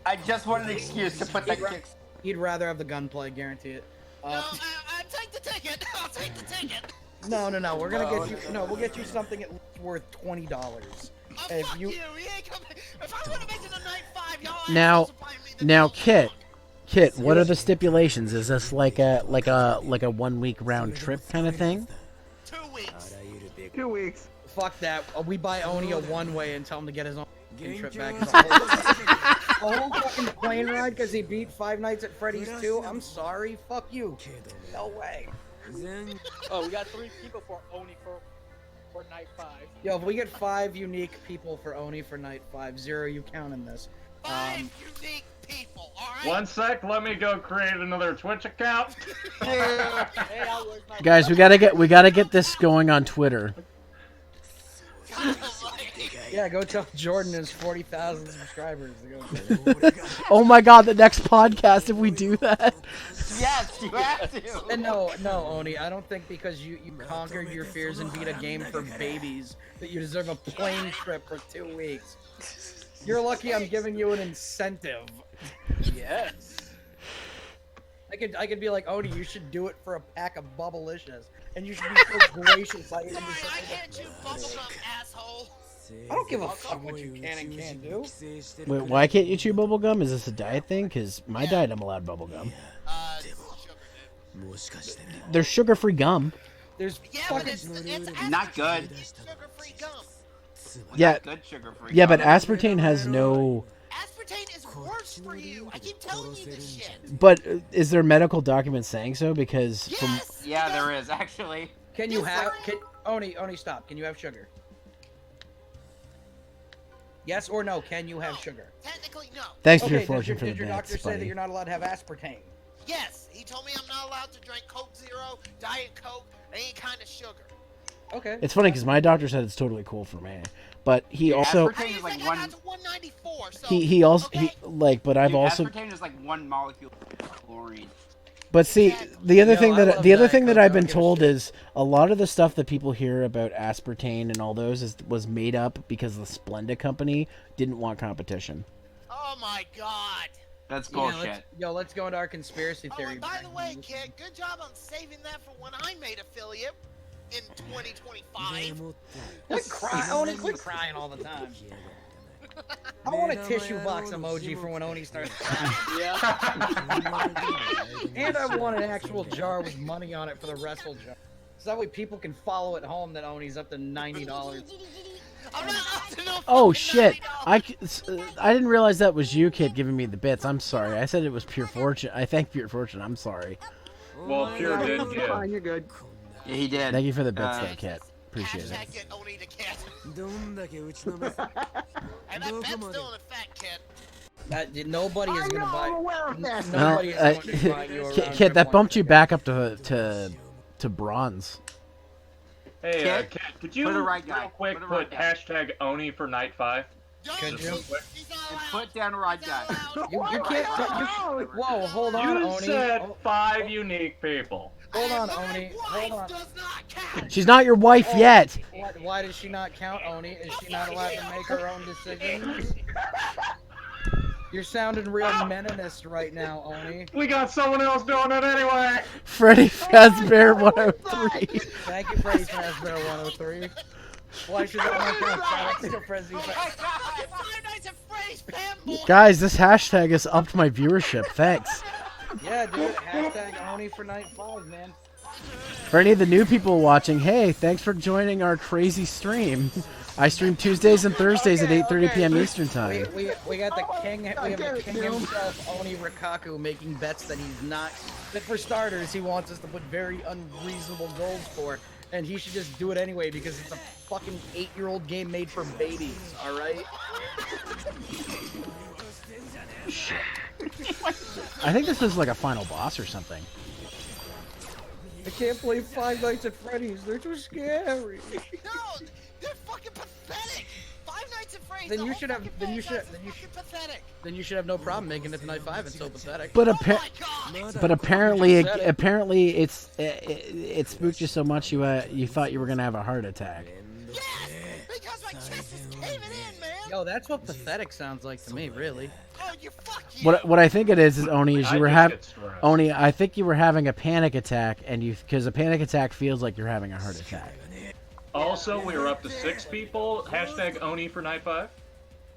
I just want an excuse to put that Kickstarter. He'd rather have the gunplay, guarantee it. No, I'll take the ticket. I'll take the ticket. No. We're gonna get you. No, we'll get you something at least worth $20. Oh, If fuck you- you. He ain't coming. If I want to make it to night 5, y'all ain't Now, supplying me the now, gold. Kit, what are the stipulations? Is this like a 1 week round trip kind of thing? 2 weeks. 2 weeks. Fuck that. We buy Oni a one-way and tell him to get his own trip back. A whole fucking plane ride because he beat Five Nights at Freddy's 2? I'm sorry. Fuck you. No way. Oh, we got 3 people for Oni for night 5. Yo, if we get 5 unique people for Oni for night 5, Zero, you count in this. 5 unique people, alright? One sec, let me go create another Twitch account. Hey, where's my Guys, we gotta get this going on Twitter. Yeah, go tell Jordan his 40,000 subscribers. To go. Oh my God, the next podcast if we do that. Yes, you have to. And no, Oni, I don't think because you conquered your fears and beat a game for babies that you deserve a plane trip for 2 weeks. You're lucky I'm giving you an incentive. Yes. I could be like, Oni, you should do it for a pack of Bubblicious, and you should be so gracious. I can't chew bubblegum, asshole. I don't give a fuck what you can and can't do. Wait, why can't you chew bubblegum? Is this a diet thing? Because my diet, I'm allowed bubblegum. Sugar, dude. There's sugar-free gum. There's Yeah, but fucking. it's Not good. sugar-free gum. Yeah, Good sugar-free. yeah, but aspartame has no. Aspartame is worse for you. I keep telling you this shit. But is there medical documents saying so? Because from Yes. Yeah, there is actually. Can you have? Oni, stop. Can you have sugar? Yes or no? Can you have sugar? Technically, no. Thanks for Okay, your fortune for the did your bits, doctor say that buddy. you're not allowed to have aspartame? Yes, he told me I'm not allowed to drink Coke Zero, Diet Coke, any kind of sugar. Okay. It's funny because my doctor said it's totally cool for me, but he also Aspartame is like I one. got to 194, so he also okay. but I've Dude, also aspartame is like one molecule of chlorine. but see the other Yo, thing I that love the other Diet thing that Coke, I I've don't been give a told shit. is a lot of the stuff that people hear about aspartame and all those was made up because the Splenda company didn't want competition. Oh my god. That's Yeah, bullshit. let's go into our conspiracy Oh, theory. and by the way, kid, good job on saving that for when I made affiliate in 2025. Quit crying all the time. I want a tissue box emoji for when Oni starts crying. And I want an actual jar with money on it for the wrestle jar. So that way people can follow at home that Oni's up to $90. I'm not up to no Oh fucking shit! $90. I didn't realize that was you, kid, giving me the bits. I'm sorry. I said it was Pure Fortune. I thank Pure Fortune. I'm sorry. Well, Pure did You're give. fine, you're good. Yeah, he did. Thank you for the bits, though, kid. Appreciate it. Hashtag get Oni the cat. And that bet's still in effect, kid. Nobody is I gonna know, buy. I'm aware of that. Nobody is going to buy you around Kid, that Triple bumped you X. back up to bronze. Hey, Kid, Kid, could you put a right guy. real quick Put a put right guy. hashtag Oni for night 5? Don't. Could you? He's not And allowed. put down a right He's not guy. allowed. You can't. Whoa, hold on, You Oni. said Oh, 5 unique people. hold on, And my Oni. wife Hold on. does not count. She's not your wife Oh, yet. Why does she not count, Oni? Is she not allowed to make her own decisions? You're sounding real meninist right now, Oni. We got someone else doing it anyway. Freddy Fazbear 103. Thank you, Freddy Fazbear 103. Why should that not count? Shout out to Freddy Oh Fazbear. my god! Five Nights at Freddy's Pinball. Guys, this hashtag has upped my viewership. Thanks. Yeah, dude. Hashtag Oni for night 5, man. For any of the new people watching, hey, thanks for joining our crazy stream. I stream Tuesdays and Thursdays at 8:30 p.m. Eastern time. We got the king. We have the king himself, Oni Rikaku, making bets that he's not. That for starters, he wants us to put very unreasonable goals for, and he should just do it anyway because it's a fucking 8-year-old game made for babies. All right. I think this is like a final boss or something. I can't play Five Nights at Freddy's. They're too scary. No, they're fucking pathetic. Five Nights at Freddy's. Then the you whole should have- fucking then you franchise should- is fucking pathetic. Then you should have no problem making it to night 5. It's so pathetic. But Oh my god. But apparently it spooked you so much you thought you were gonna have a heart attack. Yes, because my chest is caving in, man. Yo, that's what pathetic sounds like to me, really. Oh, you fuck you. What I think it is Oni is I you were just having get stressed. Oni. I think you were having a panic attack, and because a panic attack feels like you're having a heart attack. Also, we are up to 6 people. Hashtag Oni for night 5.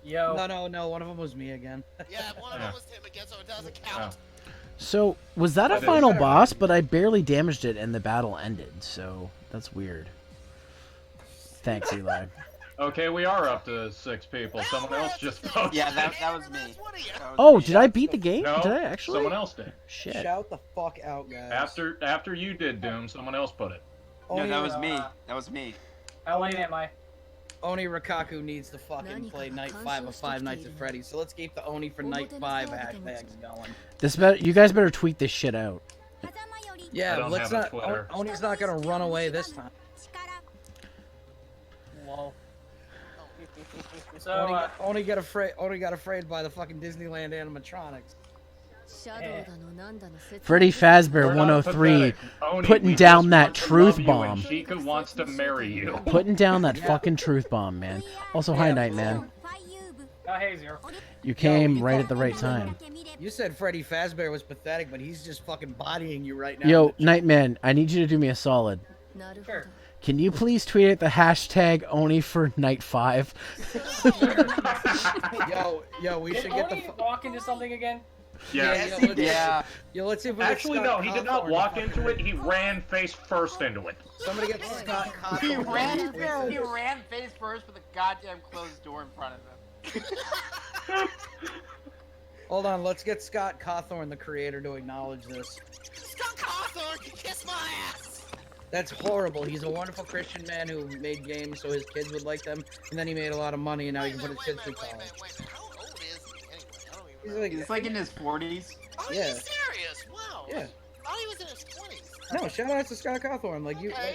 Yo. No. One of them was me again. Yeah, one of them was him again, so it doesn't count. So was that a That is final better. boss? But I barely damaged it, and the battle ended. So that's weird. Thanks, Eli. Okay, we are up to 6 people. Someone else just posted. Yeah, that was me. What are you? That was Oh, me. did I beat the game? No, Did I actually? someone else did. Shit. Shout the fuck out, guys. After you did, Doom, someone else put it. No, that was me. That was me. How late am I? Oni Rikaku needs to fucking play night 5 of Five Nights at Freddy's. So let's keep the Oni for night 5 hashtags going. You guys better tweet this shit out. I Yeah, don't let's have a not. Twitter. Oni's not gonna run away this time. Whoa. So, Oni got afraid by the fucking Disneyland animatronics. Freddy Fazbear We're not 103 pathetic. Oni, putting we down just that want to truth love you, bomb. and Chica wants to marry you. Putting down that fucking truth bomb, man. Also, hi, Nightman. oh, hey, Zero. You came right at the right time. You said Freddy Fazbear was pathetic, but he's just fucking bodying you right now. Yo, Nightman, I need you to do me a solid. Sure. Can you please tweet at the hashtag Oni for night 5? Yo, we Did should get the. Oni walk into something again? Yeah. Yeah. Yo, let's see if we get Actually, Scott no, he did not Cawthorn walk to into it. He ran face first into it. Somebody get Scott He Cawthorn. ran face first with a goddamn closed door in front of him. Hold on, let's get Scott Cawthorn, the creator, to acknowledge this. Scott Cawthorn can kiss my ass. That's horrible. He's a wonderful Christian man who made games so his kids would like them, and then he made a lot of money, and now he can put his kids through college. How old is he anyway? I don't even remember. He's like in his 40s. Oh, Yeah. he's serious? Wow. Yeah. Oh, he was in his 20s. No, shout out to Scott Cawthorn. Like you, Okay,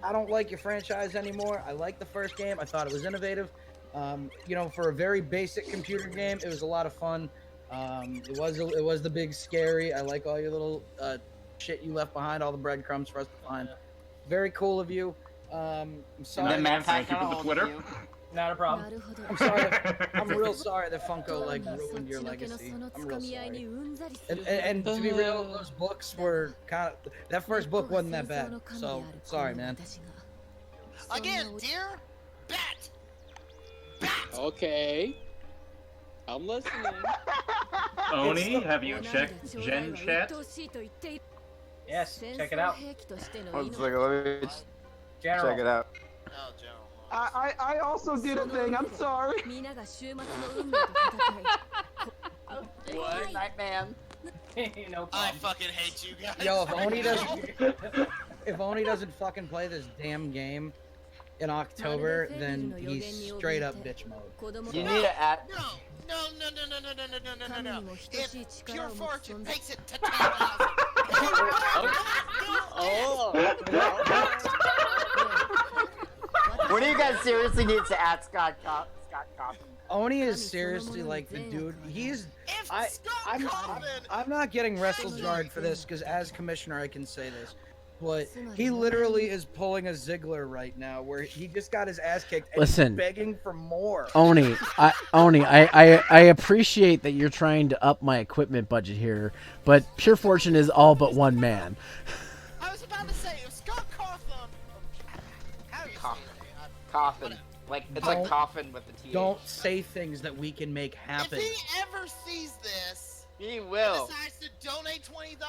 I don't like your franchise anymore. I like the first game. I thought it was innovative. You know, for a very basic computer game, it was a lot of fun. It was the big scary. I like all your little shit you left behind, all the breadcrumbs for us to find. Very cool of you. I'm sorry. Thank you for the Twitter. Not a problem. I'm sorry. I'm real sorry that Funko like ruined your legacy. I'm real sorry. And to be real, those books were kind of that first book wasn't that bad. So sorry, man. Again, dear bat. Okay. I'm listening. Oni, have you checked Gen Chat? Yes, check it out. One second, let me check it out. Oh, General. I also did a thing. I'm sorry. What? Nightman. No problem. I fucking hate you guys. Yo, if Oni doesn't fucking play this damn game in October, then he's straight up bitch mode. You need to add. No. If Pure Fortune makes it to 10,000. What do you guys seriously need to add Scott Coffin? Oni is seriously like the dude. I'm not getting WrestleJard for this because as commissioner I can say this, but he literally is pulling a Ziggler right now where he just got his ass kicked and Listen, he's begging for more. Oni, I appreciate that you're trying to up my equipment budget here, but Pure Fortune is all but one man. I was about to say, if Scott Cawthon... Coffin. Like, it's like coffin with the T. Don't say things that we can make happen. If he ever sees this... He will. And decides to donate $20...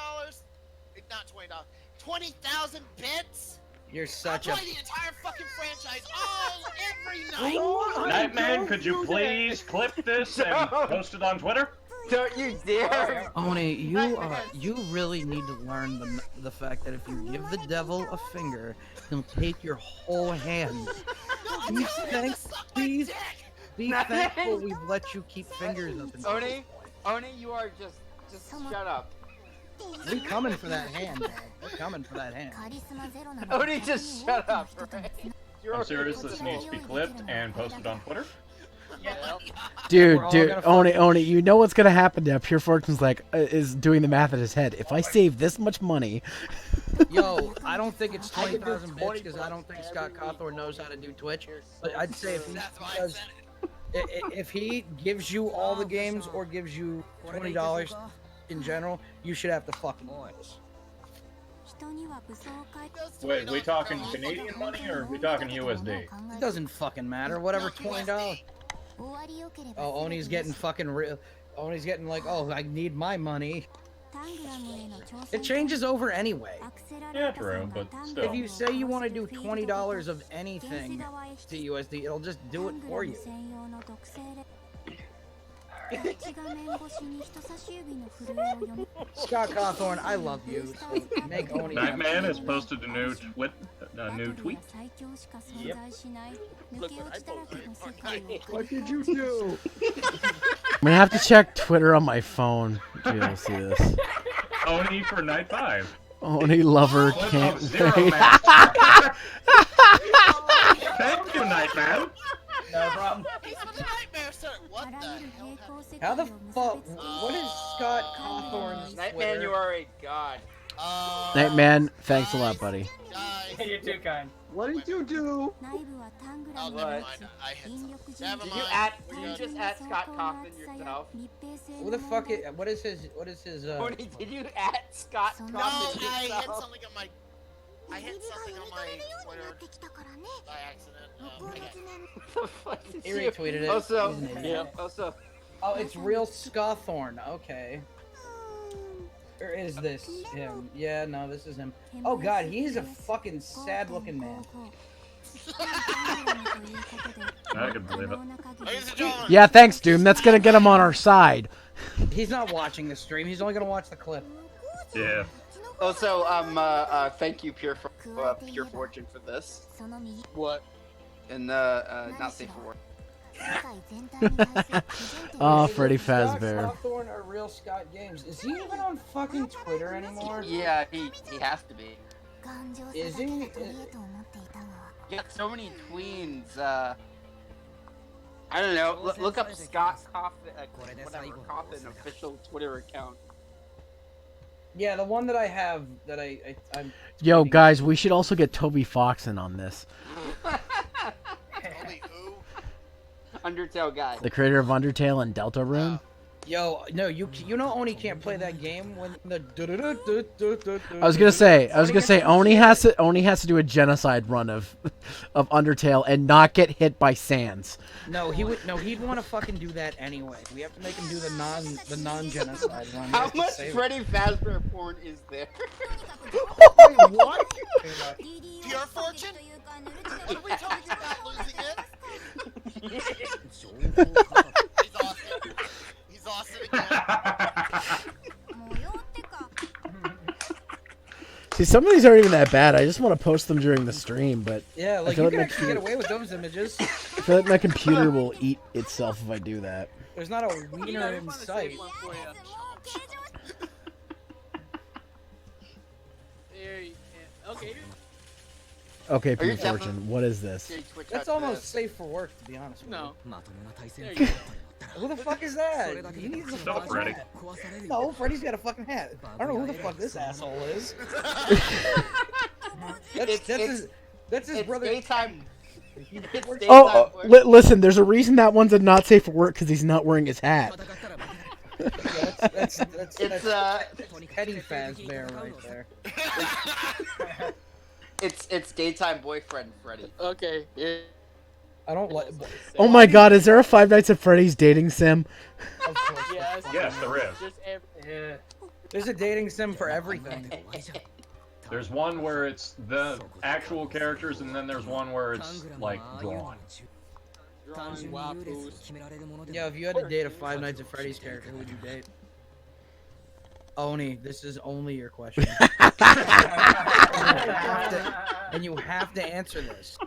Not $20. 20,000 bits? You're such a... I'll play the entire fucking franchise every night! Nightman, could you please clip this and post it on Twitter? Don't you dare! Oni, you really need to learn the fact that if you give the devil a finger, he'll take your whole hand. Please be thankful we've let you keep fingers up. Oni, you are just shut up. We coming for that hand, dog. We're coming for that hand. Oni, just shut up, right? I'm serious, this needs to be clipped and posted on Twitter. Dude, Oni, you know what's gonna happen now? Pure Fortune's like is doing the math in his head. If I save this much money, yo, I don't think it's 20,000 bits because I don't think Scott Cawthorn knows how to do Twitch. But I'd say if he gives you all the games or gives you $20 in general, you should have to fucking lose. Wait, we talking Canadian money or are we talking USD? It doesn't fucking matter. Whatever, $20. Oh, Oni's getting fucking real. Oni's getting like, oh, I need my money. It changes over anyway. Yeah, true, but still. If you say you want to do $20 of anything to USD, it'll just do it for you. Scott Cawthorn, I love you. So make Oni. Nightman has posted a new tweet. Yep. What did you do? I'm gonna have to check Twitter on my phone to be able to see this. Oni for night 5. Oni lover can't wait. Thank you, Nightman. No problem. What the hell? How the fuck? What is Scott Cawthorn's Nightman, Twitter? you are a god. Nightman, thanks a lot, buddy. You're too kind. What did you do? Oh, never mind. I hit something. Never Did mind. you just add Scott Coffin yourself? What the fuck? What is his? Oni, did you add Scott Coffin No, yourself? I hit something on my... I hit something on my Twitter by accident. What the fuck is He retweeted it. Also, He's an idiot. yeah. Also, Oh, it's real Scawthorn. Okay. Or is this him? Yeah, no, this is him. Oh god, he's a fucking sad-looking man. I can believe it. Ladies and gentlemen, Yeah, thanks, Doom. That's gonna get him on our side. He's not watching the stream. He's only gonna watch the clip. Yeah. Also, thank you, Pure Fortune, for this. What? And not safe for work. Oh, Freddy Scott Fazbear. Hawthorne or Real Scott Games? Is he even on fucking Twitter anymore? Yeah, he has to be. Is he? He got so many tweens. I don't know. Look up Scott Coffin, Coffin official Twitter account. Yeah, the one that I have that I'm. Yo, guys, we should also get Toby Fox in on this. Undertale guy. The creator of Undertale and Deltarune. Yo, no, you know Oni can't play that game when the. I was gonna say Oni has to do a genocide run of Undertale and not get hit by Sans. No, he'd want to fucking do that anyway. We have to make him do the non-genocide run. How much Freddy Fazbear porn is there? Wait, what? Pure Fortune? What are we talking about losing it? He's awesome. He's awesome again. See, some of these aren't even that bad. I just want to post them during the stream, but Yeah, like I feel you can my actually get away with those images. I feel like my computer will eat itself if I do that. There's not a wiener in sight. Okay. Okay, Pure Fortune, what is this? That's almost safe for work, to be honest with No. you. Who the fuck is that? He needs a fucking Freddy. hat. No, Freddy's got a fucking hat. I don't know who the fuck this asshole is. That's his brother. Daytime. Oh, listen, there's a reason that one's a not safe for work because he's not wearing his hat. That's Petty Fazbear right there. It's daytime boyfriend Freddy. Okay. Yeah. I don't like. Oh my God, is there a Five Nights at Freddy's dating sim? Of course. Yes, there is. Yeah. There's a dating sim for everything. There's one where it's the actual characters, and then there's one where it's like drawn. Yeah, if you had to date a Five Nights at Freddy's character, who would you date? Oni, this is only your question. And you have to answer this.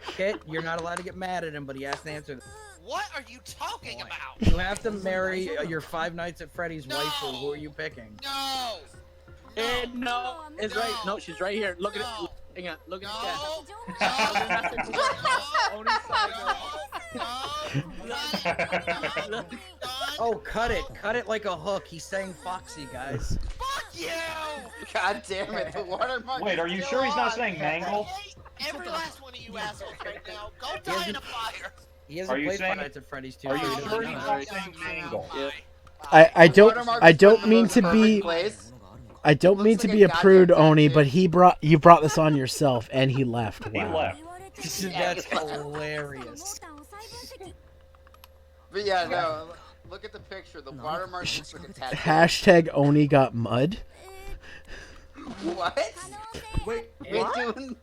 Kit, you're not allowed to get mad at him, but he has to answer this. What are you talking about? You have to marry your Five Nights at Freddy's waifu. Who are you picking? No! No, it's right. No, she's right here. Look at it. Hang on. Look at No! Oh, cut it. Cut it like a hook. He's saying Foxy, guys. Fuck you! God damn it, the watermark. Wait, are you sure he's not saying mangle? Every last one of you assholes right now, go die in a fire! He hasn't Are you played saying- Five Nights at Freddy's 2. Are you so he sure doesn't he's know. not saying mangle? I don't mean to be I don't mean to be a prude, Oni, but you brought this on yourself and he left. Wow. He left. That's hilarious. But yeah, no. Look at the picture. The watermark looks like a tattoo. Hashtag Oni got mud. What? Wait, Doing...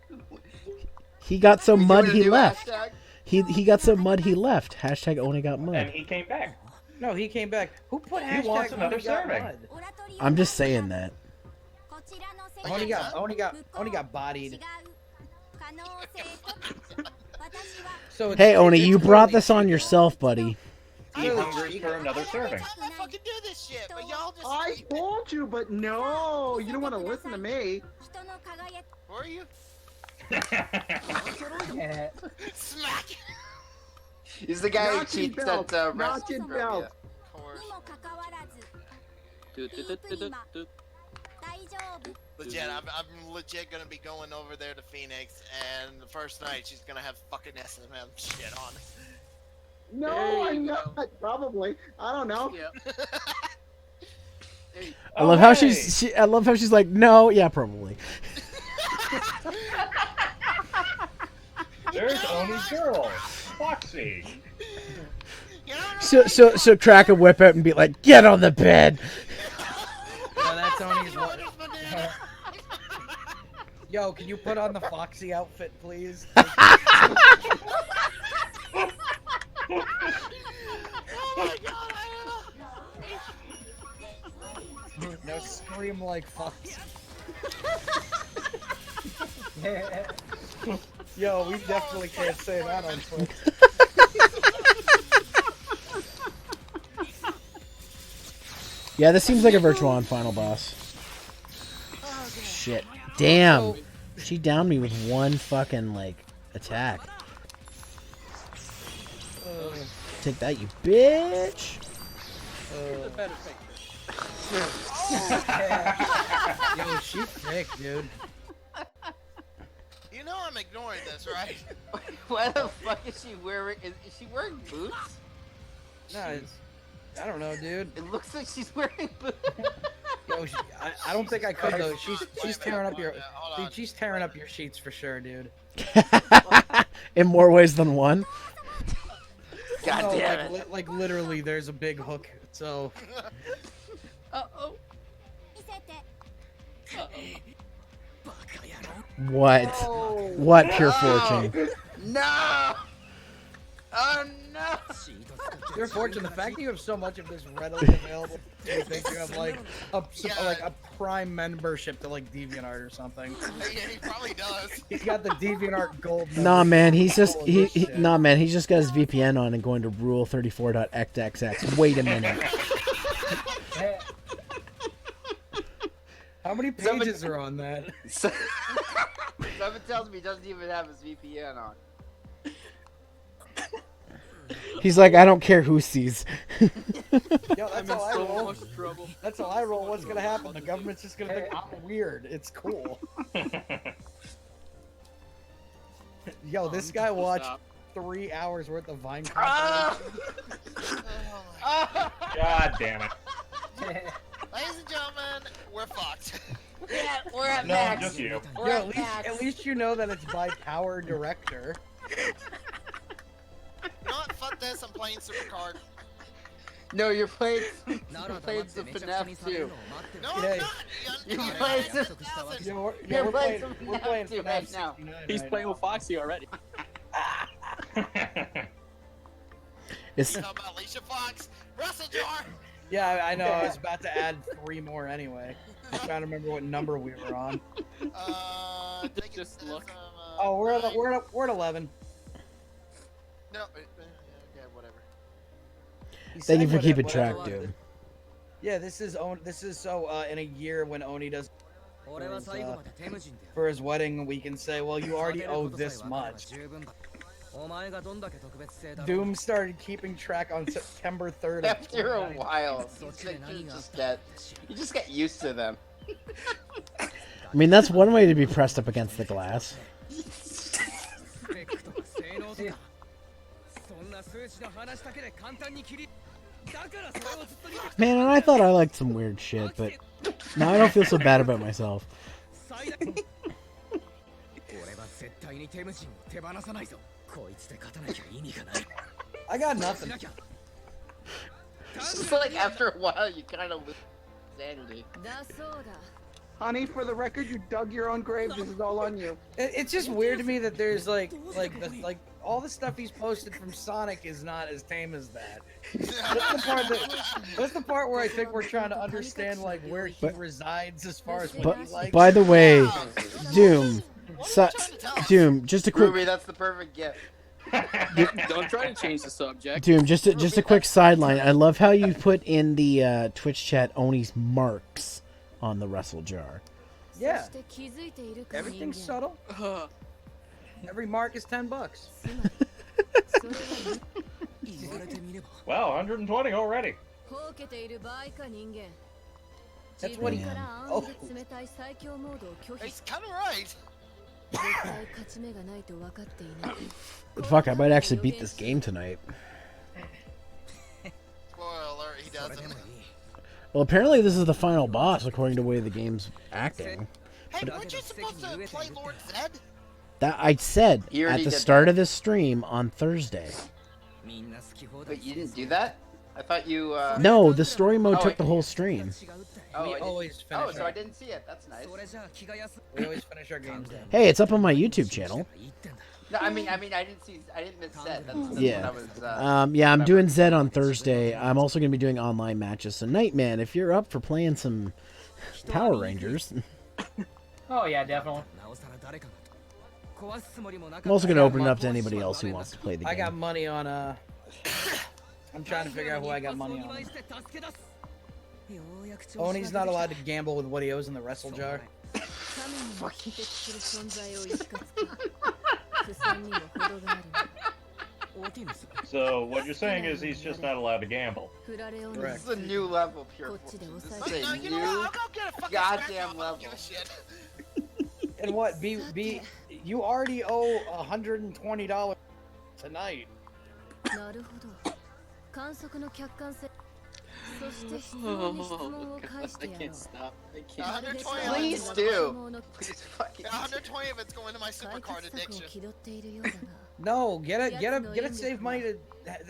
He got so mud doing a he new left. hashtag? He got so mud he left. Hashtag Oni got And mud. he came back. No, he came back. Who put He hashtag wants another Oni got serving. mud? I'm just saying that. Oni got bodied. So Hey it's Oni, you brought really- this on yourself, buddy. He hungers for another serving. I'm trying to fucking do this shit, but y'all just... I told you, but no, you don't want to listen to me. Who are you? Yeah. Smack! He's the guy who Notch cheats and belt, at notch and belt. Of course. Legit, I'm legit gonna be going over there to Phoenix, and the first night she's gonna have fucking SMM shit on. No, There you I'm go. not. Probably. I don't know. Yep. I love how I love how she's like, no, yeah, probably. There's Oni's girl, Foxy. So crack a whip out and be like, get on the bed. No, that's Oni's one. Yo, can you put on the Foxy outfit, please? No, scream like fuck. Yo, we definitely can't say that on Twitch. Yeah, this seems like a virtual on final boss. Shit. Damn. She downed me with one fucking, like, attack. Take that, you bitch! Yo, she's thick, dude. You know I'm ignoring this, right? Why the fuck is she wearing? Is she wearing boots? No, it's, I don't know, dude. It looks like she's wearing boots. Yo, I don't think I could though. She's tearing up your, dude. She's tearing up your sheets for sure, dude. In more ways than one. God No, damn it! like literally, there's a big hook. So. Uh-oh. What? Oh. What pure fortune? No! Oh no! Pure fortune. The fact that you have so much of this readily available, you think you have like a prime membership to like DeviantArt or something. Yeah, he probably does. He's got the DeviantArt Gold. Nah, man, he's just membership. nah, man, he's just got his VPN on and going to rule34.xxx. Wait a minute. How many pages are on that? Someone tells me he doesn't even have his VPN on. He's like, I don't care who sees. Yo, that's how I roll. That's how I roll. What's gonna happen? The government's just gonna think I'm weird. It's cool. Yo, this guy watched 3 hours worth of Vine content. God damn it. Ladies and gentlemen, we're fucked. Yeah, we're at No, max. just you. We're Yo, at at least you know that it's by Power Director. You know what? Fuck this. I'm playing Supercard. No, you're playing some FNAF 2. No, Yeah. I'm not. You're playing some We're playing FNAF 2 right now. He's playing with Foxy already. It's Talking about Alicia Fox. Wrestle Jar. Yeah, I know. I was about to add 3 more anyway. I'm trying to remember what number we were on. Just look. Oh, we're at 11. No, yeah, whatever. He thank you said for keeping whatever. track, dude. Yeah, this is so in a year when Oni does for his wedding, we can say, well, you already owe this much. Doom started keeping track on September 3rd. After a while, you just get used to them. I mean, that's one way to be pressed up against the glass. Man, and I thought I liked some weird shit, but now I don't feel so bad about myself. I got nothing. It's like after a while, you kind of lose sanity. Honey, for the record, you dug your own grave. This is all on you. It's just weird to me that there's like all the stuff he's posted from Sonic is not as tame as that. That's the part where I think we're trying to understand like where he resides as far as what he likes. By the way, Doom, Doom, just a quick Ruby, that's the perfect gift. Don't try to change the subject. Doom, just a quick sideline. I love how you put in the Twitch chat Oni's marks on the wrestle jar. Yeah. Everything's subtle. Every mark is $10. Well, 120 already. That's what he. Oh. He's kind of right. Fuck, I might actually beat this game tonight. Spoiler alert, he doesn't. Well, apparently this is the final boss, according to the way the game's acting. Hey, weren't you supposed to play Lord Zed? That I said You already at the did start that. of this stream on Thursday. But you didn't do that? I thought you. No, the story mode Oh, took the whole stream. Oh, We I always didn't, finish. so I didn't see it. That's nice. We always finish our games then. Hey, it's up on my YouTube channel. No, I mean, I didn't miss Zed. That's Yeah. what I was. Yeah, I'm doing Zed on Thursday. I'm also going to be doing online matches. So, Nightman, if you're up for playing some Power Rangers, Oh yeah, definitely. I'm also going to open it up to anybody else who wants to play the game. I got money on I'm trying to figure out who I got money on. Oni's not allowed to gamble with what he owes in the wrestle jar. So what you're saying is he's just not allowed to gamble. This is a new level, Pure Fortune. This is a You know what? new I'll go get a fucking goddamn smack. I don't level. give a shit. And what? You already owe $120 tonight. Oh, God, I can't stop. I can't. 120 Please do. Please fucking. 120 of it's going to my supercard addiction. No, get it save money to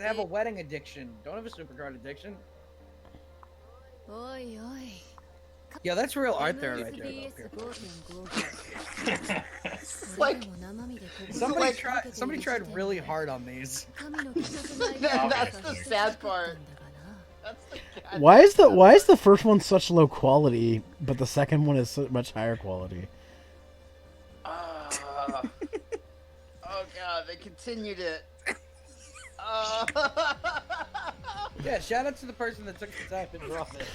have a wedding addiction. Don't have a supercard addiction. Yeah, that's real art there right there. Like, Somebody tried really hard on these. that's the sad part. That's the god- Why is the first one such low quality, but the second one is so much higher quality? Oh god, they continued it. Yeah, shout out to the person that took the time to draw it.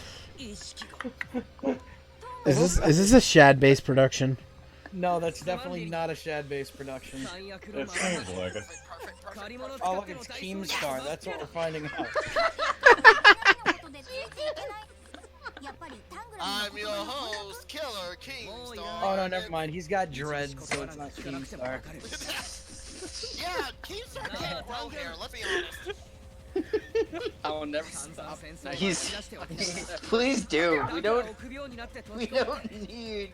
Is this a Shad-based production? No, that's definitely not a Shad-based production. It seems like it. Oh, look, it's Keemstar. That's what we're finding out. I'm your host, Killer Keemstar. Oh, no, never mind. He's got dreads, so it's not Keemstar. Yeah, Keemstar can't grow hair, let's be honest. I will never stop. He's. Please do. We don't need.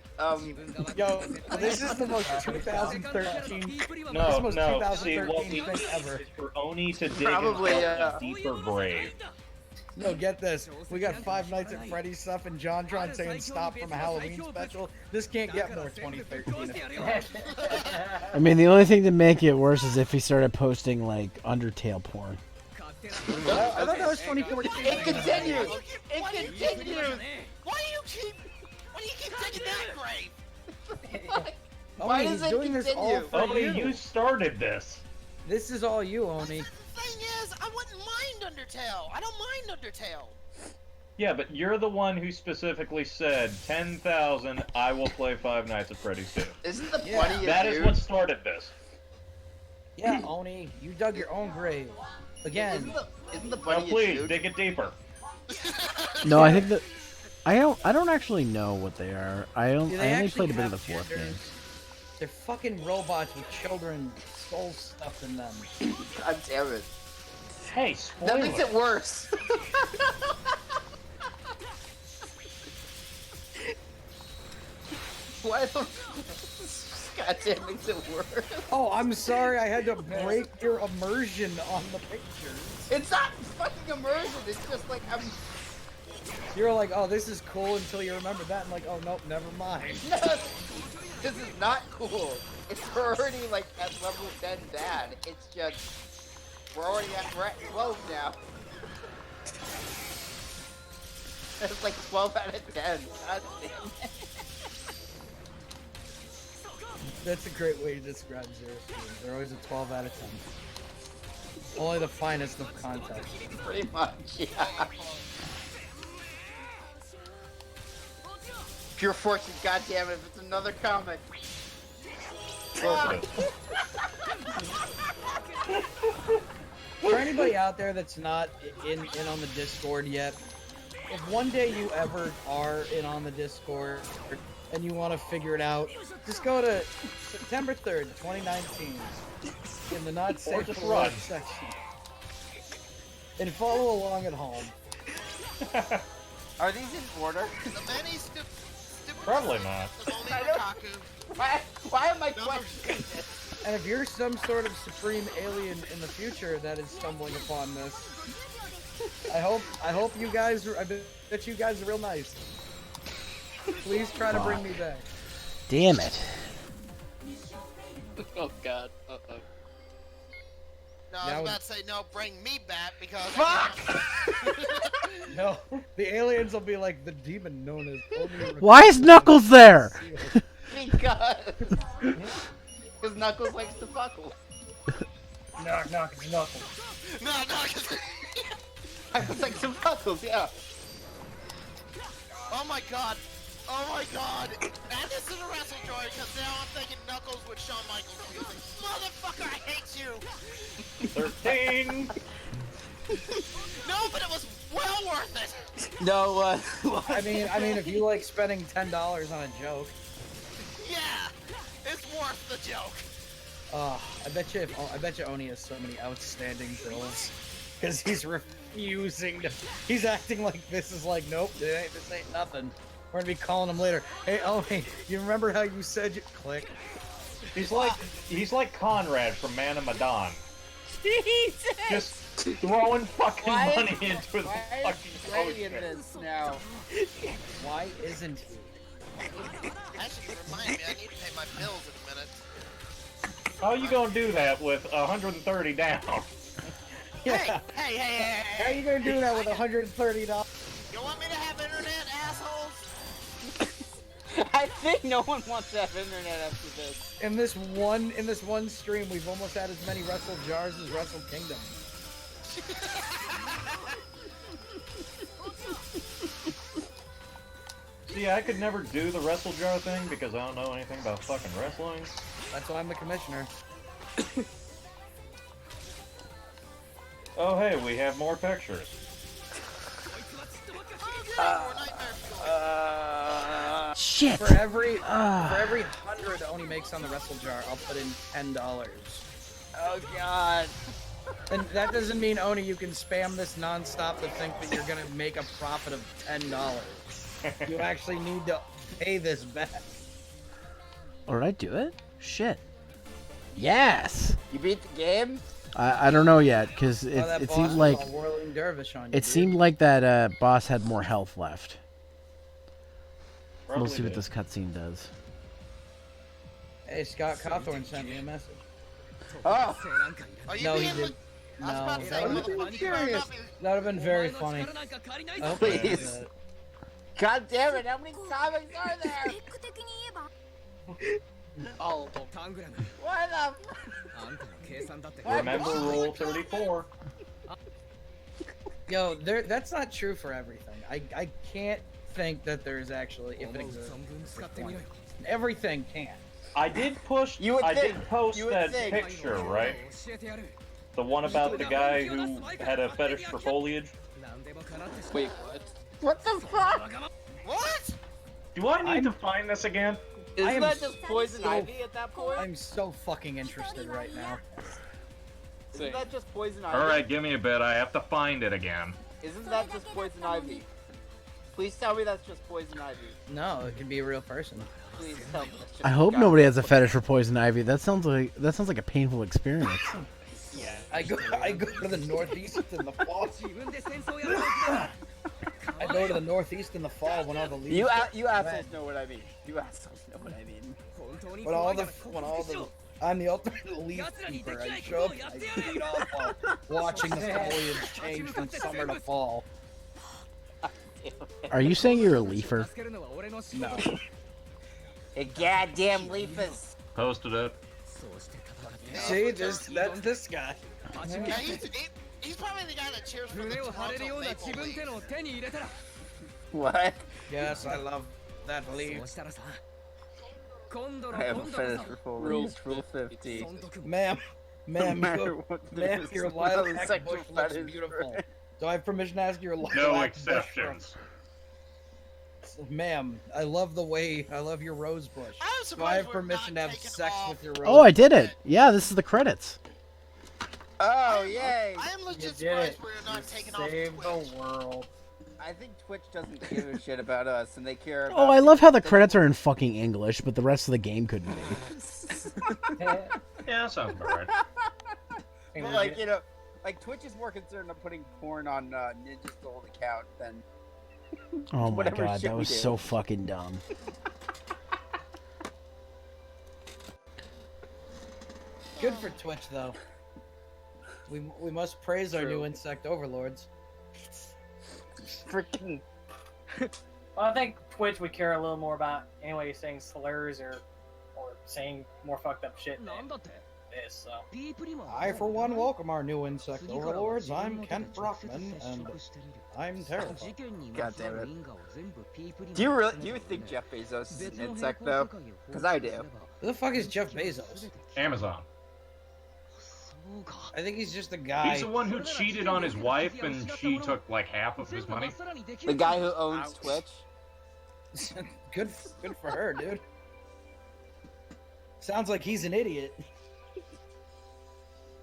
Yo, this is the most 2013. This is the No, most no. 2013 See, what we thing ever. is for Oni to dig Probably, himself a deeper grave. No, get this. We got Five Nights at Freddy's stuff and JonTron saying stop from a Halloween special. This can't get more 2013. I mean, the only thing to make it worse is if he started posting, like, Undertale porn. I thought that was 2014. It continues. It continues. Why do you keep digging that grave? Why Oni, he's does it doing this all continue? for Oni, you. you started this. This is all you, Oni. The thing is, I wouldn't mind Undertale. I don't mind Undertale. Yeah, but you're the one who specifically said 10,000. I will play Five Nights at Freddy's 2. Isn't the Yeah. funny That is what started this. Yeah, Oni, you dug your own grave. Again. Isn't the Now, bunny a please dude? dig it deeper. No, I think that I don't actually know what they are. I Do they only actually played a bit of have the fourth genders? game. They're fucking robots with children soul stuff in them. God damn it. Hey, That spoiler. makes it worse. Why the... God damn, makes it worse. Oh, I'm sorry, I had to break your immersion on the pictures. It's not fucking immersion, it's just like, I'm... You're like, oh, this is cool until you remember that. I'm like, oh, nope, never mind. No, this is not cool. It's already, like, at level 10 bad. It's just... We're at 12 now. It's like 12 out of 10. God damn it. That's a great way to describe Zero Suit. They're always a 12 out of 10. Only the finest of context. Pretty much, yeah. Pure Fortune, goddammit, if it's another comic. For anybody out there that's not in on the Discord yet, if one day you ever are in on the Discord and you want to figure it out, just go to September 3rd, 2019, in the Not Safe just for run. Work section, and follow along at home. Are these in order? The many stupid Probably not. I don't- Why am I questioning this? And if you're some sort of supreme alien in the future that is stumbling upon this, I hope you guys. I bet you guys are real nice. Please try to bring me back. Damn it. Oh god. No, I was about to say no. Bring me back because. Fuck! No, the aliens will be like the demon known as. Why is Knuckles there? Because Knuckles likes to fuckle. Knock, Knuckles. No. Knuckles likes to fuckles, yeah. Oh my god. Add this to the wrestle joy because now I'm thinking Knuckles with Shawn Michaels music. Motherfucker, I hate you. 13. No, but it was well worth it. No, I mean, if you like spending $10 on a joke. Yeah, it's worth the joke. I bet you Oni has so many outstanding bills because he's refusing to. He's acting like this is like, nope, this ain't nothing. We're gonna be calling him later. Hey, Oni, you remember how you said you click? He's like Conrad from Man of Medan. Jesus! Just throwing fucking money into his fucking potion. Now. Why isn't he? Actually, remind me, I need to pay my bills in a minute. How you gonna do that with 130 down? Yeah. Hey. How are you gonna do that with $130? You want me to have internet, assholes? I think no one wants to have internet after this. In this one stream, we've almost had as many Wrestle Jars as Wrestle Kingdom. See, I could never do the Wrestle Jar thing because I don't know anything about fucking wrestling. That's why I'm the commissioner. Oh hey, we have more pictures. Shit. For every 100 Oni makes on the Wrestle Jar, I'll put in $10. Oh god. And that doesn't mean, Oni, you can spam this non-stop to think that you're gonna make a profit of $10. You actually need to pay this back. Or did I do it? Shit. Yes! You beat the game? I don't know yet, because it seemed like... Whirling Dervish on you, It seemed like that boss had more health left. Probably We'll see what did. this cutscene does. Hey, Scott Cawthorn sent me a message. Oh! Are you No, he being didn't. I was No, about to say, that would motherfucker, have been very funny. I hope I did that. God damn it, how many comics are there? All of them. What the? Remember Rule 34. Yo, that's not true for everything. I can't think that there's actually, if it exists, everything can. I did post that think. picture, right? The one about the guy who had a fetish for foliage. Wait, what? What the fuck? What? Do I need to find this again? Isn't that just poison ivy at that point? I'm so fucking interested right now. Isn't that just poison ivy? Alright, give me a bit. I have to find it again. Isn't that just poison ivy? Please tell me that's just poison ivy. No, it can be a real person. Please tell me that's just I hope nobody has a fetish for poison ivy. That sounds like a painful experience. Yeah, I go to the northeast in the fall. I go to the northeast in the fall when all the leaves. You assholes know what I mean. You assholes know what I mean. When all the I'm the ultimate leaf keeper. I show up, I feed off while watching the foliage change from summer to fall. Are you saying you're a leafer? No. A goddamn leafers. Posted it. See, that's this guy. Yeah, he's probably the guy that cheers for the Toronto Maple Leafs. What? Yes, I love that leaf. I have a fetish for full rule 50. Ma'am, matter what your the lilac sexual bush looks fetish beautiful. Do I have permission to ask your lilac No bush? exceptions. Ma'am, I love your rose bush. I'm Do I surprised have we're permission to not have taking sex off. with your rose? Oh, I did it. Yeah, this is the credits. Oh, yay! I am You legit did it. surprised we're not taking off Save Twitch. the world. I think Twitch doesn't give a shit about us, and they care about... Oh, I love how the credits are in fucking English, but the rest of the game couldn't be. Yeah, sounds about right. But like, you know, Like, Twitch is more concerned on putting porn on Ninja's old account than Oh my whatever god, shit that we was do. so fucking dumb. Good for Twitch, though. We must praise our new insect overlords. Freaking. Well, I think Twitch would care a little more about anybody saying slurs or saying more fucked up shit than this. So. I, for one, welcome our new insect overlords. I'm Kent Brockman, and I'm terrified. God damn it. Do you think Jeff Bezos is an insect, though? Because I do. Who the fuck is Jeff Bezos? Amazon. I think he's just a guy. He's the one who cheated on his wife and she took like half of his money. The guy who owns Twitch. Good for her, dude. Sounds like he's an idiot.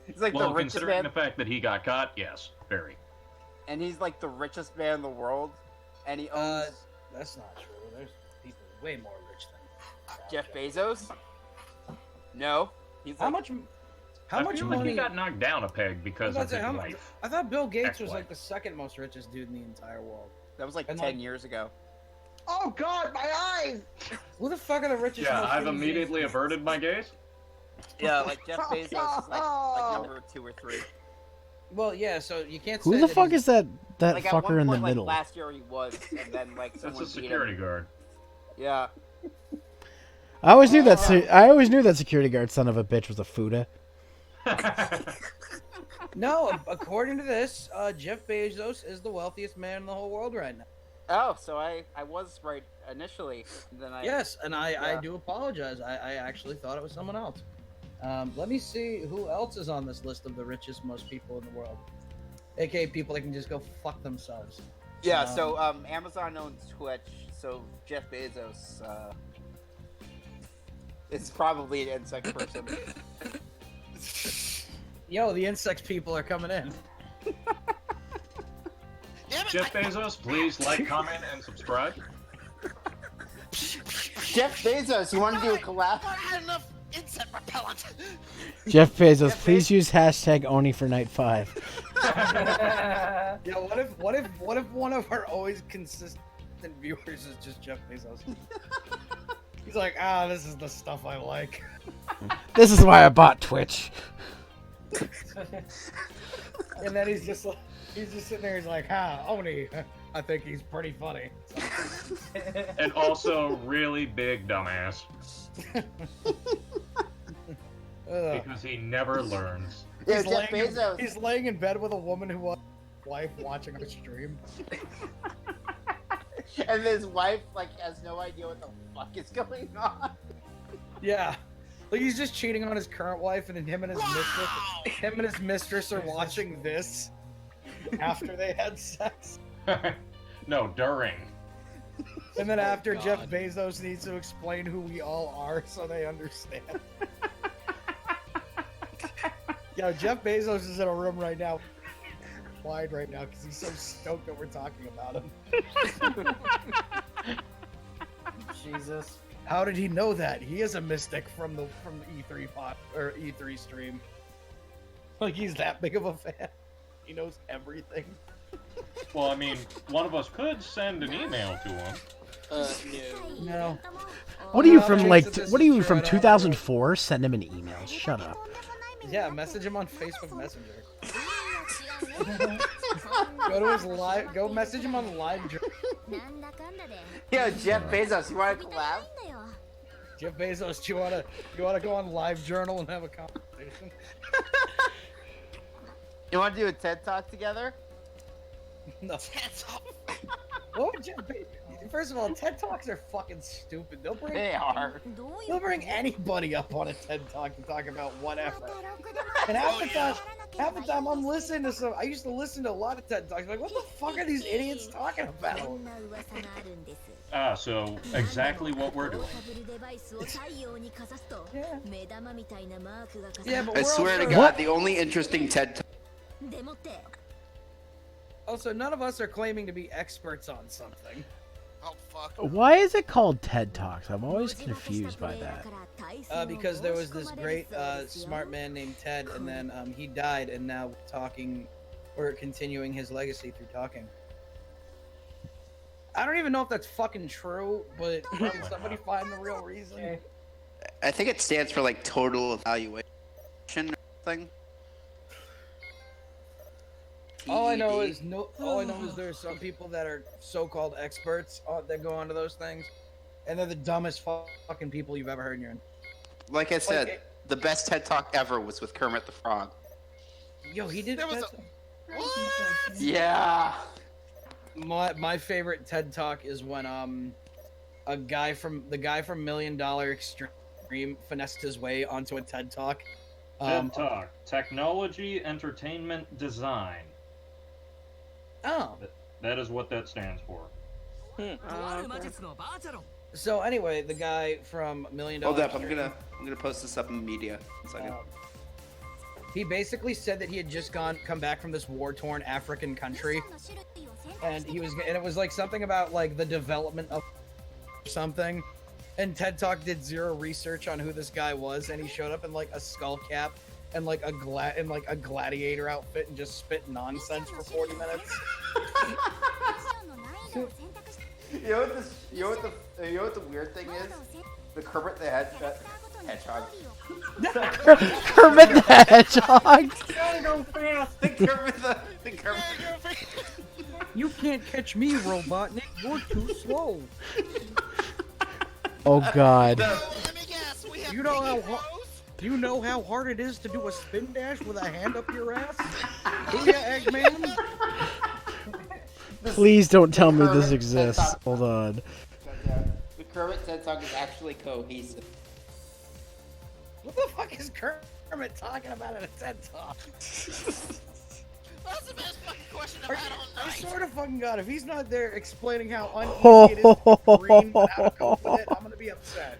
He's like Well, the richest considering man. the fact that he got caught, yes, very. And he's like the richest man in the world. And he owns That's not true. There's people way more rich than Jeff Bezos. No. He's How like, much? How much feel like money? he got knocked down a peg because of his I wife. thought Bill Gates was Ex-wife. like the second most richest dude in the entire world. That was like And 10 like- years ago. Oh God, my eyes! Who the fuck are the richest? Yeah, most I've famous immediately dudes? averted my gaze. Yeah, like Jeff Bezos is like number 2 or 3. Well, yeah. So you can't. Who say the that fuck he's- is that Like at fucker one in the point, like middle? last year he was, and then like That's someone a beat security him. guard. Yeah. I always knew that. I always knew that security guard son of a bitch was a Fuda. No, according to this, Jeff Bezos is the wealthiest man in the whole world right now. Oh, so I was right initially. And then I Yes, and I Yeah. do apologize. I actually thought it was someone else. Let me see who else is on this list of the richest most people in the world. AKA people that can just go fuck themselves. Yeah. So Amazon owns Twitch. So Jeff Bezos is probably an insect person. Yo, the insect people are coming in. Jeff Bezos, please like, comment, and subscribe. Jeff Bezos, you want to do a collab? I had enough insect repellent. Jeff Bezos, please use hashtag Oni for night 5. Yeah, what if one of our always consistent viewers is just Jeff Bezos? He's like, this is the stuff I like. This is why I bought Twitch. And then he's just sitting there. He's like, Oni, I think he's pretty funny. And also, really big dumbass. Because he never learns. Yeah, Jeff Bezos. He's laying in bed with a woman who was wife watching a stream. And his wife like has no idea what the fuck is going on. Yeah. Like he's just cheating on his current wife, and then him and his mistress are watching this after they had sex. No, during. And then after Jeff Bezos needs to explain who we all are so they understand. Yo, Jeff Bezos is in a room right now, wide right now, because he's so stoked that we're talking about him. Jesus. How did he know that? He is a mystic from the E3 E3 stream. Like he's that big of a fan. He knows everything. Well, I mean, one of us could send an email to him. No. What are you from what are you from 2004? Send him an email. Shut up. Yeah, message him on Facebook Messenger. Go to his live. Go message him on live. Yo, Jeff Bezos, you want to collab? Jeff Bezos, do you wanna go on Live Journal and have a conversation? You want to do a TED Talk together? No. What would Jeff First of all, TED Talks are fucking stupid. They are. They'll bring anybody up on a TED Talk to talk about whatever. And half the time I'm listening to some. I used to listen to a lot of TED Talks. Like, what the fuck are these idiots talking about? So exactly what we're doing. Yeah, but I we're swear to also- God, the only interesting TED. Also, none of us are claiming to be experts on something. Oh fuck. Why is it called TED Talks? I'm always confused by that. Because there was this great smart man named Ted, and then he died, and now we're continuing his legacy through talking. I don't even know if that's fucking true, but can somebody find the real reason? I think it stands for like total evaluation or something. All I know is there's some people that are so-called experts that go onto those things, and they're the dumbest fucking people you've ever heard in your life. Like I said, the best TED Talk ever was with Kermit the Frog. Yo, he did. What? Yeah. My favorite TED Talk is when the guy from $1 Million Extreme finessed his way onto a TED Talk. TED Talk, technology, entertainment, design. Oh. That is what that stands for. Okay. So anyway, the guy from $1 Million. Hold up, I'm gonna post this up in the media. A second. He basically said that he had just come back from this war-torn African country, and it was like something about like the development of something. And TED Talk did zero research on who this guy was, and he showed up in like a skull cap and like a gladiator outfit and just spit nonsense for 40 minutes. You know what the weird thing is? The Kermit the Hedgehog. Kermit the Hedgehog. Gotta go fast. The Kermit. You can't catch me, Robotnik. You're too slow. Oh God. You know how hard it is to do a spin dash with a hand up your ass? Booyah, Eggman. Please don't tell me this exists. Hold on. The Kermit TED Talk is actually cohesive. What the fuck is Kermit talking about in a TED Talk? That's the best fucking question I've had all I night. swear to fucking God, if he's not there explaining how uneasy it is to be green and how to cope with it, I'm gonna be upset.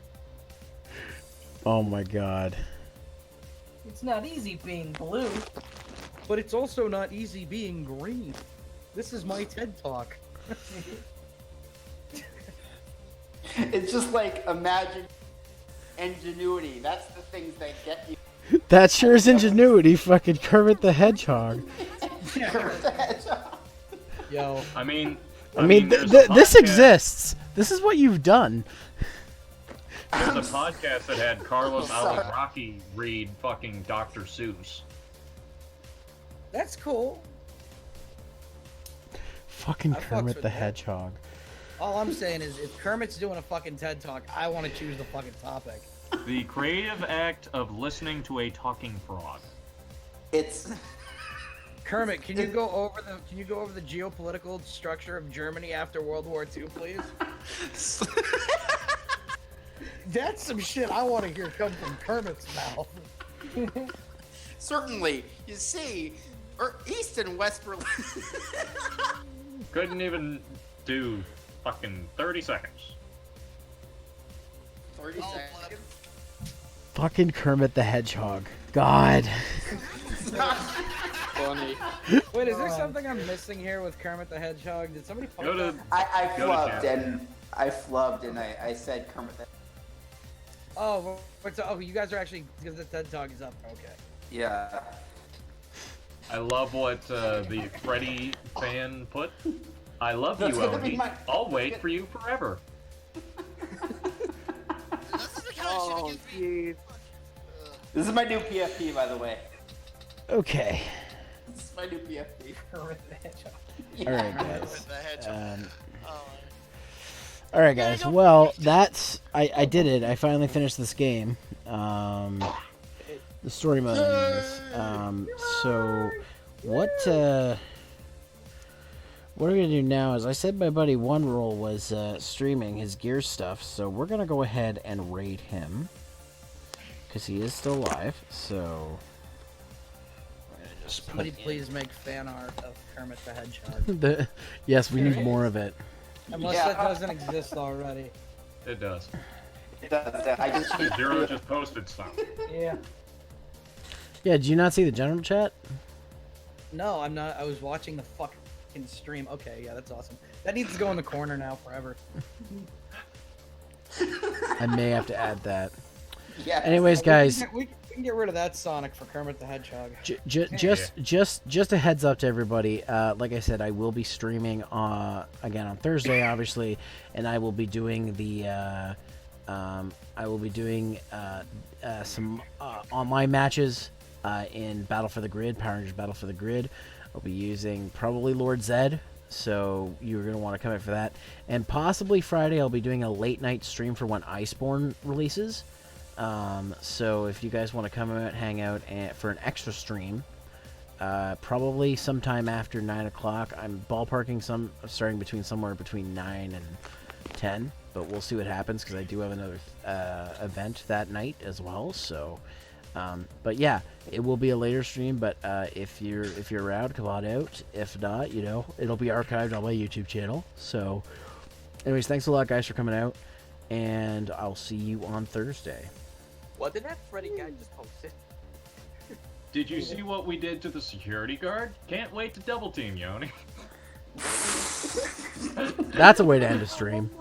Oh my God. It's not easy being blue. But it's also not easy being green. This is my TED Talk. It's just like, imagine ingenuity. That's the things that get you. That sure is ingenuity, fucking Kermit the Hedgehog. Kermit the Hedgehog. Yo. I mean, this exists. This is what you've done. There's a podcast that had Carlos Alazraqui read fucking Dr. Seuss. That's cool. Fucking Kermit the Hedgehog. All I'm saying is, if Kermit's doing a fucking TED Talk, I want to choose the fucking topic. The creative act of listening to a talking frog. It's Kermit. Can you go over the geopolitical structure of Germany after World War II, please? That's some shit I want to hear come from Kermit's mouth. Certainly. You see, East and West Berlin. Couldn't even do fucking 30 seconds. 30 seconds. Fucking Kermit the Hedgehog. God. Funny. Wait, is there something I'm missing here with Kermit the Hedgehog? Did somebody point that? I flubbed and I said Kermit the Oh, you guys are actually, because the TED Talk is up. Okay. Yeah. I love what the Freddy fan put. I love you, Odie. I'll wait for you forever. Oh, jeez. This is my new PFP, by the way. Okay. This is my new PFP. Alright, guys. Alright, guys. Well, that's... I did it. I finally finished this game. The story mode. So, what are we going to do now is I said my buddy One Roll was streaming his gear stuff, so we're going to go ahead and raid him. Because he is still alive, so... Somebody please make fan art of Kermit the Hedgehog. Yes, we need more of it. Unless that doesn't exist already. It does. It does. I just Zero just posted some. Yeah. Yeah, did you not see the general chat? No, I'm not. I was watching the fucking stream. Okay, yeah, that's awesome. That needs to go in the corner now forever. I may have to add that. Yeah. Anyways, guys, We can get rid of that Sonic for Kermit the Hedgehog. Just a heads up to everybody. Like I said, I will be streaming again on Thursday, obviously, and I will be doing some online matches in Battle for the Grid, Power Rangers Battle for the Grid. I'll be using probably Lord Zed, so you're going to want to come in for that. And possibly Friday, I'll be doing a late night stream for when Iceborne releases. So if you guys want to come out, hang out for an extra stream, probably sometime after 9 o'clock. I'm ballparking starting somewhere between 9 and 10, but we'll see what happens because I do have another event that night as well. So, but yeah, it will be a later stream. But if you're around, come on out. If not, it'll be archived on my YouTube channel. So, anyways, thanks a lot, guys, for coming out, and I'll see you on Thursday. What did that Freddy guy just post? Did you see what we did to the security guard? Can't wait to double team Yoni. That's a way to end a stream.